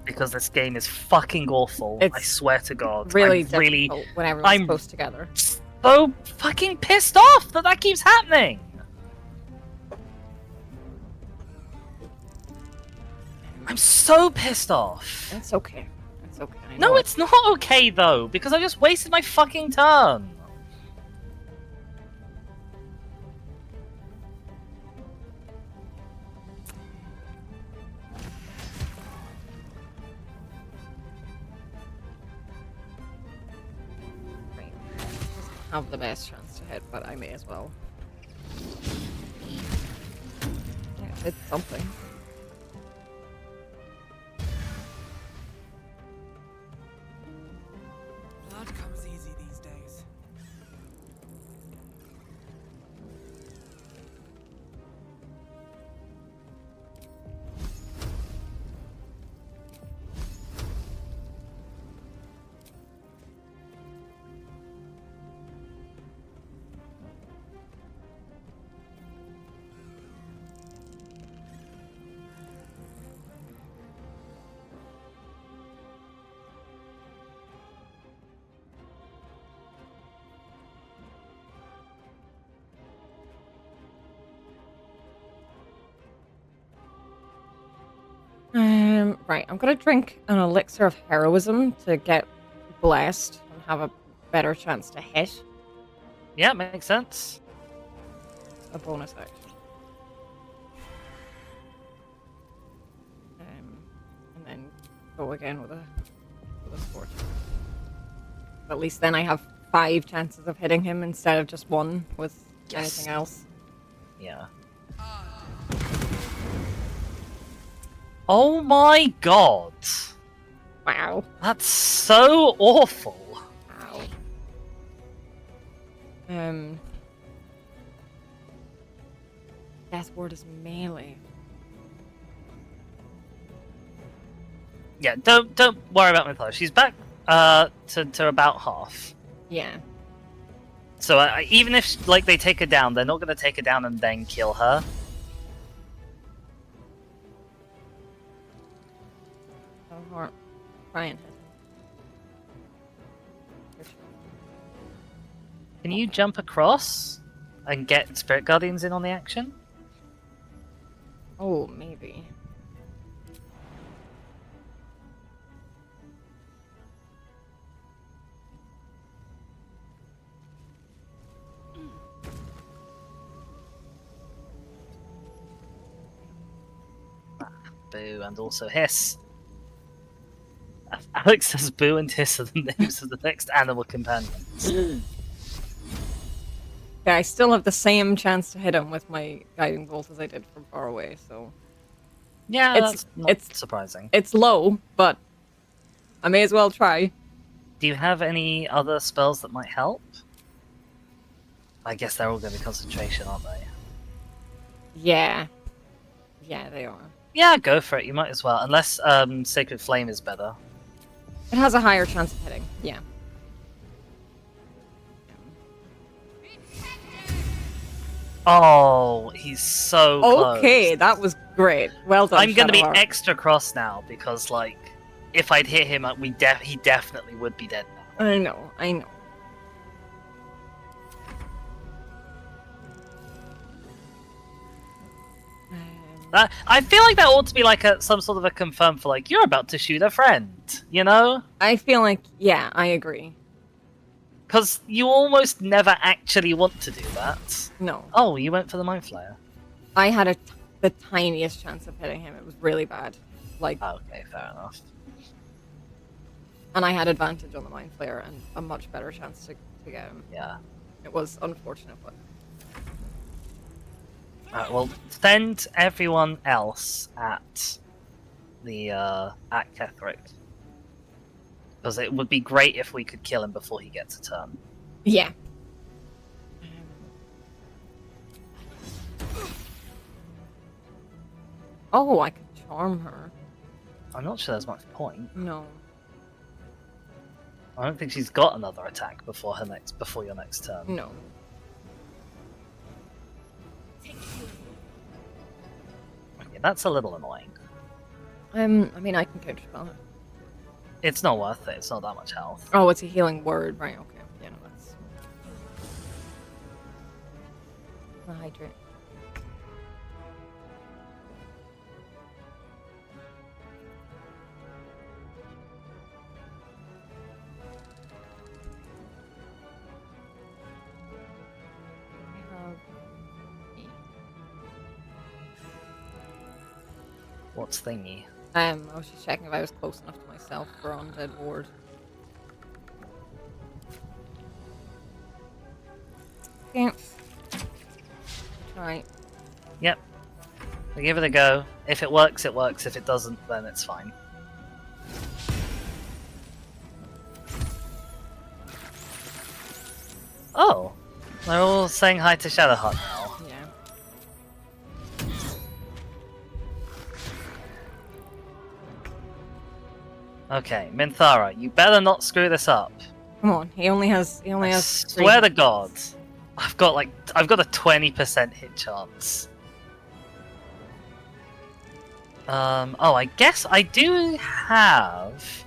because this game is fucking awful. I swear to God. Really I'm really difficult when everyone's I'm close together. so fucking pissed off that that keeps happening. I'm so pissed off. That's okay. That's okay. I No, know it's not okay though, because I just wasted my fucking turn. Right. Doesn't have the best chance to hit, but I may as well. Yeah, it's something. Blood comes easy these days. Right, I'm gonna drink an elixir of heroism to get blessed and have a better chance to hit. Yeah, makes sense. A bonus action. And then go again with a scorch. At least then I have 5 chances of hitting him instead of just 1 with anything else. Yeah. Oh my god! Wow. That's so awful! Wow. Death ward is melee. Yeah, don't worry about Mythos. She's back to about half. Yeah. So even if like they take her down, they're not going to take her down and then kill her. Or try and hit him. Can you jump across and get Spirit Guardians in on the action? Oh, maybe. Boo and also hiss. Alex says boo and hiss are the names of the next animal companions. Yeah, I still have the same chance to hit him with my guiding bolt as I did from far away, so... Yeah, that's not surprising. It's low, but I may as well try. Do you have any other spells that might help? I guess they're all going to be concentration, aren't they? Yeah. Yeah, they are. Yeah, go for it. You might as well. Unless Sacred Flame is better. It has a higher chance of hitting, yeah. Oh, he's so close. Okay, that was great. Well done, I'm going to be Shadowheart. extra cross now because, like, if I'd hit him, he definitely would be dead now. I know, I know. I feel like that ought to be like some sort of a confirm for like, you're about to shoot a friend, you know? I feel like, yeah, I agree. Because you almost never actually want to do that. No. Oh, you went for the Mind Flayer. I had the tiniest chance of hitting him. It was really bad. Like. Okay, fair enough. And I had advantage on the Mind Flayer and a much better chance to get him. Yeah. It was unfortunate, but... Alright, well, send everyone else at the, at Ketherick. Because it would be great if we could kill him before he gets a turn. Yeah. Oh, I could charm her. I'm not sure there's much point. No. I don't think she's got another attack before your next turn. No. Okay, that's a little annoying. I mean, I can counterspell it. It's not worth it. It's not that much health. Oh, it's a healing word, right? Okay. Yeah, no, that's. The hydrate. What's thingy? I was just checking if I was close enough to myself for Undead Ward. Okay. Try. Yep. We give it a go. If it works, it works. If it doesn't, then it's fine. Oh! They're all saying hi to Shadowheart now. Yeah. Okay, Minthara, you better not screw this up. Come on, he only has Swear to God, I've got a 20% hit chance. Oh, I guess I do have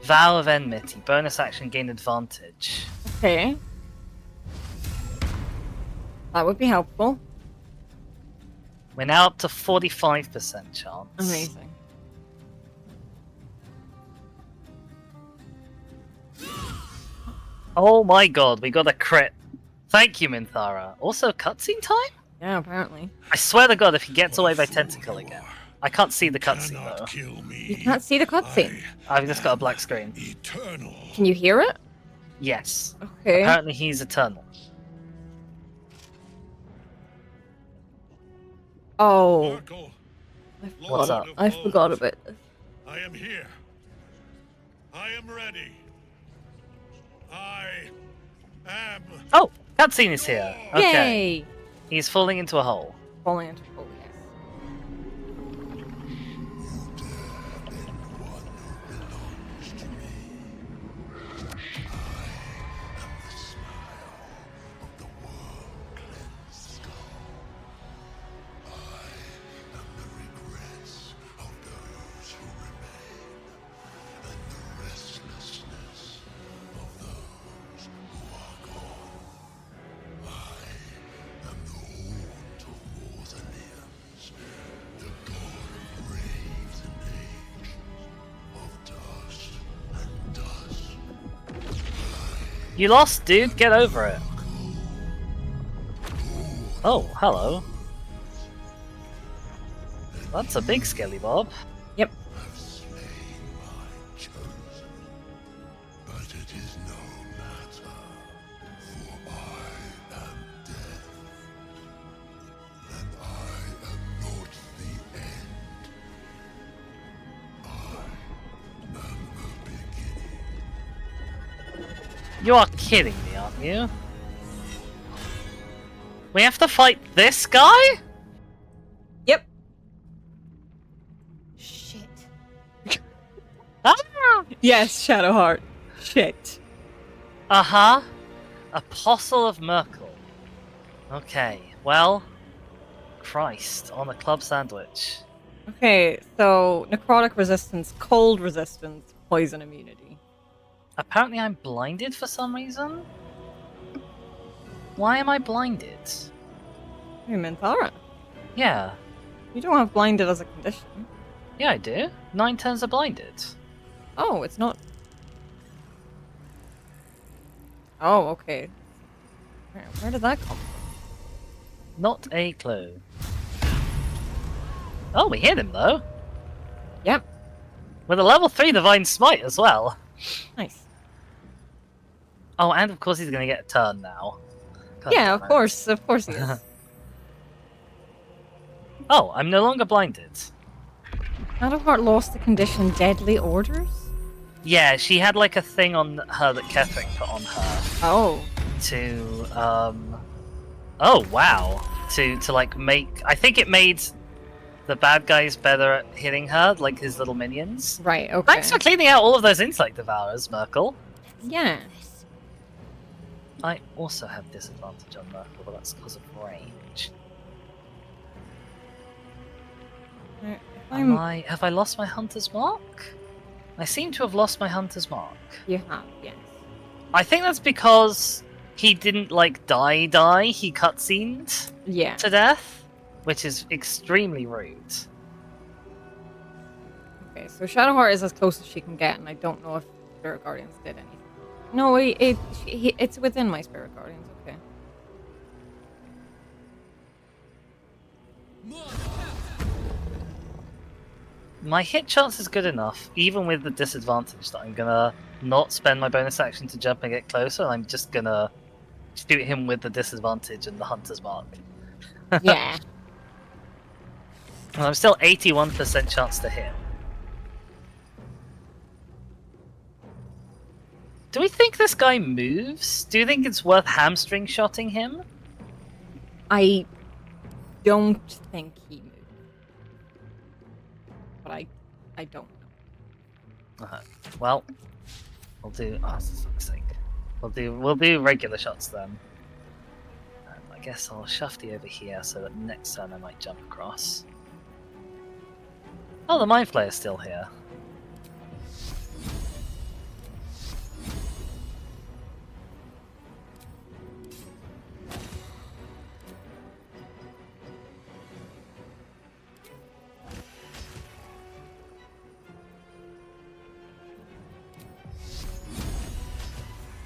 Vow of Enmity, bonus action gain advantage. Okay. That would be helpful. We're now up to 45% chance. Amazing. Oh my god, we got a crit. Thank you, Minthara. Also, cutscene time? Yeah, apparently. I swear to God, if he gets away by tentacle again. I can't see the cutscene though. You can't see the cutscene. I've just got a black screen. Can you hear it? Yes. Okay. Apparently he's eternal. Oh. What's up? I forgot about this. I am here. I am ready. I am. Oh, cutscene is here. Okay. Yay! He's falling into a hole. Falling into a hole, yes. You lost, dude. Get over it. Oh, hello. That's a big skelly bob. Yep. But it is no matter, for I am death, and I am not the end. I am the beginning. You are kidding me, aren't you? We have to fight this guy? Yep. Shit. Ah! Yes, Shadowheart. Shit. Uh-huh. Apostle of Merkel. Okay, well... Christ, on a club sandwich. Okay, so necrotic resistance, cold resistance, poison immunity. Apparently I'm blinded for some reason? Why am I blinded? Hey, Minthara. Yeah. You don't have blinded as a condition. Yeah, I do. 9 turns are blinded. Oh, it's not... Oh, okay. Where did that come from? Not a clue. Oh, we hit him though. Yep. With a level 3 Divine Smite as well. Nice. Oh, and of course he's gonna get a turn now. God Yeah, damn of it. course he is. Oh, I'm no longer blinded. Shadowheart lost the condition Deadly Orders? Yeah, she had like a thing on her that Ketherick put on her. Oh. To, oh, wow. To like make... I think it made the bad guys better at hitting her, like his little minions. Right, okay. Thanks for cleaning out all of those Intellect Devourers, Merkel. Yeah. I also have disadvantage on Merkel, but that's because of range. Have I lost my Hunter's Mark? I seem to have lost my Hunter's Mark. You have, yes. I think that's because he didn't like die. He cutscened Yeah. to death, which is extremely rude. Okay, so Shadowheart is as close as she can get, and I don't know if Spirit Guardians did anything. No, it's within my Spirit Guardians. Okay. My hit chance is good enough, even with the disadvantage that I'm gonna not spend my bonus action to jump and get closer, and I'm just gonna shoot him with the disadvantage and the Hunter's Mark. Yeah. And I'm still 81% chance to hit. Do we think this guy moves? Do you think it's worth hamstring shotting him? I don't think he moved. But I don't know. Well, we'll do. Oh, for fuck's sake. We'll do regular shots then. I guess I'll shafty over here so that next turn I might jump across. Oh, the Mind Flayer's still here.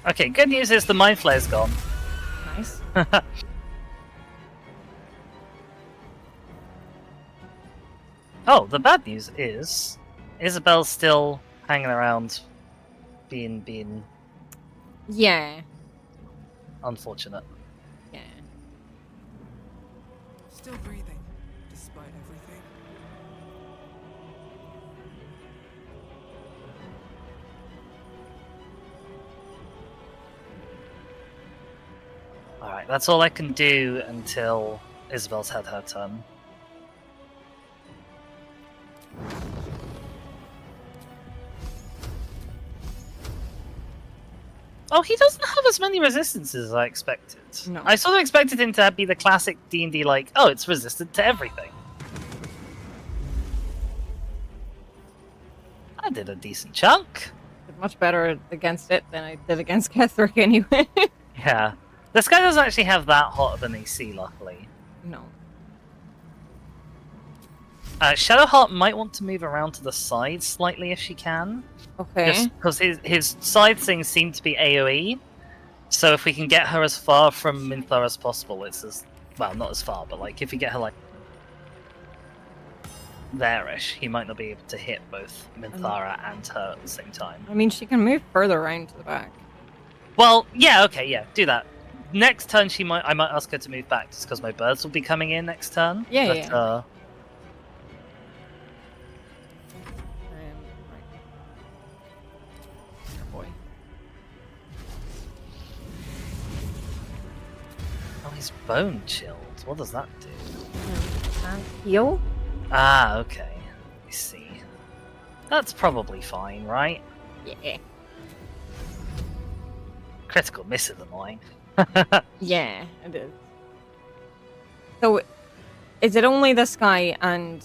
Okay, good news is the Mind Flayer's gone. Nice. Oh, the bad news is Isabel's still hanging around, being Yeah. unfortunate. Yeah. Still breathing, despite everything. Alright, that's all I can do until Isabel's had her turn. Oh, he doesn't have as many resistances as I expected. No. I sort of expected him to be the classic D&D, like, oh, it's resistant to everything. I did a decent chunk. Did much better against it than I did against Ketherick anyway. Yeah. This guy doesn't actually have that hot of an AC, luckily. No. Shadowheart might want to move around to the side slightly if she can. Okay. Because his side things seem to be AoE. So if we can get her as far from Minthara as possible, it's as... Well, not as far, but like if we get her like... there-ish, he might not be able to hit both Minthara and her at the same time. I mean, she can move further around to the back. Well, yeah, okay, yeah, do that. Next turn, I might ask her to move back just because my birds will be coming in next turn. Yeah, but, yeah. Boy. Oh, he's bone chilled. What does that do? And heal? Ah, okay. I see. That's probably fine, right? Yeah. Critical miss is annoying. Yeah, it is. So, is it only this guy and...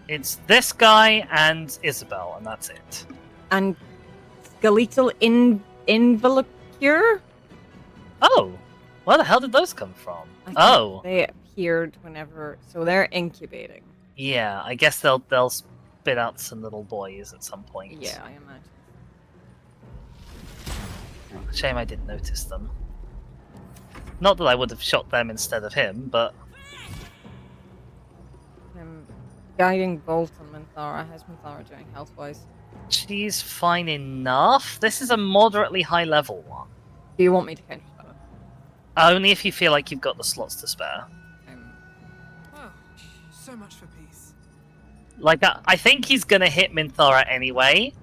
It's this guy and Isabel, and that's it. And skeletal involucre? Oh! Where the hell did those come from? Oh! They appeared whenever... So they're incubating. Yeah, I guess they'll spit out some little boys at some point. Yeah, I imagine. Shame I didn't notice them. Not that I would have shot them instead of him, but... Guiding Bolt on Minthara. How's Minthara doing health-wise? She's fine enough. This is a moderately high level one. Do you want me to counter spell it? Only if you feel like you've got the slots to spare. Oh, so much for peace. Like, I think he's gonna hit Minthara anyway.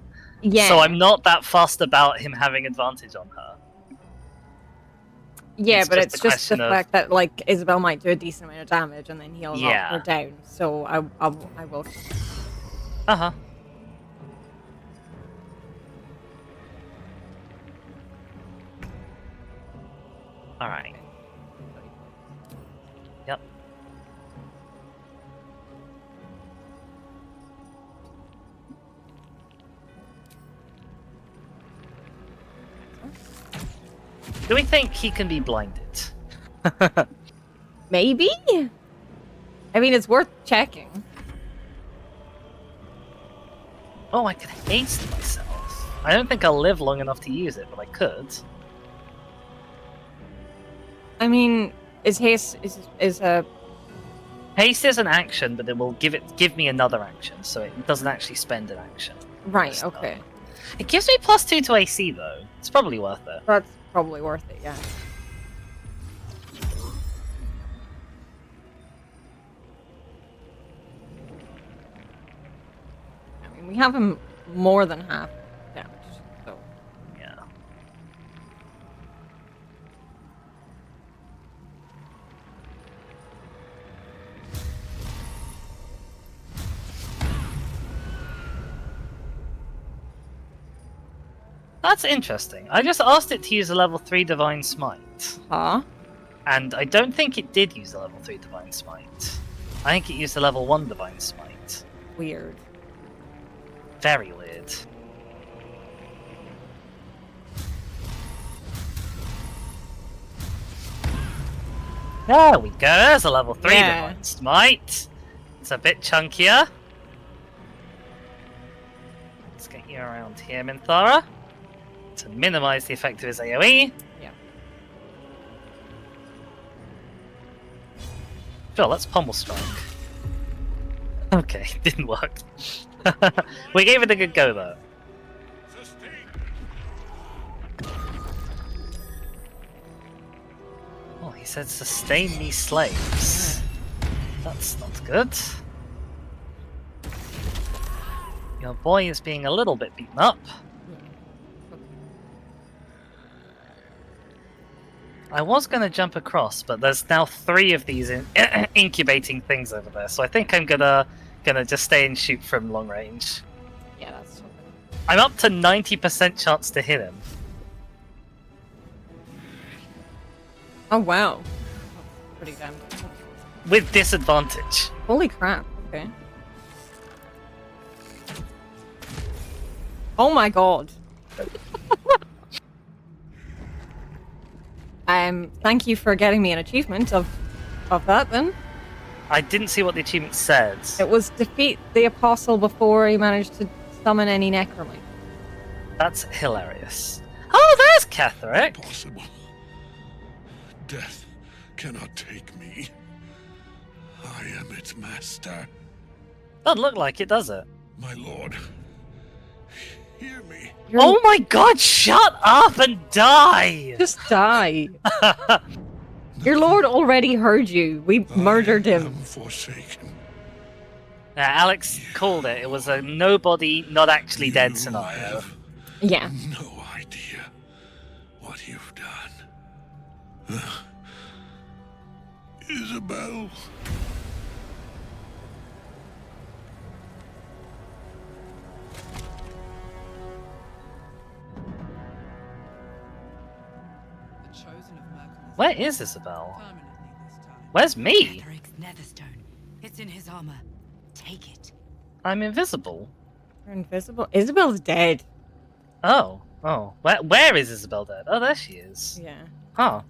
Yeah. So I'm not that fussed about him having advantage on her. Yeah, but it's just the of... fact that like Isabel might do a decent amount of damage and then he'll knock Yeah. her down. So I will. Uh-huh. Alright. Yep. Do we think he can be blinded? Maybe? I mean, it's worth checking. Oh, I could haste myself. I don't think I'll live long enough to use it, but I could. I mean, is haste is a Haste is an action, but it will give me another action, so it doesn't actually spend an action. right? Okay, It gives me +2 to AC though. It's probably worth it. that's probably worth it. Yeah. I mean, we have him more than half damage, so yeah. That's interesting. I just asked it to use a level 3 Divine Smite. Huh? And I don't think it did use a level 3 Divine Smite. I think it used a level 1 Divine Smite. Weird. Very weird. There we go, there's a level 3 Divine Smite. It's a bit chunkier. Let's get you around here, Minthara. To minimize the effect of his AoE. Yeah. Sure, let's pummel strike. Okay, didn't work. We gave it a good go though. Oh, he said sustain me slaves. That's not good. Your boy is being a little bit beaten up. I was going to jump across, but there's now 3 of these incubating things over there, so I think I'm gonna just stay and shoot from long range. Yeah, that's something. I'm up to 90% chance to hit him. Oh wow. That's pretty damn good. With disadvantage. Holy crap. Okay. Oh my god. Thank you for getting me an achievement of that then. I didn't see what the achievement said. It was defeat the apostle before he managed to summon any necromancy. That's hilarious. Oh, there's Ketherick! Impossible. Death cannot take me. I am its master. Doesn't look like it, does it? My lord, hear me. Oh my god, shut up and die! Just die. Your lord already heard you. We murdered him. Forsaken. Alex called it. It was a nobody, not actually dead scenario. Yeah. No idea what you've done. Isabel. Where is Isabel? Where's me? Ketherick's Netherstone. It's in his armor. Take it. I'm invisible. You're invisible? Isabel's dead. Oh. Oh. Where is Isabel dead? Oh, there she is. Yeah. Huh.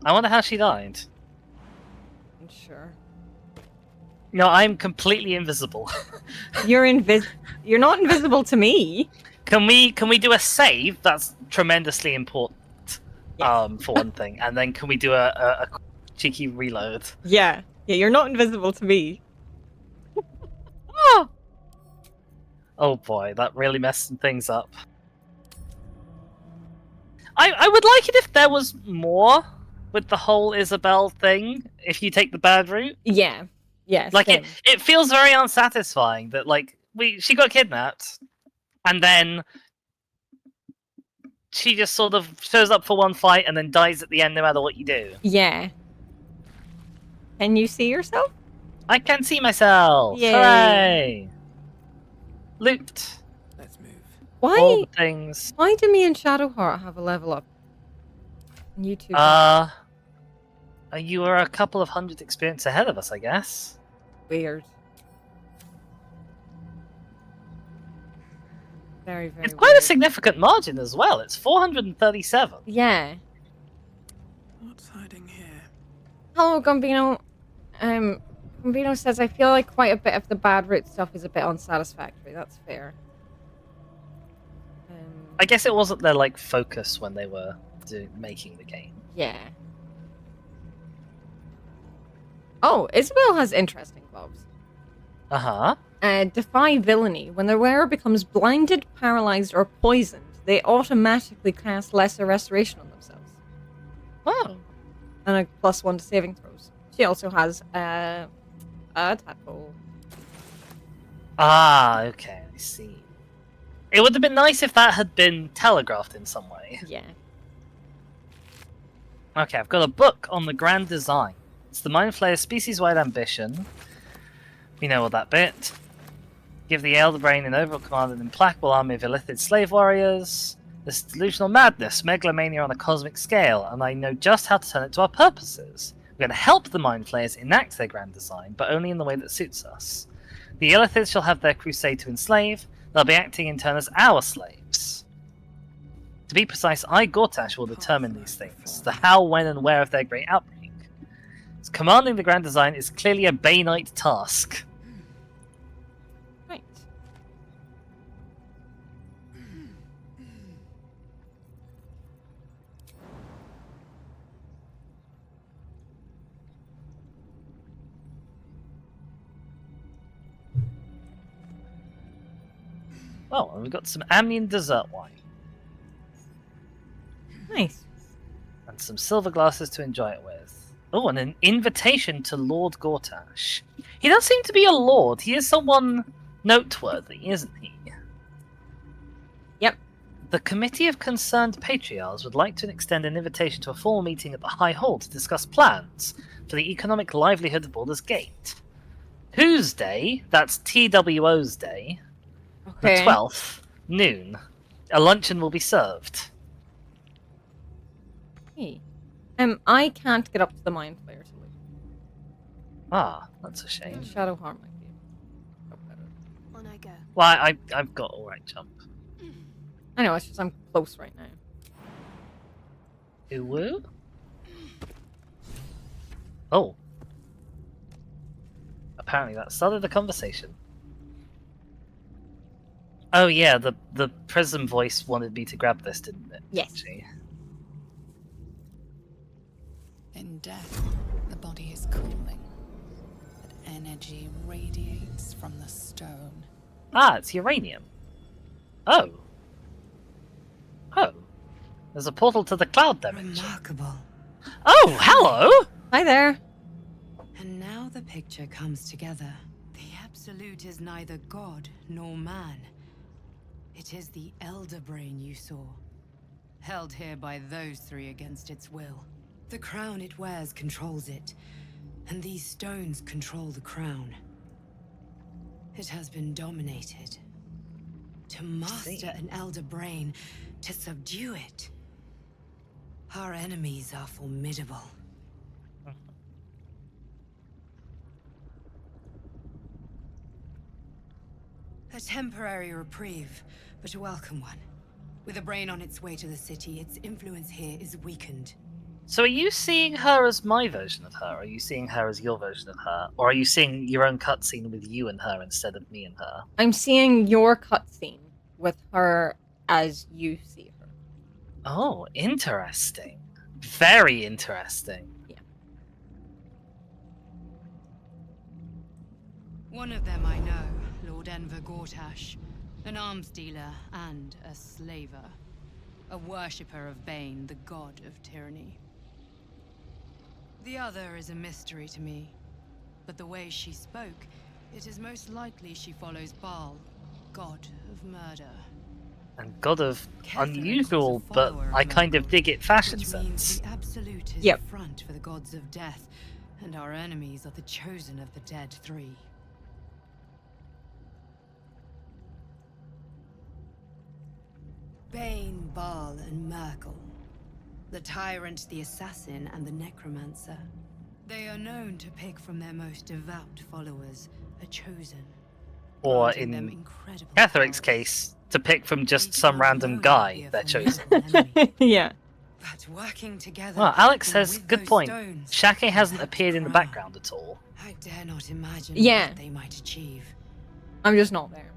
I wonder how she died. I'm sure. No, I'm completely invisible. You're not invisible to me. Can we do a save? That's tremendously important. For one thing, and then can we do a cheeky reload? Yeah. Yeah, you're not invisible to me. Oh boy, that really messed some things up. I would like it if there was more with the whole Isabel thing, if you take the bad route. Yeah. Yes. Like it feels very unsatisfying that like she got kidnapped and then she just sort of shows up for one fight and then dies at the end no matter what you do. Yeah. Can you see yourself? I can see myself! Yay. Hooray! Loot. Let's move. Why? All the things. Why do me and Shadowheart have a level up? And you two. You are a couple of 100 experience ahead of us, I guess. Weird. Very, very It's quite weird. a significant margin as well. It's 437. Yeah. What's hiding here? Hello, Gambino. Gambino says, I feel like quite a bit of the bad root stuff is a bit unsatisfactory. That's fair. I guess it wasn't their like focus when they were making the game. Yeah. Oh, Isabel has interesting gloves. Uh-huh. Defy villainy. When their wearer becomes blinded, paralyzed, or poisoned, they automatically cast lesser restoration on themselves. Oh. And a +1 to saving throws. She also has a tadpole. Ah, okay, I see. It would have been nice if that had been telegraphed in some way. Yeah. Okay, I've got a book on the grand design. It's the Mind Flayer's species-wide ambition. We know all that bit. Give the Elder Brain an overall command of an implacable army of illithid slave warriors. This is delusional madness, megalomania on a cosmic scale, and I know just how to turn it to our purposes. We're going to help the Mind Flayers enact their grand design, but only in the way that suits us. The illithids shall have their crusade to enslave. They'll be acting in turn as our slaves. To be precise, I, Gortash, will determine these things. The how, when, and where of their great outbreak. Commanding the grand design is clearly a Banite task. Right. Oh, and we've got some Amnian dessert wine. Nice. And some silver glasses to enjoy it with. Oh, and an invitation to Lord Gortash. He does seem to be a lord. He is someone noteworthy, isn't he? Yep. The Committee of Concerned Patriarchs would like to extend an invitation to a formal meeting at the High Hall to discuss plans for the economic livelihood of Baldur's Gate. Whose day? That's TWO's day. Okay. The 12th, noon. A luncheon will be served. Hey. I can't get up to the Mind Flayer to leave. Ah, that's a shame. Shadow Harm might be better. On I go. Well, I've got alright jump. I know, it's just I'm close right now. Uwu? Oh. Apparently that started the conversation. Oh yeah, the Prism voice wanted me to grab this, didn't it? Yes. Actually. In death, the body is cooling, but energy radiates from the stone. Ah, it's uranium. Oh. Oh. There's a portal to the cloud dimension. Remarkable. Oh, hello! Hi there. And now the picture comes together. The Absolute is neither god nor man. It is the Elder Brain you saw, held here by those three against its will. The crown it wears controls it, and these stones control the crown. It has been dominated. To master an Elder Brain, to subdue it. Our enemies are formidable. A temporary reprieve, but a welcome one. With a brain on its way to the city, its influence here is weakened. So are you seeing her as my version of her? Or are you seeing her as your version of her? Or are you seeing your own cutscene with you and her instead of me and her? I'm seeing your cutscene with her as you see her. Oh, interesting. Very interesting. Yeah. One of them I know, Lord Enver Gortash, an arms dealer and a slaver. A worshipper of Bane, the god of tyranny. The other is a mystery to me, but the way she spoke, it is most likely she follows Baal, god of murder. And god of Catherine unusual, was a but follower I of kind of Merkel, dig it fashion which means sense. the Absolute is Yep. the front for the gods of death, and our enemies are the chosen of the dead three. Bane, Baal, and Merkel. The tyrant, the assassin, and the necromancer. They are known to pick from their most devout followers, a chosen. Or granting them in incredible Catheric's case, to pick from just some random guy they're chosen. Yeah. But working together. Well, Alex says, with good those point. stones, Shake hasn't that appeared in the crown, background at all. I dare not imagine Yeah. what they might achieve. I'm just not there.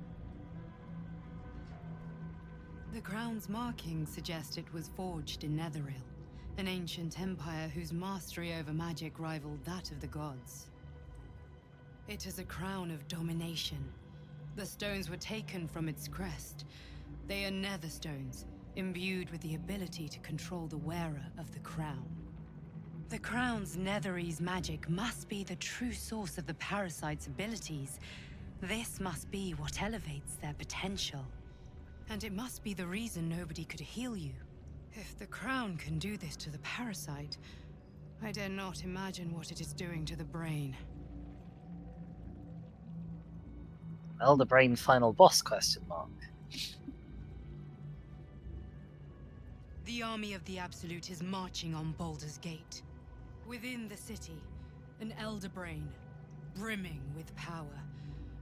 The crown's markings suggest it was forged in Netheril, an ancient empire whose mastery over magic rivaled that of the gods. It is a crown of domination. The stones were taken from its crest. They are nether stones, imbued with the ability to control the wearer of the crown. The crown's Netherese magic must be the true source of the parasite's abilities. This must be what elevates their potential. And it must be the reason nobody could heal you. If the crown can do this to the parasite, I dare not imagine what it is doing to the brain. Elder Brain final boss ? The army of the Absolute is marching on Baldur's Gate. Within the city, an Elder Brain, brimming with power,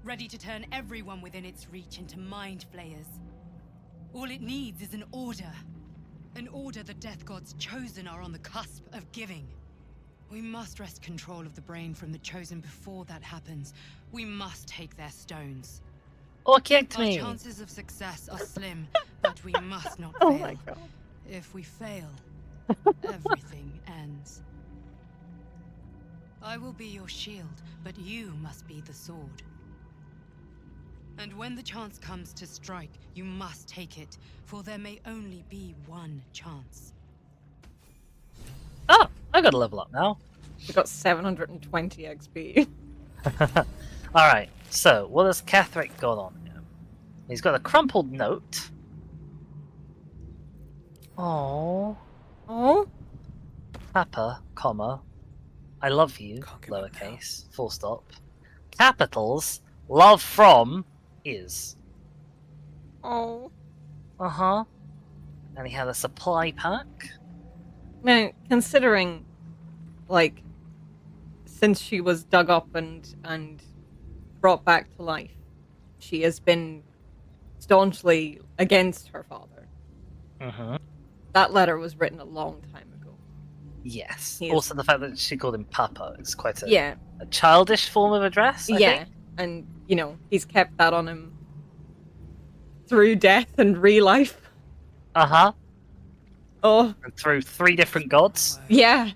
ready to turn everyone within its reach into mind flayers. All it needs is an order. An order the Death God's chosen are on the cusp of giving. We must wrest control of the brain from the chosen before that happens. We must take their stones. Or kicked Our me. chances of success are slim, but we must not Oh fail. my god. If we fail, everything ends. I will be your shield, but you must be the sword. And when the chance comes to strike, you must take it, for there may only be one chance. Oh, I got a level up now. We got 720 XP. Alright, so what has Ketherick got on him? He's got a crumpled note. Oh. Oh? Papa, comma. I love you, lowercase, full stop. Capitals, love from, is. Oh. Uh-huh. And he had a supply pack. Now, considering, like, since she was dug up and brought back to life, she has been staunchly against her father. Mm-hmm. That letter was written a long time ago. Yes. He is- Also, the fact that she called him Papa is quite a childish form of address, I think. And, you know, he's kept that on him through death and re-life. Uh-huh. Oh. And through 3 different gods. Yeah.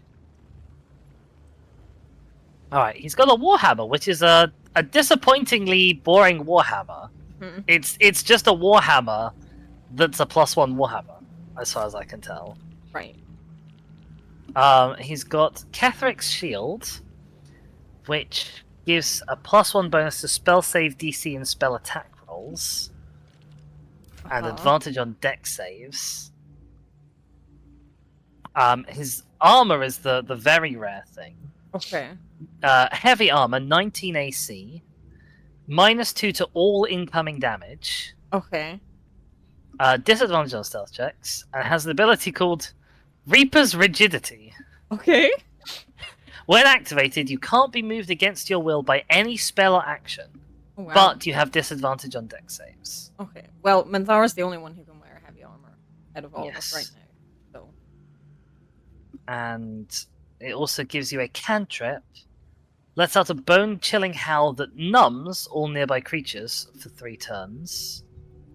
Alright, he's got a Warhammer, which is a disappointingly boring Warhammer. Mhm. It's just a Warhammer that's a +1 Warhammer, as far as I can tell. Right. He's got Ketherick's Shield, which gives a +1 bonus to spell save DC and spell attack rolls, and advantage on deck saves. His armor is the very rare thing. Okay. Heavy armor, 19 AC, -2 to all incoming damage. Okay. Disadvantage on stealth checks, and has an ability called Reaper's Rigidity. Okay. When activated, you can't be moved against your will by any spell or action, Oh, wow. but you have disadvantage on deck saves. Okay. Well, Minthara's the only one who can wear heavy armor out of all of us right Yes. now. So. And it also gives you a cantrip. Lets out a bone-chilling howl that numbs all nearby creatures for 3 turns.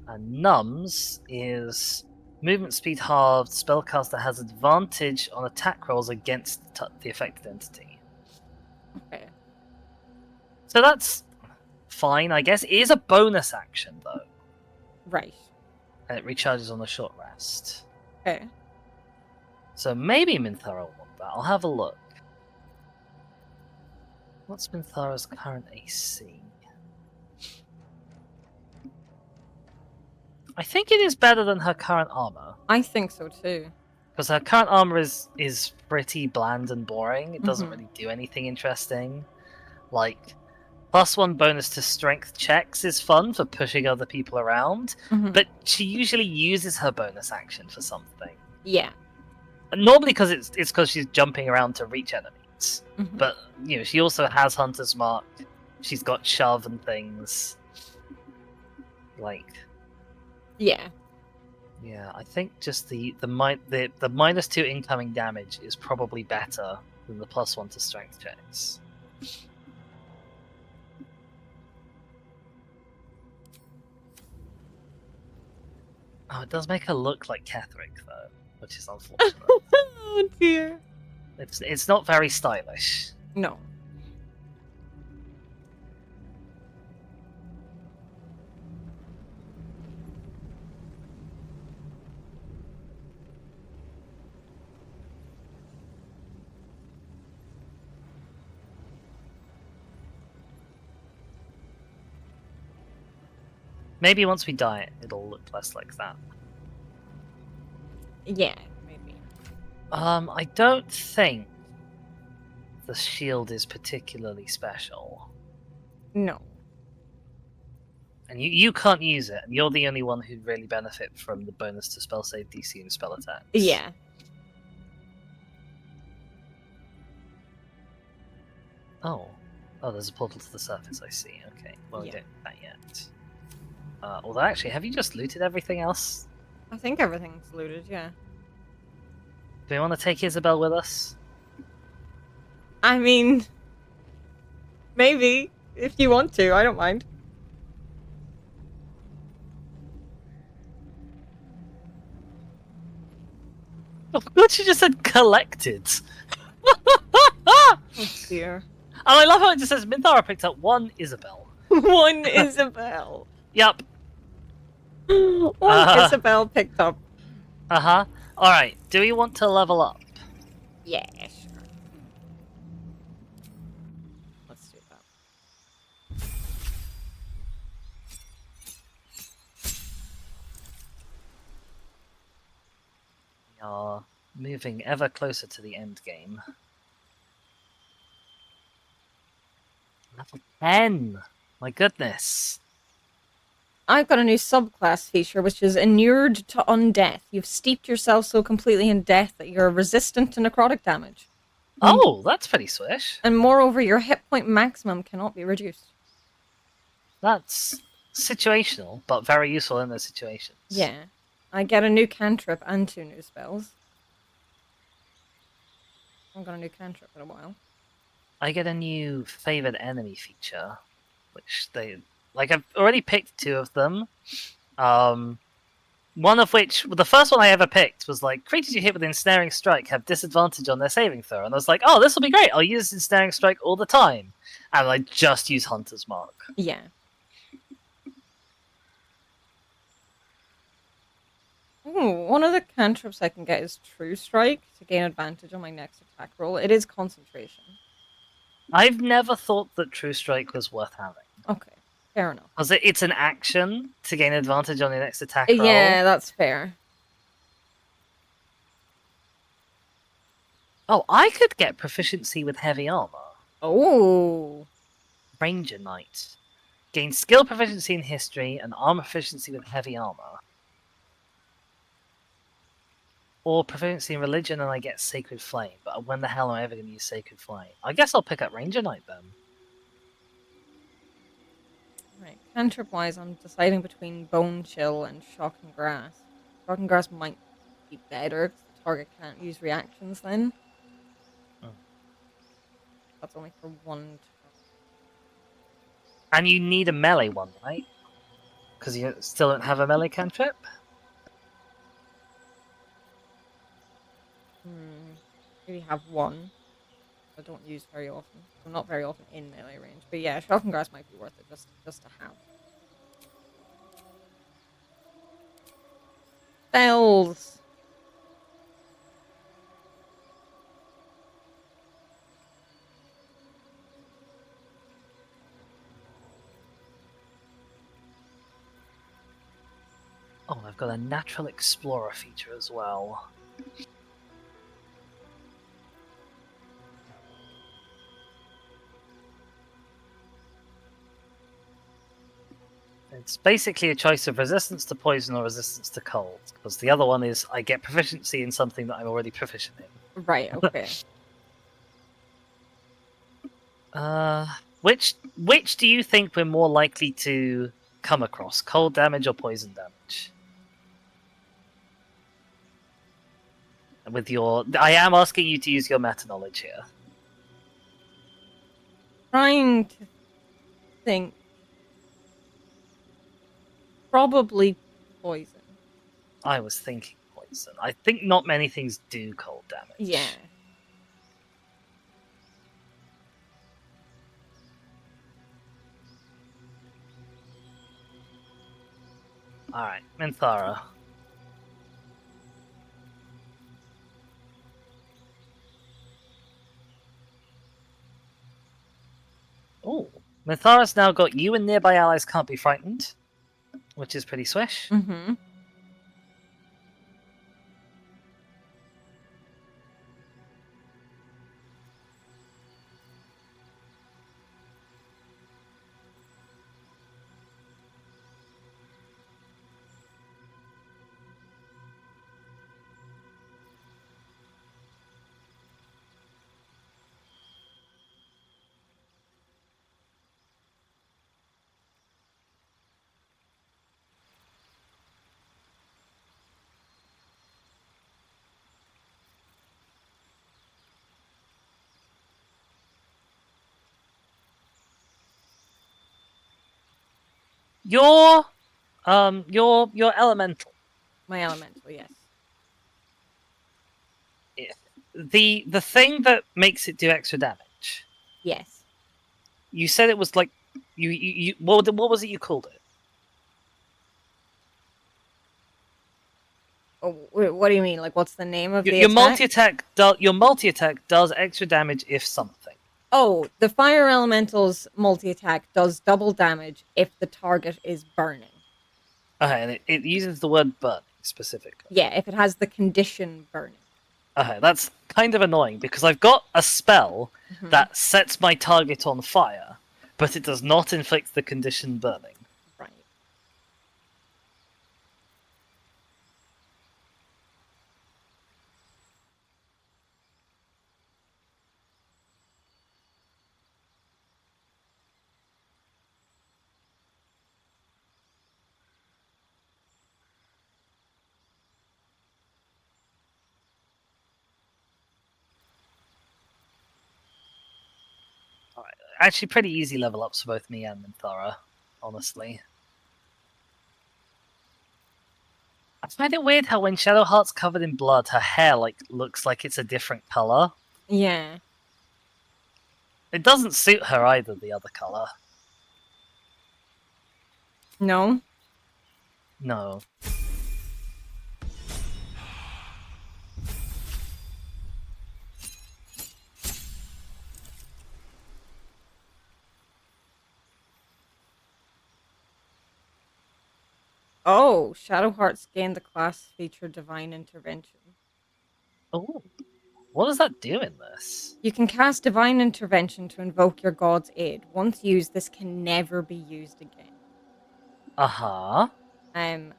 And numbs is movement speed halved. Spellcaster has advantage on attack rolls against the affected entity. Okay. So that's fine, I guess. It is a bonus action, though. Right. And it recharges on a short rest. Okay. So maybe Minthara will want that. I'll have a look. What's Minthara's current AC? I think it is better than her current armor. I think so too. Because her current armor is pretty bland and boring. It doesn't Mhm. really do anything interesting. Like, +1 bonus to strength checks is fun for pushing other people around, Mhm. but she usually uses her bonus action for something. Yeah. And normally because it's because she's jumping around to reach enemies. Mhm. But, you know, she also has Hunter's Mark. She's got shove and things. Like, Yeah. Yeah, I think just the -2 incoming damage is probably better than the +1 to strength checks. Oh, it does make her look like Ketherick though, which is unfortunate. Oh dear. It's not very stylish. No. Maybe once we dye it, it'll look less like that. Yeah, maybe. I don't think the shield is particularly special. No. And you can't use it, and you're the only one who'd really benefit from the bonus to spell save DC and spell attacks. Yeah. Oh, there's a portal to the surface, I see. Okay, well, we Yeah. don't do that yet. Although, actually, have you just looted everything else? I think everything's looted, yeah. Do we want to take Isabel with us? I mean, maybe, if you want to, I don't mind. Oh, God, she just said collected. Oh dear. And I love how it just says Minthara picked up 1 Isabel. 1 Isabel. Yup. 1 Isabel picked up. Alright, do we want to level up? Yeah, sure. Let's do that. We are moving ever closer to the end game. Level 10! My goodness. I've got a new subclass feature, which is inured to undeath. You've steeped yourself so completely in death that you're resistant to necrotic damage. Oh, that's pretty swish. And moreover, your hit point maximum cannot be reduced. That's situational, but very useful in those situations. Yeah. I get a new cantrip and 2 new spells. I haven't got a new cantrip in a while. I get a new favored enemy feature, which I've already picked 2 of them. One of which, the first one I ever picked was like, creatures you hit with Ensnaring Strike have disadvantage on their saving throw. And I was like, oh, this will be great. I'll use Ensnaring Strike all the time. And I just use Hunter's Mark. Yeah. Ooh, one of the cantrips I can get is True Strike to gain advantage on my next attack roll. It is concentration. I've never thought that True Strike was worth having. Okay, fair enough. Because it's an action to gain advantage on your next attack roll. Yeah, that's fair. Oh, I could get proficiency with heavy armor. Oh. Ranger Knight. Gain skill proficiency in history and armor proficiency with heavy armor. Or proficiency in religion and I get Sacred Flame. But when the hell am I ever going to use Sacred Flame? I guess I'll pick up Ranger Knight then. Right, cantrip-wise, I'm deciding between Bone Chill and Shock and Grass. Shock and Grass might be better, because the target can't use reactions then. Oh. That's only for 1 And you need a melee one, right? Because you still don't have a melee cantrip? Maybe have 1. I don't use very often. I'm not very often in melee range. But yeah, Shock and Grass might be worth it just to have. Spells! Oh, I've got a Natural Explorer feature as well. It's basically a choice of resistance to poison or resistance to cold, because the other one is I get proficiency in something that I'm already proficient in. Right, okay. Which do you think we're more likely to come across? Cold damage or poison damage? with your. I am asking you to use your meta knowledge here. Trying to think. Probably poison. I was thinking poison. I think not many things do cold damage. Yeah. Alright, Minthara. Oh, Minthara's now got you and nearby allies can't be frightened, which is pretty swish. Mm-hmm. Your elemental. My elemental, yes. Yeah. The thing that makes it do extra damage. Yes. You said it was like you what was it you called it? Oh, what do you mean? Like, what's the name of the Your attack? your multi attack does extra damage if something. Oh, the fire elemental's multi attack does double damage if the target is burning. Okay, and it uses the word burning specifically. Yeah, if it has the condition burning. Okay, that's kind of annoying because I've got a spell that sets my target on fire, but it does not inflict the condition burning. Right. Actually, pretty easy level ups for both me and Minthara, honestly. I find it weird how when Shadowheart's covered in blood, her hair looks like it's a different color. Yeah. It doesn't suit her either, the other color. No? No. Oh, Shadowheart's gained the class feature Divine Intervention. Oh, what does that do in this? You can cast Divine Intervention to invoke your god's aid. Once used, this can never be used again. Uh-huh. And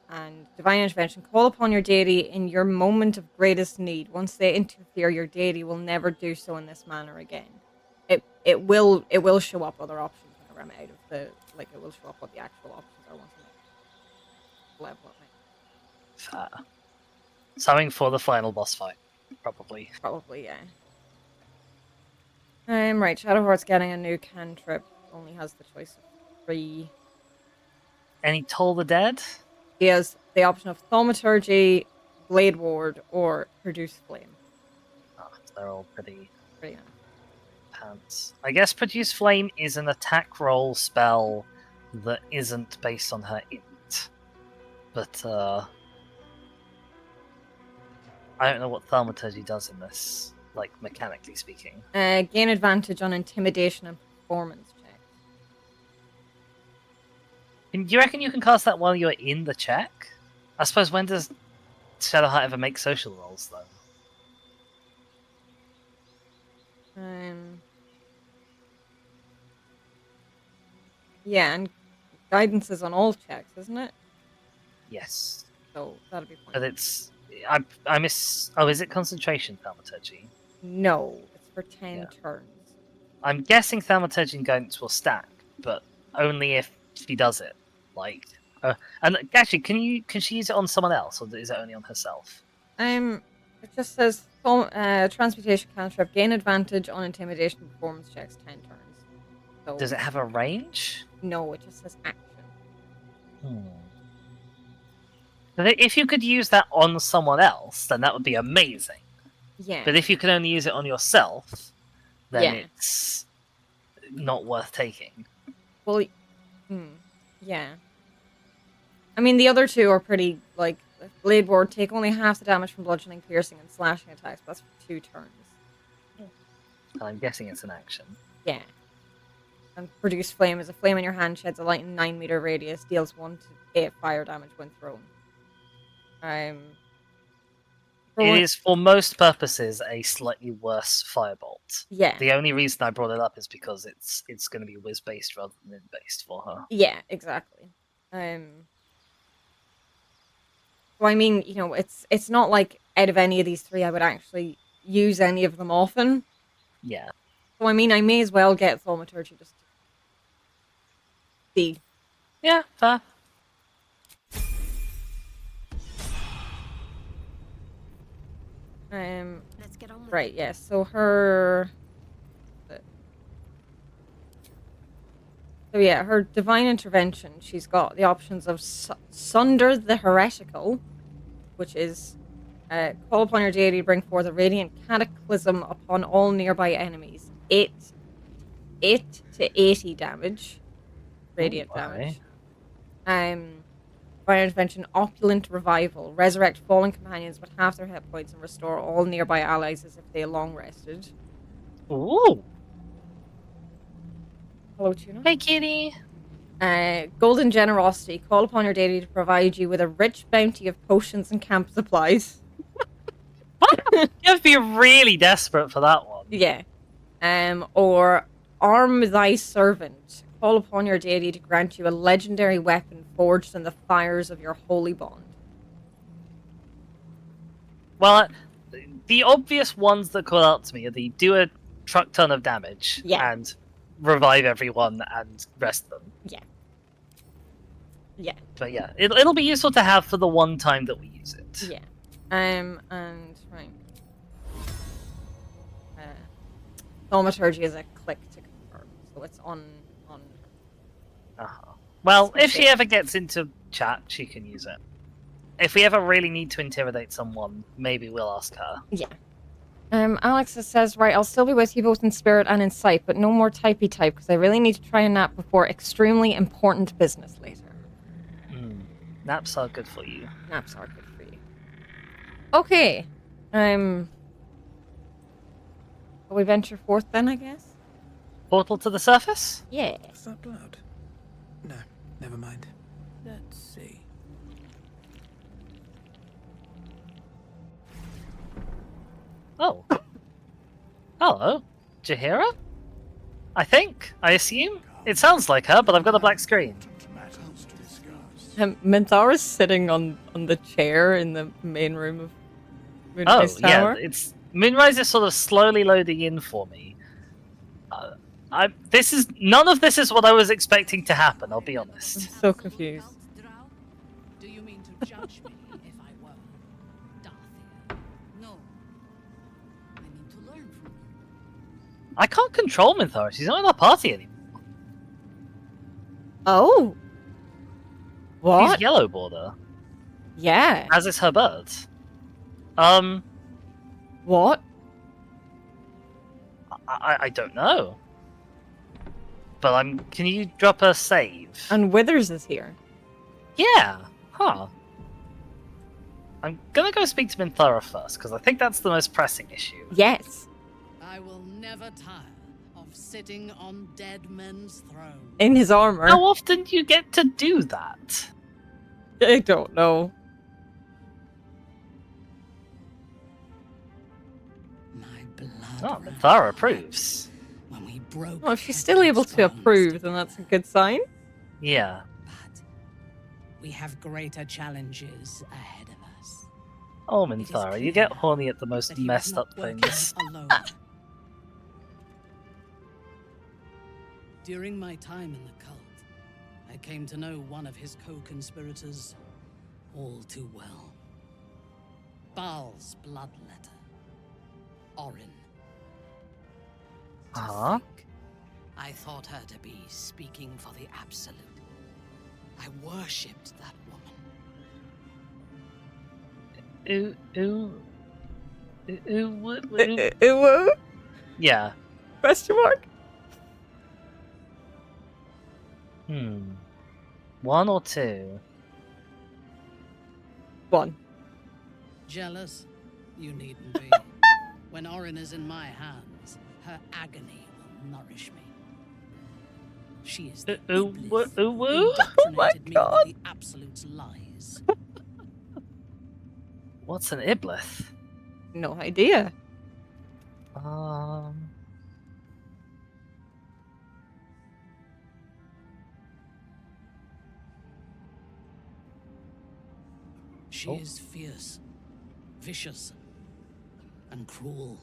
Divine Intervention, call upon your deity in your moment of greatest need. Once they interfere, your deity will never do so in this manner again. It will show up other options whenever I'm out of the it will show up what the actual options are once I'm out. Level up. Fair. Something for the final boss fight, probably. Probably, yeah. Right, Shadowheart's getting a new cantrip. Only has the choice of 3. Any Toll the Dead? He has the option of Thaumaturgy, Blade Ward, or Produce Flame. Oh, they're all pretty nice. Pants. I guess Produce Flame is an attack roll spell that isn't based on her int. But, I don't know what Thaumaturgy does in this, like, mechanically speaking. Gain advantage on Intimidation and Performance checks. Do you reckon you can cast that while you're in the check? I suppose, when does Shadowheart ever make social rolls, though? Yeah, and guidance is on all checks, isn't it? Yes. So that'll be pointless. But it's... I miss... Oh, is it Concentration Thaumaturgy? No, it's for 10 turns. I'm guessing Thaumaturgy and Guidance will stack, but only if she does it. Like... and actually, can she use it on someone else, or is it only on herself? It just says transmutation cantrip, gain advantage on intimidation performance checks 10 turns. So Does it have a range? no, it just says action. If you could use that on someone else, then that would be amazing. Yeah. But if you can only use it on yourself, then Yeah. it's not worth taking. Well, yeah. I mean, the other two are pretty, like, Blade Ward, take only half the damage from bludgeoning, piercing, and slashing attacks. That's for 2 turns. I'm guessing it's an action. Yeah. And Produce Flame is a flame in your hand, sheds a light in 9-meter radius, deals 1 to 8 fire damage when thrown. It is, for most purposes, a slightly worse firebolt. Yeah. The only reason I brought it up is because it's going to be whiz-based rather than in-based for her. Yeah, exactly. Well, I mean, you know, it's not like out of any of these 3 I would actually use any of them often. Yeah. So, I mean, I may as well get Thaumaturgy just to see. Yeah, fair. Let's get on with Right, yeah, so her... So yeah, her Divine Intervention, she's got the options of Sunder the Heretical, which is call upon your deity to bring forth a radiant cataclysm upon all nearby enemies. 8 to 80 damage. Radiant damage. Divine Intervention, Opulent Revival. Resurrect fallen companions with half their hit points and restore all nearby allies as if they long rested. Ooh! Hello, Tuna. Hey, kitty! Golden Generosity. Call upon your deity to provide you with a rich bounty of potions and camp supplies. You have to be really desperate for that one. Yeah. Or Arm Thy Servant. Call upon your deity to grant you a legendary weapon forged in the fires of your holy bond. Well, the obvious ones that call out to me are the do a truck ton of damage and revive everyone and rest them. Yeah. Yeah. But yeah, it'll be useful to have for the one time that we use it. Yeah. And right. Thaumaturgy is a click to confirm, so it's on. Well, if she ever gets into chat, she can use it. If we ever really need to intimidate someone, maybe we'll ask her. Yeah. Alex says, right, I'll still be with you both in spirit and in sight, but no more typey type, because I really need to try a nap before extremely important business later. Naps are good for you. Naps are good for you. Okay. Will we venture forth then, I guess? Portal to the surface? Yeah. Is that blood? No, never mind. Let's see. Oh. Hello. Jaheira? I think. I assume? It sounds like her, but I've got a black screen. Mentara's sitting on the chair in the main room of Moonrise Tower. Yeah, it's Moonrise is sort of slowly loading in for me. None of this is what I was expecting to happen, I'll be honest. I'm so confused. Do you mean to judge me if I were Darthir? No. I mean to learn from you. I can't control Minthara, she's not in our party anymore. Oh. What? She's yellow border. Yeah. As is her bird. What? I don't know. But can you drop a save? And Withers is here. Yeah. Huh. I'm gonna go speak to Minthara first, because I think that's the most pressing issue. Yes. I will never tire of sitting on dead men's thrones. In his armor. How often do you get to do that? I don't know. My blood. Oh, Minthara approves. When we broke. Well, if she's still able to approve, then that's a good sign. Yeah. We have greater challenges ahead of us. Oh, Minthara, you get horny at the most That he was messed not up working things. alone. During my time in the cult, I came to know one of his co-conspirators all too well. Baal's blood letter. Orin. Huh? I thought her to be speaking for the Absolute. I worshipped that woman. Ooh. Yeah. Question mark? One or two? One. Jealous? You needn't be. When Orin is in my hands, her agony will nourish me. She is the Iblis who indoctrinated me with the Absolute's lies. What's an Iblis? No idea. She is fierce, vicious, and cruel.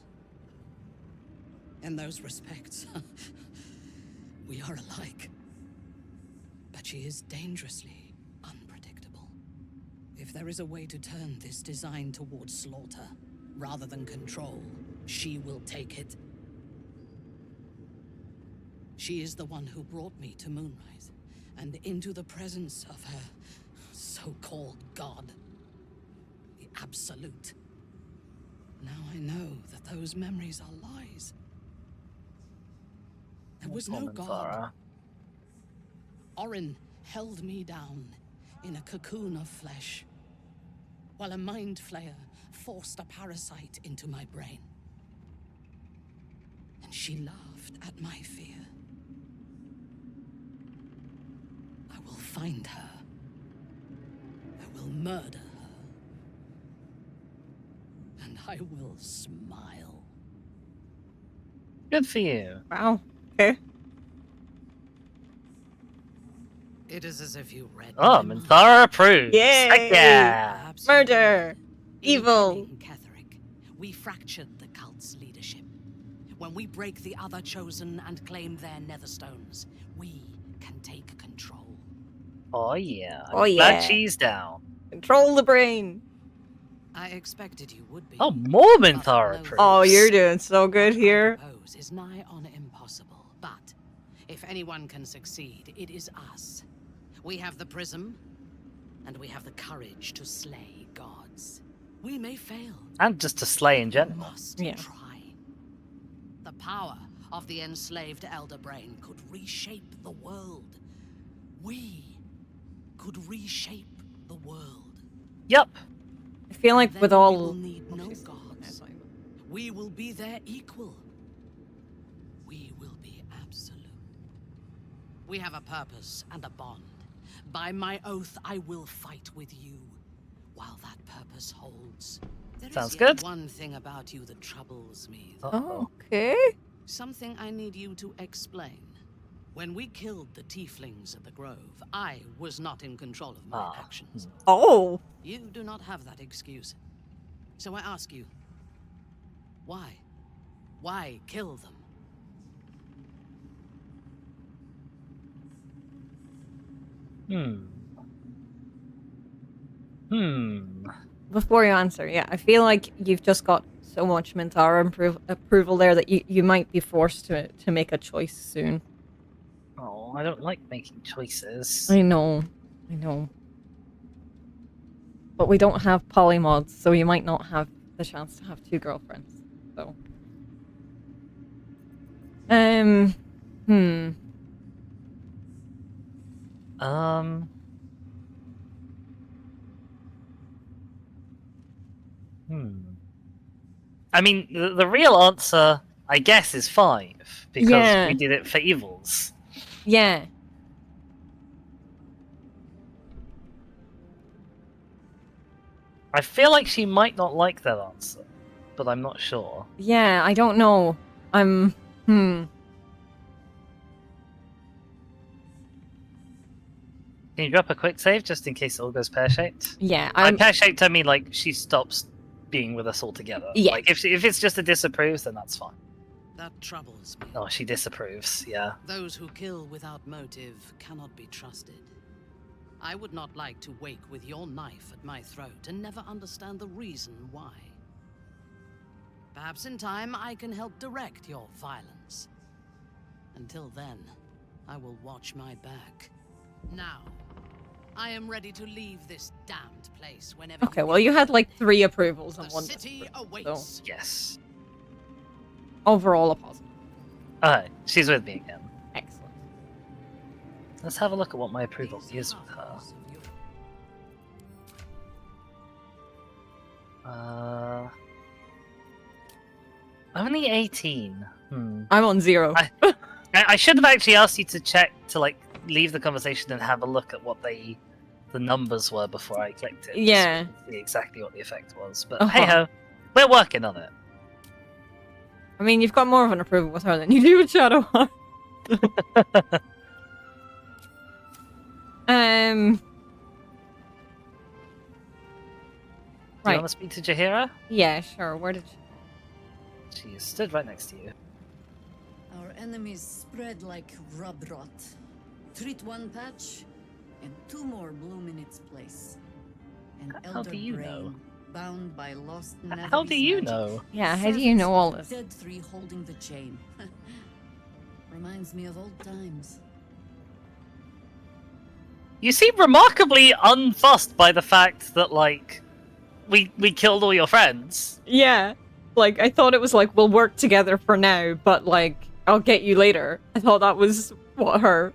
In those respects, we are alike. But she is dangerously unpredictable. If there is a way to turn this design towards slaughter, rather than control, she will take it. She is the one who brought me to Moonrise, and into the presence of her so-called god. The Absolute. Now I know that those memories are lies. There was no god. Orin held me down in a cocoon of flesh, while a mind flayer forced a parasite into my brain. And she laughed at my fear. I will find her. I will murder her. And I will smile. Good for you. Wow. Okay. It is as if you read. Oh, Minthara approves. Yay! Heck yeah! Murder! Evil! Ketheric, we fractured the cult's leadership. When we break the other chosen and claim their netherstones, we can take control. Oh yeah. Oh yeah. Glad she's down. Control the brain. I expected you would be. Oh, more Minthara approves. Oh, you're doing so good here. Propose is nigh on impossible, but if anyone can succeed, it is us. We have the prism, and we have the courage to slay gods. We may fail. And just to slay in general. Must try. The power of the enslaved Elder Brain could reshape the world. We could reshape the world. Yep. I feel like with all... We will need no gods. We will be their equal. We will be absolute. We have a purpose and a bond. By my oath, I will fight with you while that purpose holds. There Sounds is yet good. one thing about you that troubles me. Oh, okay. Something I need you to explain. When we killed the tieflings at the Grove, I was not in control of my actions. Oh. You do not have that excuse. So I ask you, why? Why kill them? Before you answer, yeah, I feel like you've just got so much Minthara approval there that you might be forced to make a choice soon. Oh, I don't like making choices. I know. But we don't have polymods, so you might not have the chance to have two girlfriends. So. I mean, the real answer, I guess, is 5. Because we did it for evils. Yeah. I feel like she might not like that answer. But I'm not sure. Yeah, I don't know. Can you drop a quick save just in case it all goes pear-shaped? Yeah, By pear-shaped, I mean like she stops being with us altogether. Yeah. Like if it's just a disapproves, then that's fine. That troubles me. Oh, she disapproves. Yeah. Those who kill without motive cannot be trusted. I would not like to wake with your knife at my throat and never understand the reason why. Perhaps in time I can help direct your violence. Until then, I will watch my back. Now, I am ready to leave this damned place whenever Okay, well, you had like 3 approvals and 1 city disapproval, awaits. so Yes. overall a positive. Alright, she's with me again. Excellent. Let's have a look at what my approval is with her. Only 18. I'm on 0. I should have actually asked you to check to like leave the conversation and have a look at what the numbers were before I clicked it. Yeah. So we can see exactly what the effect was. But hey ho, we're working on it. I mean, you've got more of an approval with her than you do with Shadowheart. Do you want to speak to Jaheira? Yeah, sure. Where did she stood right next to you. Our enemies spread like rub rot. Treat one patch, and 2 more bloom in its place. An How elder do you brain, know? bound by lost How do you magic. know? Yeah, how do you know all this? Dead 3 holding the chain. Reminds me of old times. You seem remarkably unfussed by the fact that, like, we killed all your friends. Yeah. Like, I thought it was like, we'll work together for now, but like, I'll get you later. I thought that was what her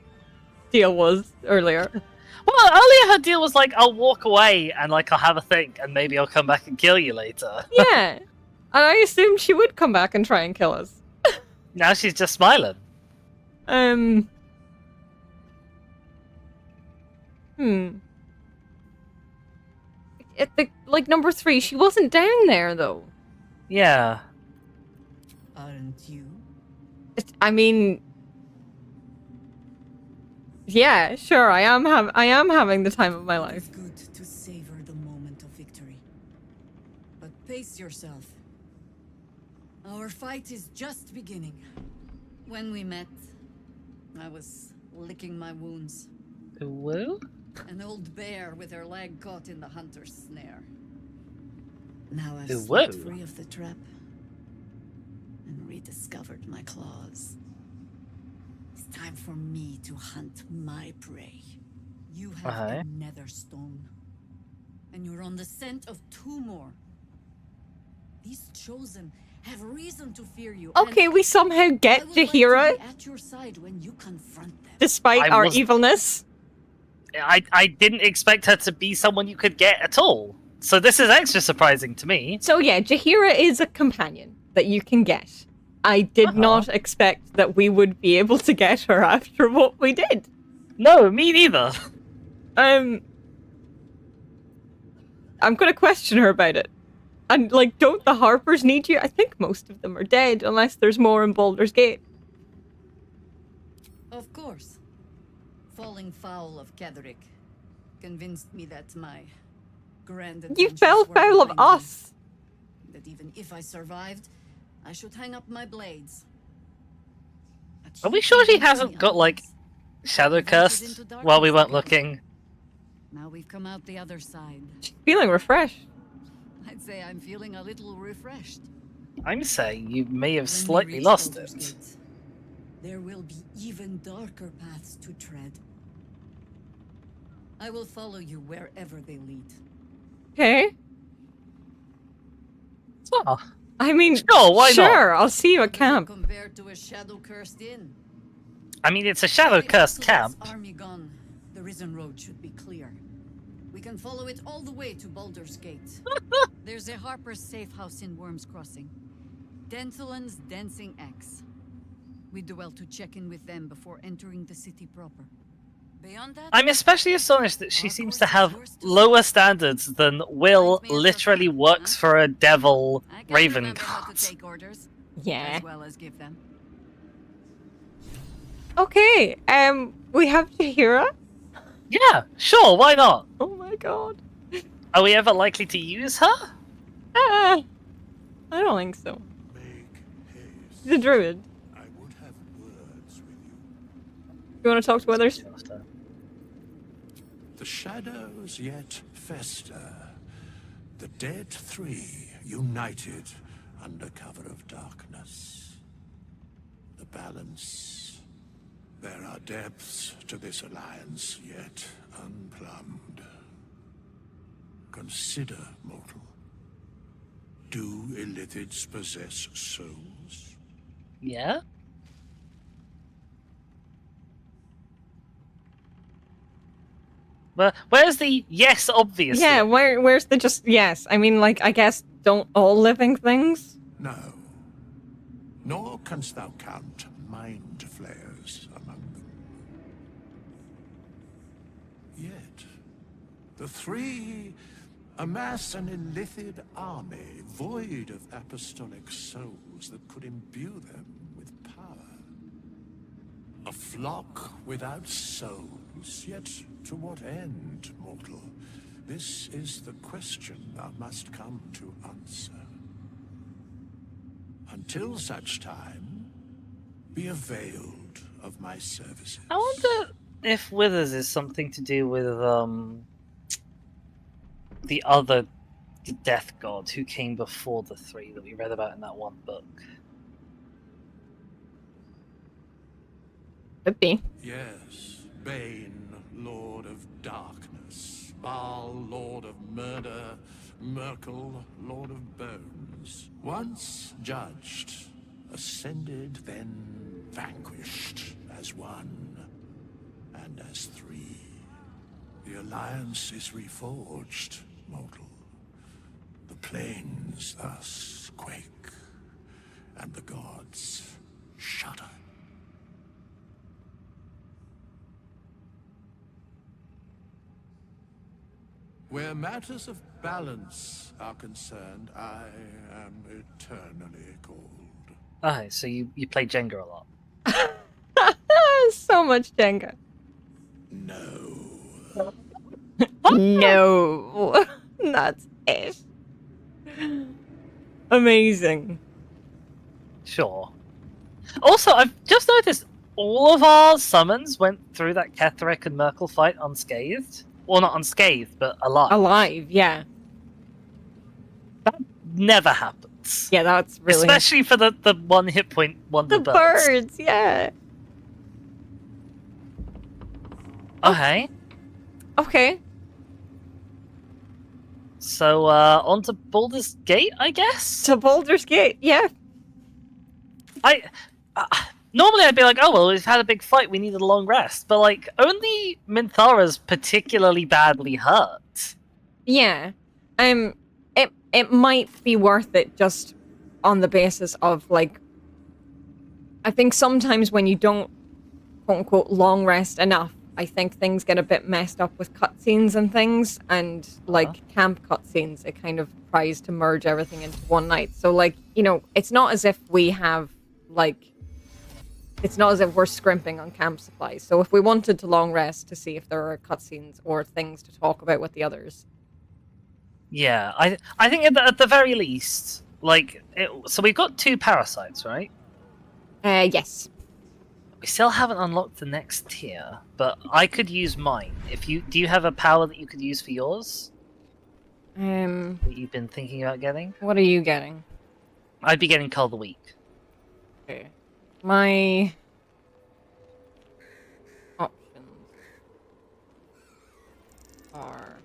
deal was earlier. Well, earlier her deal was like, I'll walk away and like I'll have a think and maybe I'll come back and kill you later. Yeah. And I assumed she would come back and try and kill us. Now she's just smiling. At the, like, number 3, she wasn't down there, though. Yeah. Aren't you? I mean... Yeah, sure, I am having the time of my life. It's good to savor the moment of victory. But pace yourself. Our fight is just beginning. When we met, I was licking my wounds. Whoa? An old bear with her leg caught in the hunter's snare. Now I've Whoa. slipped free of the trap and rediscovered my claws. It's time for me to hunt my prey. You have the nether stone, and you're on the scent of 2 more. These chosen have reason to fear you. Okay, we somehow get Jaheira, at your side when you confront them. despite our evilness. I didn't expect her to be someone you could get at all. So this is extra surprising to me. So yeah, Jaheira is a companion that you can get. I did not expect that we would be able to get her after what we did. No, me neither. I'm gonna question her about it. And, like, don't the Harpers need you? I think most of them are dead, unless there's more in Baldur's Gate. Of course. Falling foul of Ketherick convinced me that my grand You adventures fell were foul of behind me. us. That even if I survived, I should hang up my blades. Are we sure she hasn't got, like, shadow cursed while we weren't looking? Now we've come out the other side. Feeling refreshed. I'd say I'm feeling a little refreshed. I'm saying you may have When we slightly reach lost Baldur's it. Gate, there will be even darker paths to tread. I will follow you wherever they lead. Okay. So, I mean, sure, why not? sure, I'll see you at camp. Compared to a shadow-cursed inn. I mean, it's a shadow-cursed camp. Army gone, the Risen Road should be clear. We can follow it all the way to Baldur's Gate. There's a Harper's safe house in Worm's Crossing. Denthelin's Dancing Axe. We do well to check in with them before entering the city proper. Beyond that, I'm especially astonished that she seems to have lower standards than Will literally works for a devil raven god. take orders. Yeah. As well as give them. Okay, we have Jaheira. Yeah, sure, why not? Oh my god. Are we ever likely to use her? I don't think so. She's a druid. Words with you. You want to talk to others? the shadows yet fester. The dead three united under cover of darkness. The balance. There are depths to this alliance yet unplumbed. Consider, mortal. Do illithids possess souls? Yeah? But where's the yes, obviously? Yeah, where's the just yes? I mean, like, I guess don't all living things? No. Nor canst thou count mind flayers among them. Yet, the three amass an illithid army void of apostolic souls that could imbue them with power. A flock without souls, yet to what end, mortal? This is the question thou must come to answer. Until such time, be availed of my services. I wonder if Withers is something to do with the other death god who came before the three that we read about in that one book. Could be. Yes, Bane, Lord of Darkness, Baal, Lord of Murder, Merkel, Lord of Bones. Once judged, ascended, then vanquished as one, and as three. The alliance is reforged, mortal. The plains thus quake, and the gods shudder. Where matters of balance are concerned, I am eternally cold. Ah, so you play Jenga a lot. So much Jenga. No. No. That's it. Amazing. Sure. Also, I've just noticed all of our summons went through that Ketheric and Merkel fight unscathed. Well, not unscathed, but alive. Alive, yeah. That never happens. Yeah, that's really... Especially for the 1 hit point wonder the birds. birds, yeah. Okay. Okay. So, on to Baldur's Gate, I guess? To Baldur's Gate, yeah. Normally I'd be like, oh, well, we've had a big fight, we needed a long rest. But, like, only Minthara's particularly badly hurt. Yeah. It might be worth it just on the basis of, like... I think sometimes when you don't, quote-unquote, long rest enough, I think things get a bit messed up with cutscenes and things, and, like, camp cutscenes, it kind of tries to merge everything into one night. So, like, you know, it's not as if we have, like... It's not as if we're scrimping on camp supplies. So if we wanted to long rest to see if there are cutscenes or things to talk about with the others... Yeah, I think at the very least, like, so we've got 2 parasites, right? Yes. We still haven't unlocked the next tier, but I could use mine. Do you have a power that you could use for yours? That you've been thinking about getting? What are you getting? I'd be getting Cull the Weak. Okay. My options are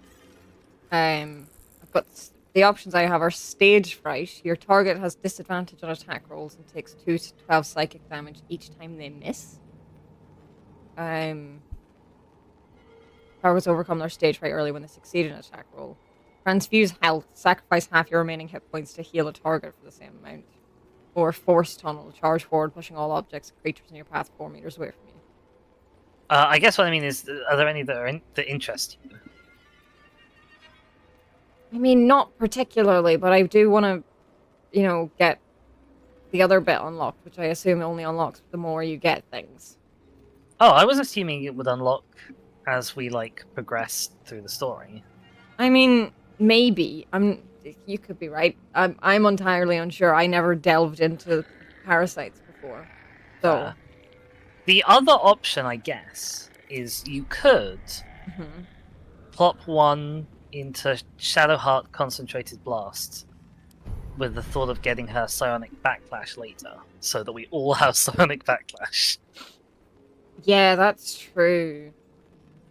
the options I have are Stage Fright. Your target has disadvantage on attack rolls and takes 2 to 12 psychic damage each time they miss. Targets overcome their Stage Fright early when they succeed in an attack roll. Transfuse Health. Sacrifice half your remaining hit points to heal a target for the same amount. Or Force Tunnel. Charge forward, pushing all objects and creatures in your path 4 meters away from you. I guess what I mean is, are there any that interest you? I mean, not particularly, but I do want to, you know, get the other bit unlocked, which I assume only unlocks the more you get things. Oh, I was assuming it would unlock as we, like, progress through the story. I mean, maybe. You could be right. I'm entirely unsure. I never delved into parasites before. So. The other option, I guess, is you could plop one into Shadowheart Concentrated Blast with the thought of getting her Psionic Backlash later, so that we all have Psionic Backlash. Yeah, that's true.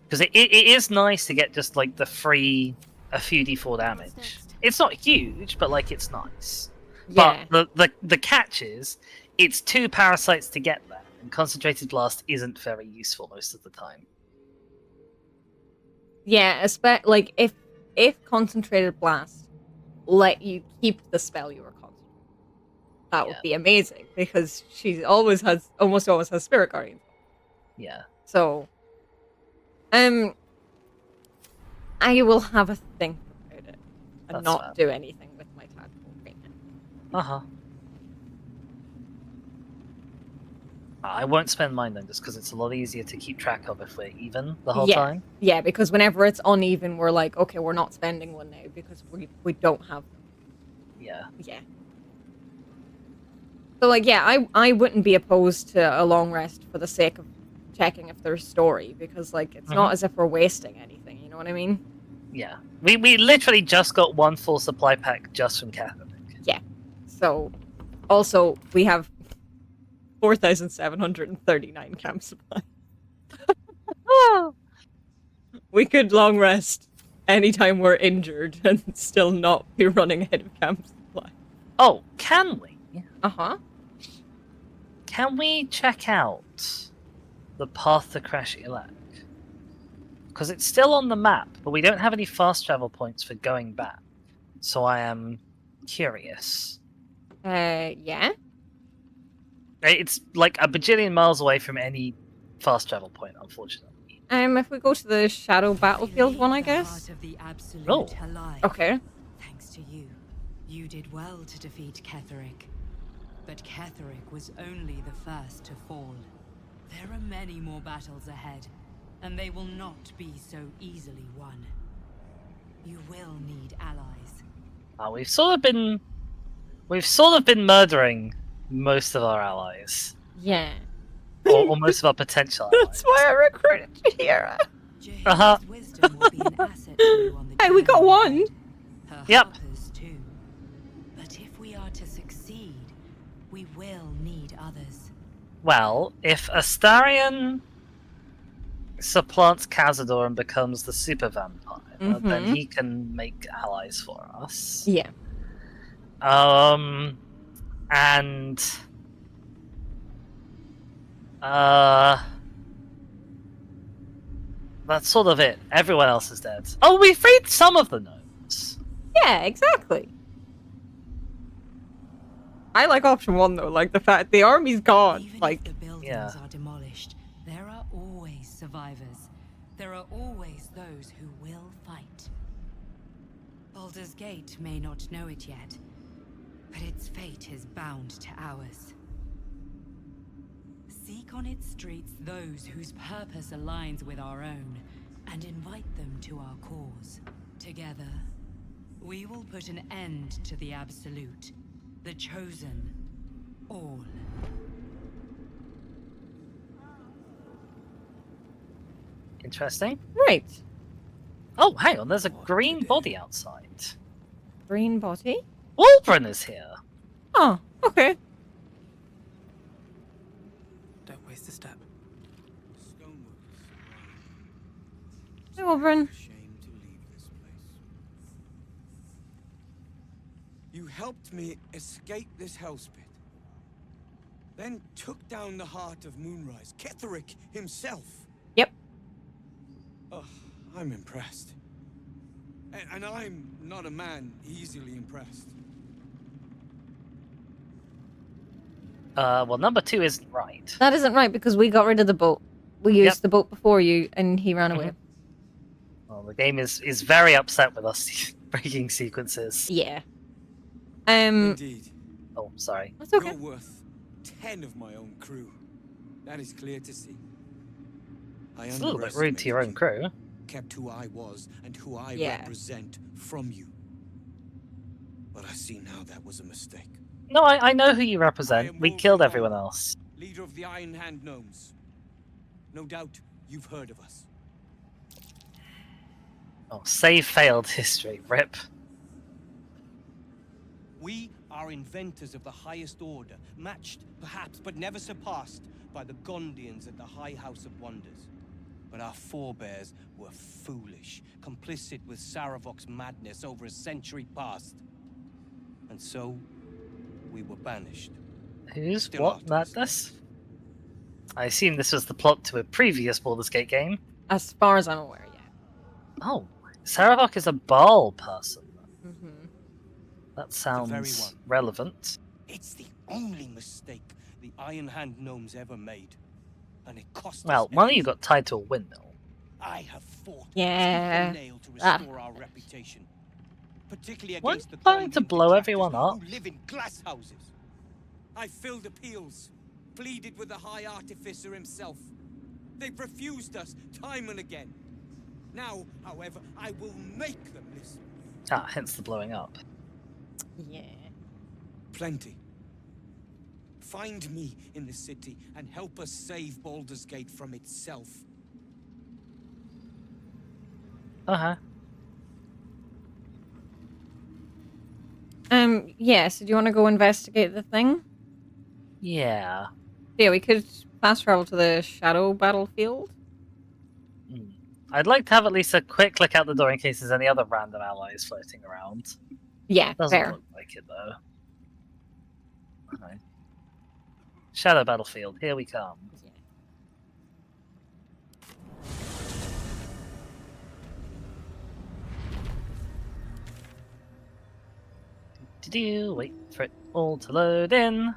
Because it is nice to get just like the free a few d4 damage. It's not huge, but like it's nice. Yeah. But the catch is, it's 2 parasites to get there, and Concentrated Blast isn't very useful most of the time. Yeah, like if Concentrated Blast let you keep the spell you were concentrating, that would be amazing because she almost always has Spirit Guardians. Yeah. So, I will have a think about it and That's not fair. do anything with my tadpole right now. Uh-huh. I won't spend mine then, just because it's a lot easier to keep track of if we're even the whole time. Yeah, because whenever it's uneven, we're like, okay, we're not spending one now because we don't have them. Yeah. Yeah. So like, yeah, I wouldn't be opposed to a long rest for the sake of checking if there's story, because like it's not as if we're wasting anything, you know what I mean? Yeah. We literally just got 1 full supply pack just from Catholic. Yeah. So also we have 4,739 camp supply. We could long rest anytime we're injured and still not be running ahead of camp supply. Oh, can we? Uh-huh. Can we check out the path to Crash Ilak? Because it's still on the map, but we don't have any fast travel points for going back. So I am curious. Yeah? It's like a bajillion miles away from any fast travel point, unfortunately. If we go to the Shadow Battlefield one, I guess. Oh. Okay. Thanks to you. You did well to defeat Ketheric. But Ketheric was only the first to fall. There are many more battles ahead, and they will not be so easily won. You will need allies. We've sort of been murdering most of our allies. Yeah. Or most of our potential allies. That's why I recruited Jahira. Uh-huh. Hey, we got one. Yep. Too. But if we are to succeed, we will need others. Well, if Astarion supplants Cazador and becomes the super vampire, then he can make allies for us. Yeah. And that's sort of it. Everyone else is dead. Oh, we freed some of the gnomes. Yeah, exactly. I like option 1 though, like the fact the army's gone. Even like, if the buildings are demolished, there are always survivors. There are always those who will fight. Baldur's Gate may not know it yet, but its fate is bound to ours. Seek on its streets those whose purpose aligns with our own, and invite them to our cause. Together, we will put an end to the Absolute, the Chosen, all. Interesting. right. Oh, hang on, there's a green body outside. Green body? Wulbren is here. Oh, okay. Don't waste a step. Hey, Wulbren. You helped me escape this hellspit. Then took down the heart of Moonrise, Ketheric himself. Yep. Oh, I'm impressed. And I'm not a man easily impressed. Well, number 2 isn't right. That isn't right because we got rid of the boat. We used the boat before you and he ran away. Well, the game is very upset with us breaking sequences. Yeah. Indeed. Oh, sorry. That's okay. You're worth 10 of my own crew. That is clear to see. It's a little bit rude to your own crew. Kept who I was and who I Yeah. represent from you. But I see now that was a mistake. No, I know who you represent. We killed everyone else. Leader of the Iron Hand Gnomes. No doubt you've heard of us. Oh, save failed history. Rip. We are inventors of the highest order, matched, perhaps, but never surpassed by the Gondians at the High House of Wonders. But our forebears were foolish, complicit with Saravok's madness over a century past. And so, we were banished. Who's Still what are to this madness? I assume this was the plot to a previous Baldur's Gate game. As far as I'm aware, yeah. Oh, Saravok is a Baal person. Mm-hmm. That The very sounds one. relevant. It's the only mistake the Iron Hand gnomes ever made. And it cost Well, us one of you everything. got tied to a windmill. I have fought Yeah. tooth and nail to restore our reputation. Particularly Weren't against the you planning to Gondian blow detractors everyone up? who live in glass houses. I filled appeals, pleaded with the High Artificer himself. They've refused us time and again. Now, however, I will make them listen. Ah, hence the blowing up. Yeah. Plenty. Find me in the city and help us save Baldur's Gate from itself. Uh-huh. Yeah, so do you want to go investigate the thing? Yeah. Yeah, we could fast travel to the shadow battlefield. I'd like to have at least a quick look out the door in case there's any other random allies floating around. Yeah, Doesn't fair. look like it, though. Okay. Shadow battlefield, here we come. Yeah. Wait for it all to load in.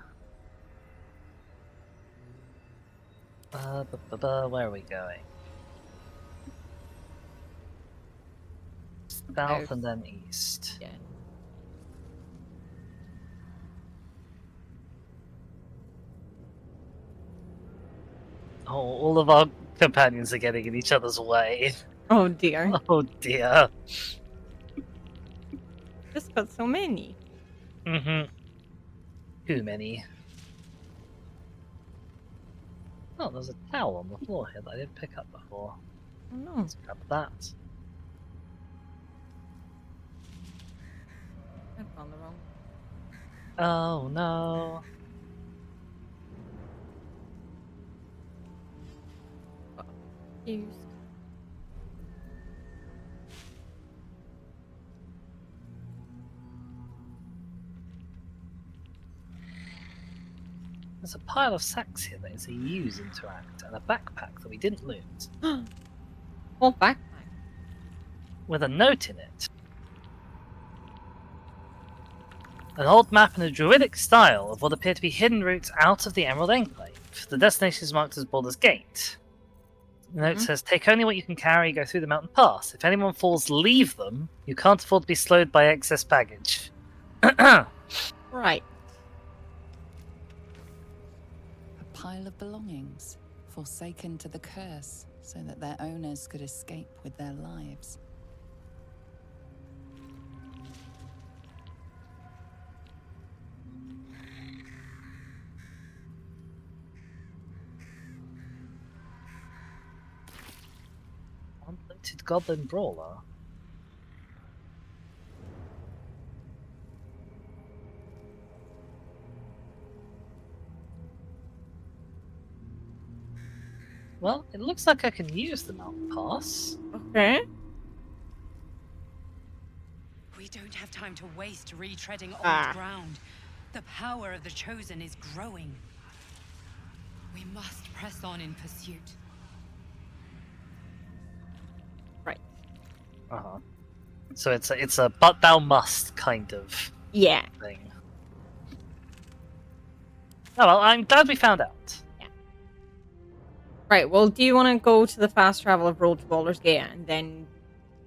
Where are we going? South and then east. Yeah. Oh, all of our companions are getting in each other's way. Oh dear. Oh dear. Just got so many. Mm-hmm. Too many. Oh, there's a towel on the floor here that I didn't pick up before. Oh no. Let's grab that. I've gone the wrong. Oh no. Used. There's a pile of sacks here that is a use interact and a backpack that we didn't loot. Whole backpack. With a note in it. An old map in a druidic style of what appear to be hidden routes out of the Emerald Enclave. The destination is marked as Baldur's Gate. The note says, take only what you can carry, go through the mountain pass. If anyone falls, leave them. You can't afford to be slowed by excess baggage. Right. A pile of belongings, forsaken to the curse, so that their owners could escape with their lives. Unlimited Goblin Brawler. Well, it looks like I can use the mountain pass. Okay. We don't have time to waste retreading old ground. The power of the Chosen is growing. We must press on in pursuit. Right. Uh-huh. So it's a but thou must kind of Yeah. thing. Oh well, I'm glad we found out. Right, well, do you want to go to the fast travel of Road to Baldur's Gate and then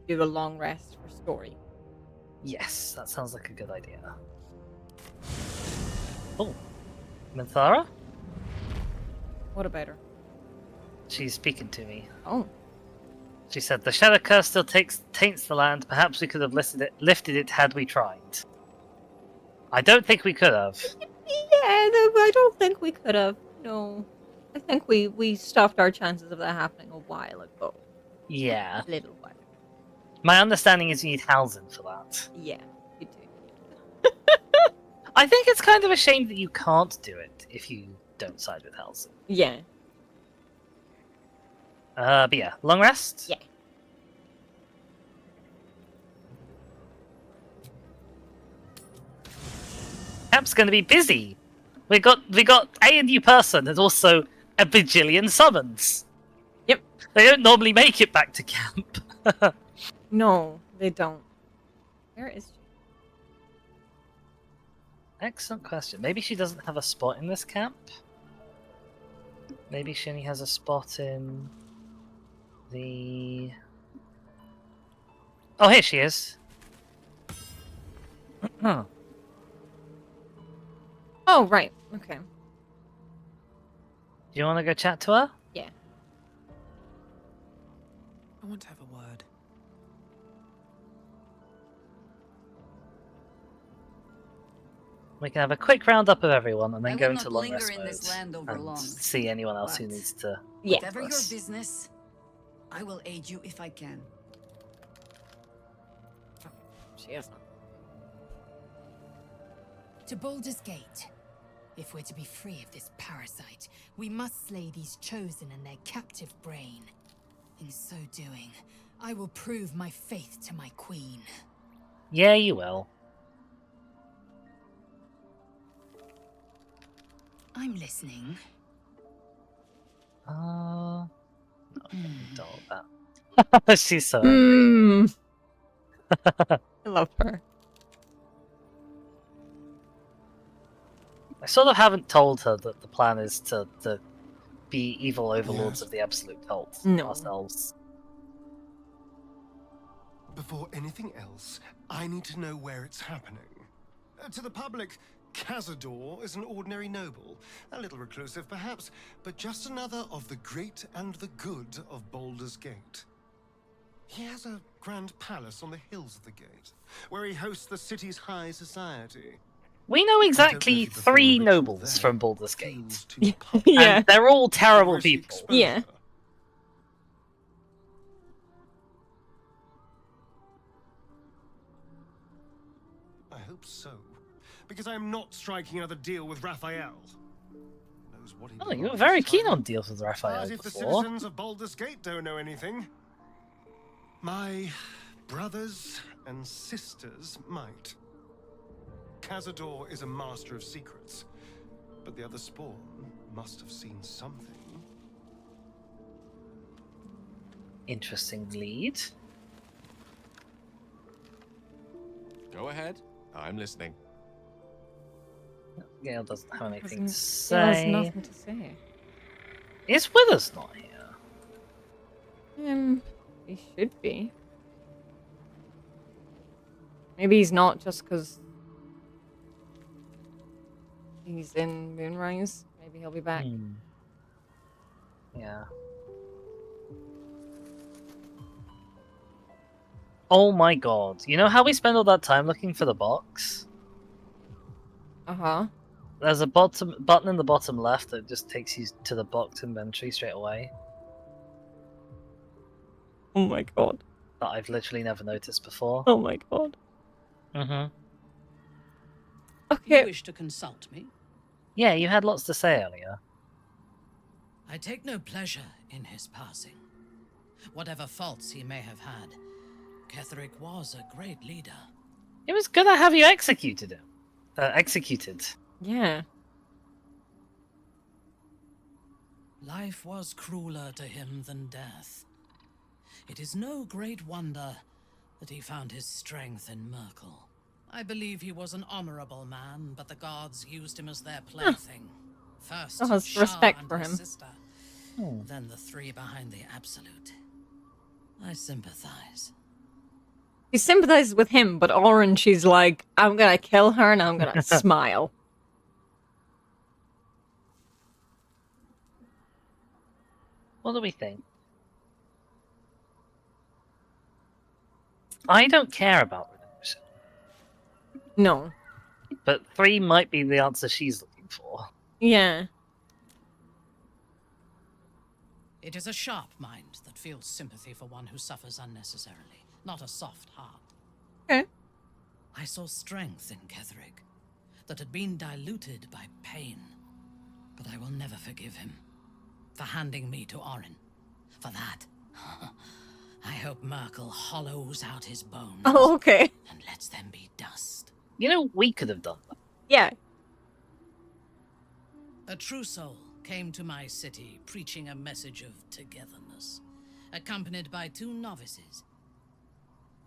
do a long rest for story? Yes, that sounds like a good idea. Oh, Minthara? What about her? She's speaking to me. Oh. She said, the Shadow Curse still taints the land. Perhaps we could have lifted it had we tried. I don't think we could have. Yeah, no, I don't think we could have. No. I think we stopped our chances of that happening a while ago. Yeah. A little while. My understanding is you need Halsin for that. Yeah, you do. I think it's kind of a shame that you can't do it if you don't side with Halsin. Yeah. But yeah, long rest? Yeah. Camp's gonna be busy. We got a new person and also a bajillion summons. Yep. They don't normally make it back to camp. No, they don't. Where is she? Excellent question. Maybe she doesn't have a spot in this camp? Maybe she only has a spot in the... Oh, here she is. Oh, right. Okay. Do you want to go chat to her? Yeah. I want to have a word. We can have a quick roundup of everyone and then I go will into not long linger rest in mode this land over and long, see anyone else who but needs to Whatever help your us. business, I will aid you if I can. She is not. To Baldur's Gate. If we're to be free of this parasite, we must slay these chosen and their captive brain. In so doing, I will prove my faith to my queen. Yeah, you will. I'm listening. No, don't that. She's so angry. I love her. I sort of haven't told her that the plan is to be evil overlords of the Absolute Cult ourselves. Before anything else, I need to know where it's happening. To the public, Cazador is an ordinary noble, a little reclusive perhaps, but just another of the great and the good of Baldur's Gate. He has a grand palace on the hills of the gate, where he hosts the city's high society. We know exactly 3 nobles from Baldur's Gate. Yeah. And they're all terrible people. Yeah. I hope so, because I am not striking another deal with Raphael. Knows what he Oh, you were wants very this keen time. on deals with Raphael As if the before. citizens of Baldur's Gate don't know anything. My brothers and sisters might. Cazador is a master of secrets, but the other spawn must have seen something. Interesting lead. Go ahead. I'm listening. Gale doesn't have anything to Gale has say. nothing to say. Is Withers not here? He should be. Maybe he's not just because he's in Moonrise. Maybe he'll be back. Yeah. Oh my god. You know how we spend all that time looking for the box? Uh-huh. There's a button in the bottom left that just takes you to the box inventory straight away. Oh my god. That I've literally never noticed before. Oh my god. Mm-hmm. You wish to consult me? Yeah, you had lots to say earlier. I take no pleasure in his passing. Whatever faults he may have had, Ketheric was a great leader. It was good to have you executed him. Executed. Yeah. Life was crueler to him than death. It is no great wonder that he found his strength in Merkel. I believe he was an honorable man, but the gods used him as their plaything. First, Oh, has Shah respect and for his him. sister, then the 3 behind the Absolute. I sympathize. He sympathizes with him, but Orange, she's like, I'm gonna kill her and I'm gonna smile. What do we think? I don't care about redemption. No. But 3 might be the answer she's looking for. Yeah. It is a sharp mind that feels sympathy for one who suffers unnecessarily. not a soft heart. Okay. I saw strength in Ketherick that had been diluted by pain, but I will never forgive him for handing me to Orin. For that, I hope Merkel hollows out his bones. Oh, okay. And lets them be dust. You know, we could have done that. Yeah. A true soul came to my city preaching a message of togetherness, accompanied by 2 novices.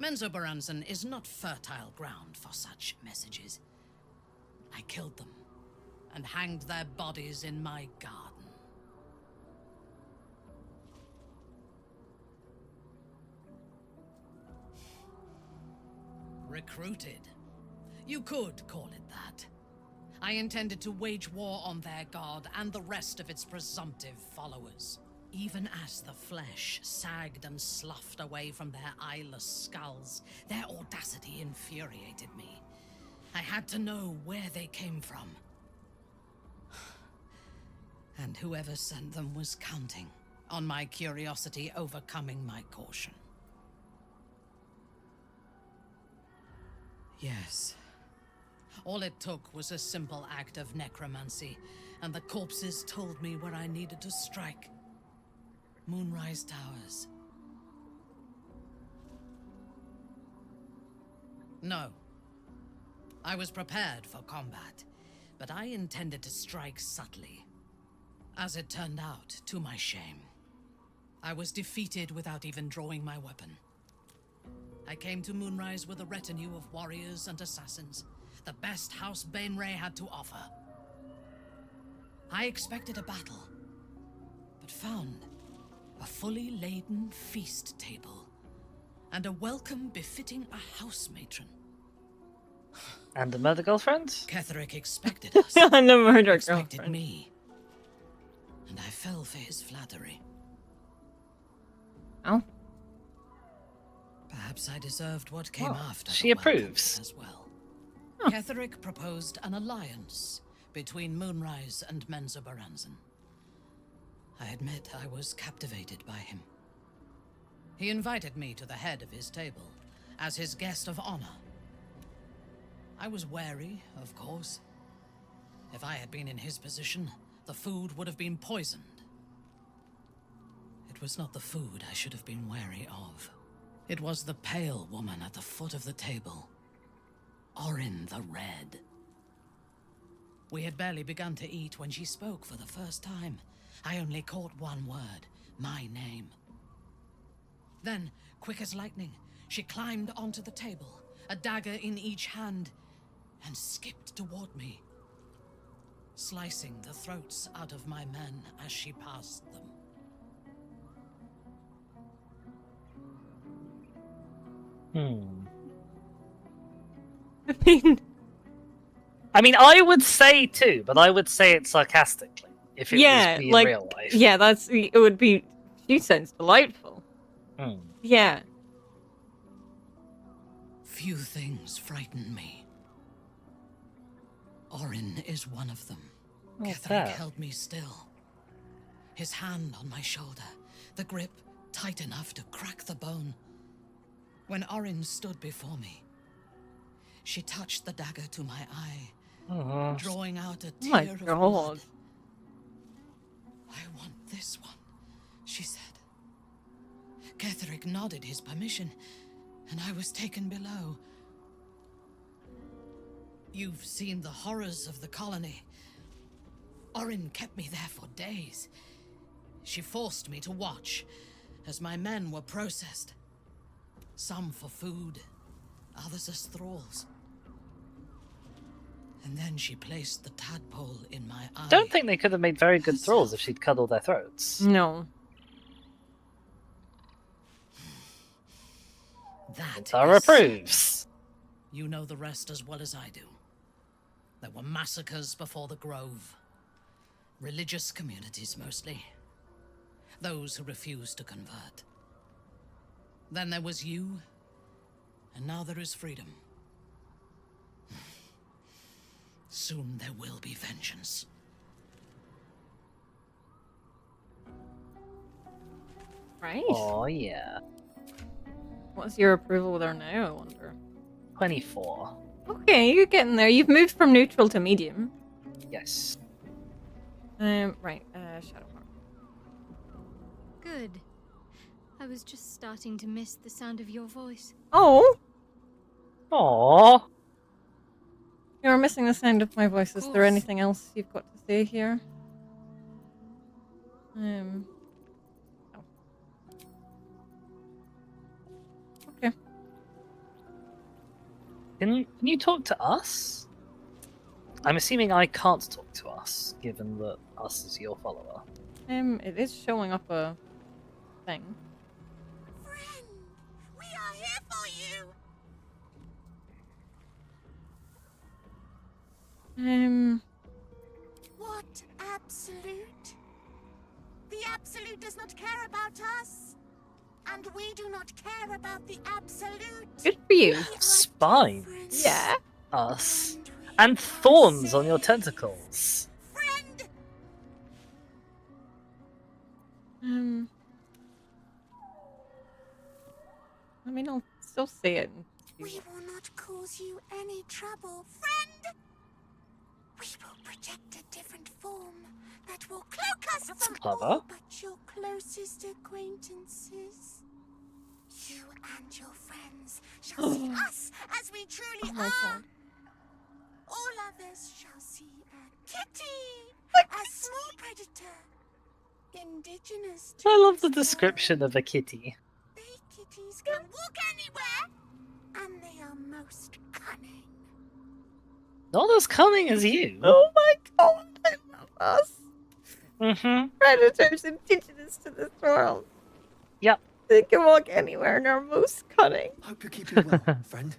Menzoberranzan is not fertile ground for such messages. I killed them and hanged their bodies in my garden. Recruited. You could call it that. I intended to wage war on their god and the rest of its presumptive followers. Even as the flesh sagged and sloughed away from their eyeless skulls, their audacity infuriated me. I had to know where they came from. And whoever sent them was counting on my curiosity overcoming my caution. Yes. All it took was a simple act of necromancy, and the corpses told me where I needed to strike. Moonrise Towers. No. I was prepared for combat, but I intended to strike subtly. As it turned out, to my shame, I was defeated without even drawing my weapon. I came to Moonrise with a retinue of warriors and assassins, the best House Bainray had to offer. I expected a battle, but found a fully laden feast table and a welcome befitting a house matron. And a murder girlfriend? Ketherick expected us. And a murder expected girlfriend. me. And I fell for his flattery. Oh. Perhaps I deserved what came after. She approves. As well. Huh. Ketherick proposed an alliance between Moonrise and Menzoberranzan. I admit I was captivated by him. He invited me to the head of his table as his guest of honor. I was wary, of course. If I had been in his position, the food would have been poisoned. It was not the food I should have been wary of. It was the pale woman at the foot of the table. Orin the Red. We had barely begun to eat when she spoke for the first time. I only caught one word, my name. Then, quick as lightning, she climbed onto the table, a dagger in each hand, and skipped toward me, slicing the throats out of my men as she passed them. I mean, I would say too, but I would say it sarcastically if it was in real life. Yeah, it would be. She sounds delightful. Yeah. Few things frighten me. Orin is one of them. Ketherick held me still. His hand on my shoulder, the grip tight enough to crack the bone. When Orin stood before me, she touched the dagger to my eye, drawing out a tear of blood. I want this one, she said. Ketherick nodded his permission, and I was taken below. You've seen the horrors of the colony. Orin kept me there for days. She forced me to watch as my men were processed. Some for food, others as thralls. And then she placed the tadpole in my eye. Don't think they could have made very good thralls if she'd cut all their throats. No. That Tara approves. You know the rest as well as I do. There were massacres before the Grove. Religious communities mostly. Those who refused to convert. Then there was you, and now there is freedom. Soon there will be vengeance. Right. Oh, yeah. What's your approval there now, I wonder? 24. Okay, you're getting there. You've moved from neutral to medium. Yes. Right, Shadowheart. Good. I was just starting to miss the sound of your voice. Oh! Aww. You're missing the sound of my voice. Is there course. anything else you've got to say here? No. Okay. Can you talk to us? I'm assuming I can't talk to us, given that us is your follower. It is showing up a thing. Friend, we are here for you. What absolute? The absolute does not care about us. And we do not care about the absolute. Good for you. Spines. Yeah. Us. And thorns on your tentacles. Friend! I mean, I'll still say it. We will not cause you any trouble, friend. We will project a different form that will cloak us from clever. all but your closest acquaintances. You and your friends shall see us as we truly are. God. All others shall see a kitty, a small predator, indigenous to I love the description of a kitty. They kitties can walk anywhere, and they are most cunning. Not as cunning as you. Oh my god, I love us. Mm-hmm. Predators indigenous to this world. Yep. They can walk anywhere and are most cunning. Hope you're keeping well, friend.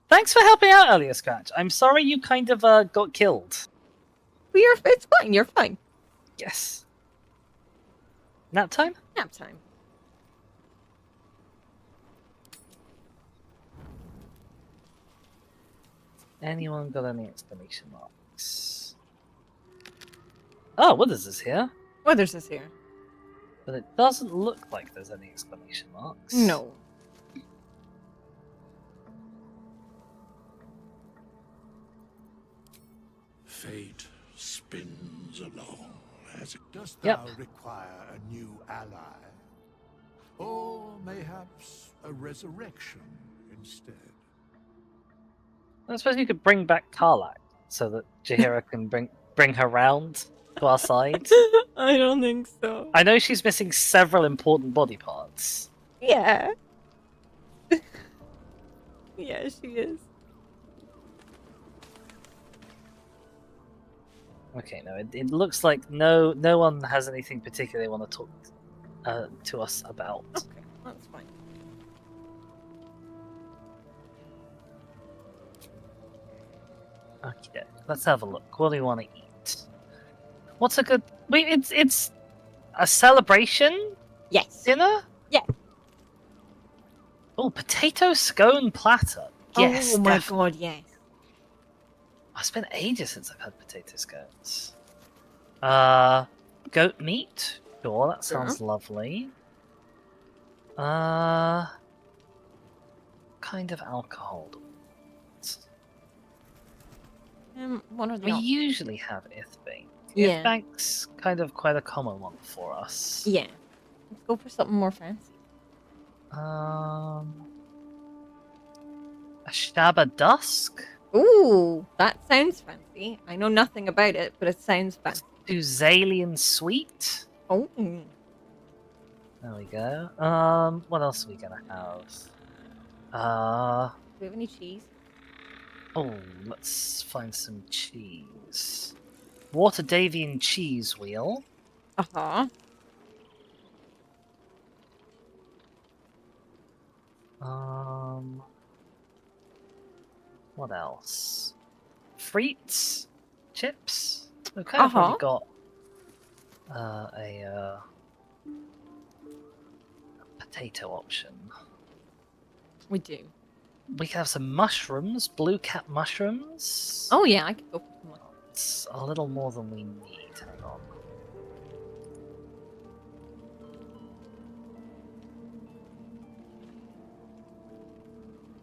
Thanks for helping out earlier, Scratch. I'm sorry you kind of got killed. Well, it's fine, you're fine. Yes. Nap time? Nap time. Anyone got any exclamation marks? Oh, what is this here? What is this here? But it doesn't look like there's any exclamation marks. No. Fate spins along as it Dost Yep. thou require a new ally? Or mayhaps a resurrection instead? I suppose you could bring back Karlak so that Jaheira can bring her round to our side. I don't think so. I know she's missing several important body parts. Yeah. Yeah, she is. Okay, no, it looks like no one has anything particular they want to talk to us about. Okay, that's fine. Okay, let's have a look. What do we want to eat? What's a good? Wait, it's a celebration. Yes. Dinner. Yeah. Oh, potato scone platter. Yes. Oh my god, yes. It's been ages since I've had potato scones. Goat meat. Sure, that sounds lovely. Kind of alcohol. One of We the usually have Ithbank. Yeah. Ithbank's kind of quite a common one for us. Yeah. Let's go for something more fancy. A Shabba Dusk? Ooh, that sounds fancy. I know nothing about it, but it sounds fancy. Uzalian Sweet? Oh. There we go. What else are we gonna have? Do we have any cheese? Oh, let's find some cheese. Waterdavian cheese wheel. Uh-huh. What else? Frites? Chips? We've kind of already got a potato option. We do. We can have some mushrooms, blue cap mushrooms. Oh yeah, I could go for some. It's a little more than we need. Hang on.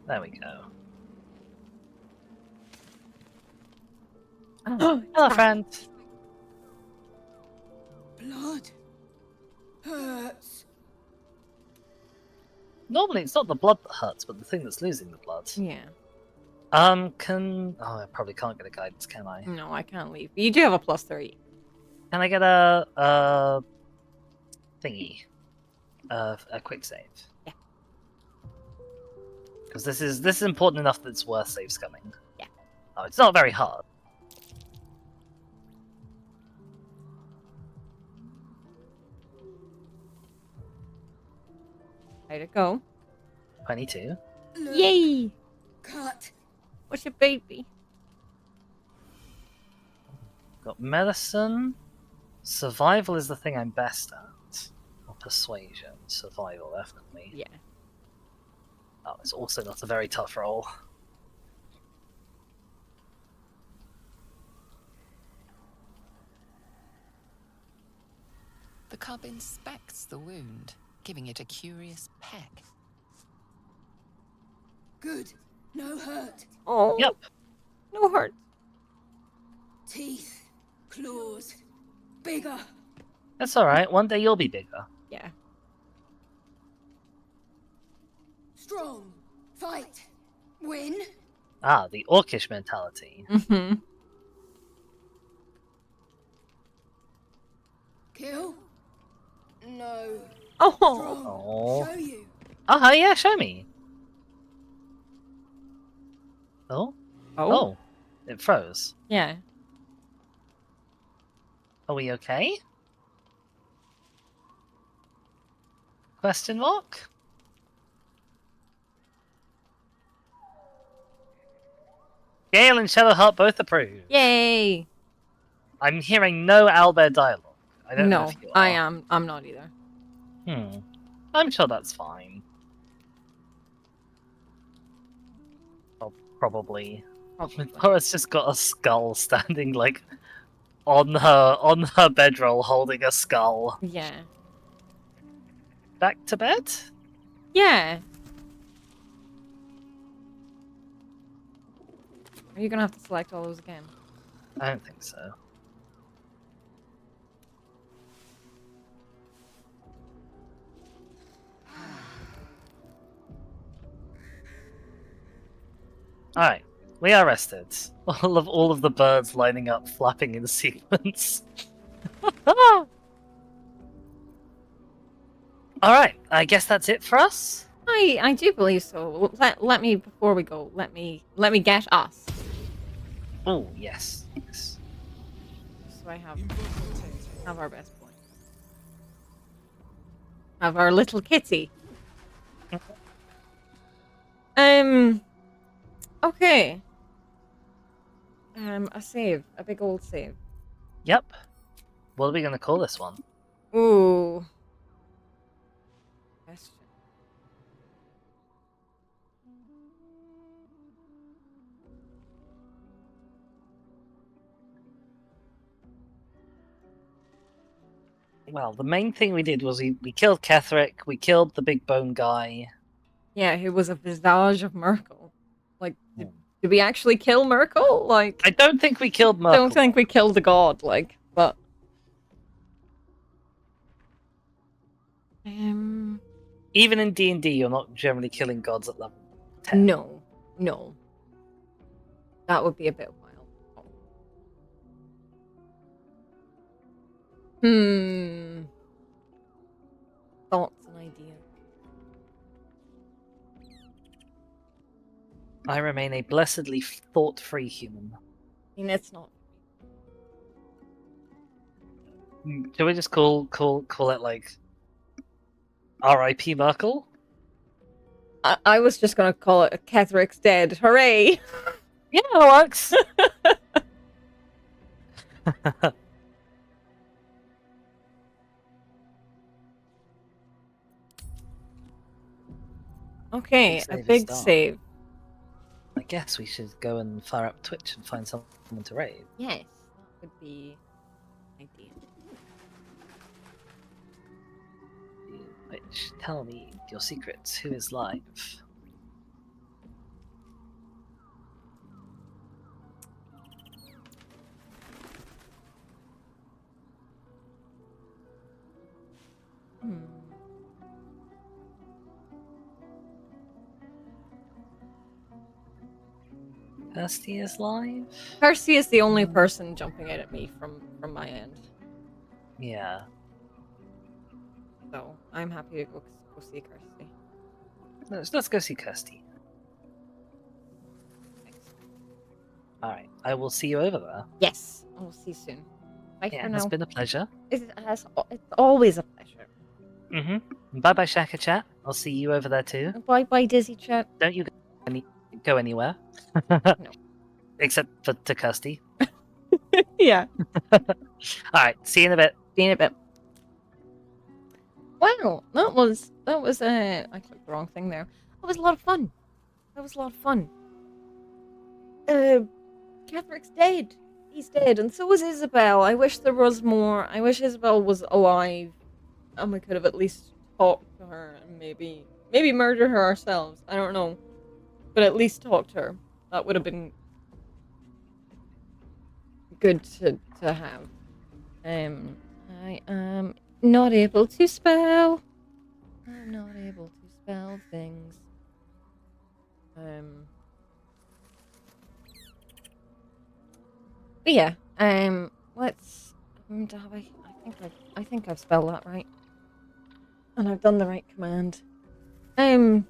There we go. Oh, hello, friend. Blood hurts. Normally, it's not the blood that hurts, but the thing that's losing the blood. Yeah. Oh, I probably can't get a guidance, can I? No, I can't leave. You do have a +3. Can I get a thingy? A quick save? Yeah. Because this is important enough that it's worth save scumming. Yeah. Oh, it's not very hard. Way to go. 22. Look. Yay! Cut. What's your baby? Got medicine. Survival is the thing I'm best at. Or persuasion. Survival, definitely. Yeah. Oh, it's also not a very tough roll. The cub inspects the wound, giving it a curious peck. Good. No hurt. Oh. Yep. No hurt. Teeth. Claws. Bigger. That's alright, one day you'll be bigger. Yeah. Strong. Fight. Win. Ah, the orcish mentality. Mm-hmm. Kill. No. Oh. Strong. Oh. Show you. Oh, yeah, show me. Oh? Oh. It froze. Yeah. Are we okay? Question mark? Gale and Shadowheart both approve. Yay! I'm hearing no owlbear dialogue. I don't know No, if you are. I am. I'm not either. I'm sure that's fine. Oh, probably. Horace just got a skull standing like on her bedroll holding a skull. Yeah. Back to bed? Yeah. Are you gonna have to select all those again? I don't think so. Alright, we are rested. All of the birds lining up, flapping in sequence. Alright, I guess that's it for us? I do believe so. Let me before we go. Let me get us. Oh yes, yes. So I have our best point. Have our little kitty. Okay. A save, a big old save. Yep. What are we gonna call this one? Ooh. Question. Well, the main thing we did was we killed Ketherick, we killed the big bone guy. Yeah, who was a visage of Merkel. Like, did we actually kill Merkel? Like, I don't think we killed Merkel. I don't think we killed the god, like, but... Even in D&D, you're not generally killing gods at level 10. No. No. That would be a bit wild. Thoughts and ideas. I remain a blessedly thought-free human. I mean, it's not. Should we just call it like R.I.P. Merkel? I was just gonna call it Ketherick's dead. Hooray! Yeah, it works. Okay, a big save. I guess we should go and fire up Twitch and find someone to raid. Yes, that would be ideal. Twitch, tell me your secrets. Who is live? Hmm. Kirsty is live? Kirsty is the only person jumping out at me from my end. Yeah. So I'm happy to go see Kirsty. Let's go see Kirsty. Alright, I will see you over there. Yes, I will see you soon. Bye Yeah, for it's now. been a pleasure. It's always a pleasure. Bye bye, Shaka Chat. I'll see you over there too. Bye bye, Dizzy Chat. Don't you go anywhere. No. Except for to Kirsty. Yeah. Alright, see you in a bit. See you in a bit. Wow, that was I clicked the wrong thing there. That was a lot of fun. Catherick's dead. He's dead, and so is Isabel. I wish there was more. I wish Isabel was alive, and we could have at least talked to her and maybe murder her ourselves. I don't know, but at least talk to her. That would have been good to have. I am not able to spell. I'm not able to spell things. But yeah, let's. I think I've spelled that right, and I've done the right command. But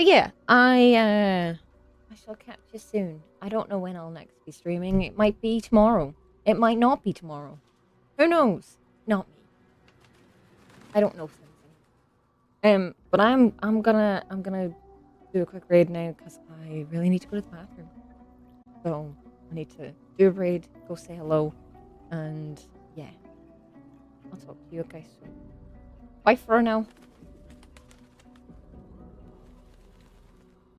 yeah, I shall catch you soon. I don't know when I'll next be streaming. It might be tomorrow. It might not be tomorrow. Who knows? Not me. I don't know something. But I'm gonna do a quick raid now because I really need to go to the bathroom. So I need to do a raid, go say hello, and yeah, I'll talk to you guys soon. Bye for now.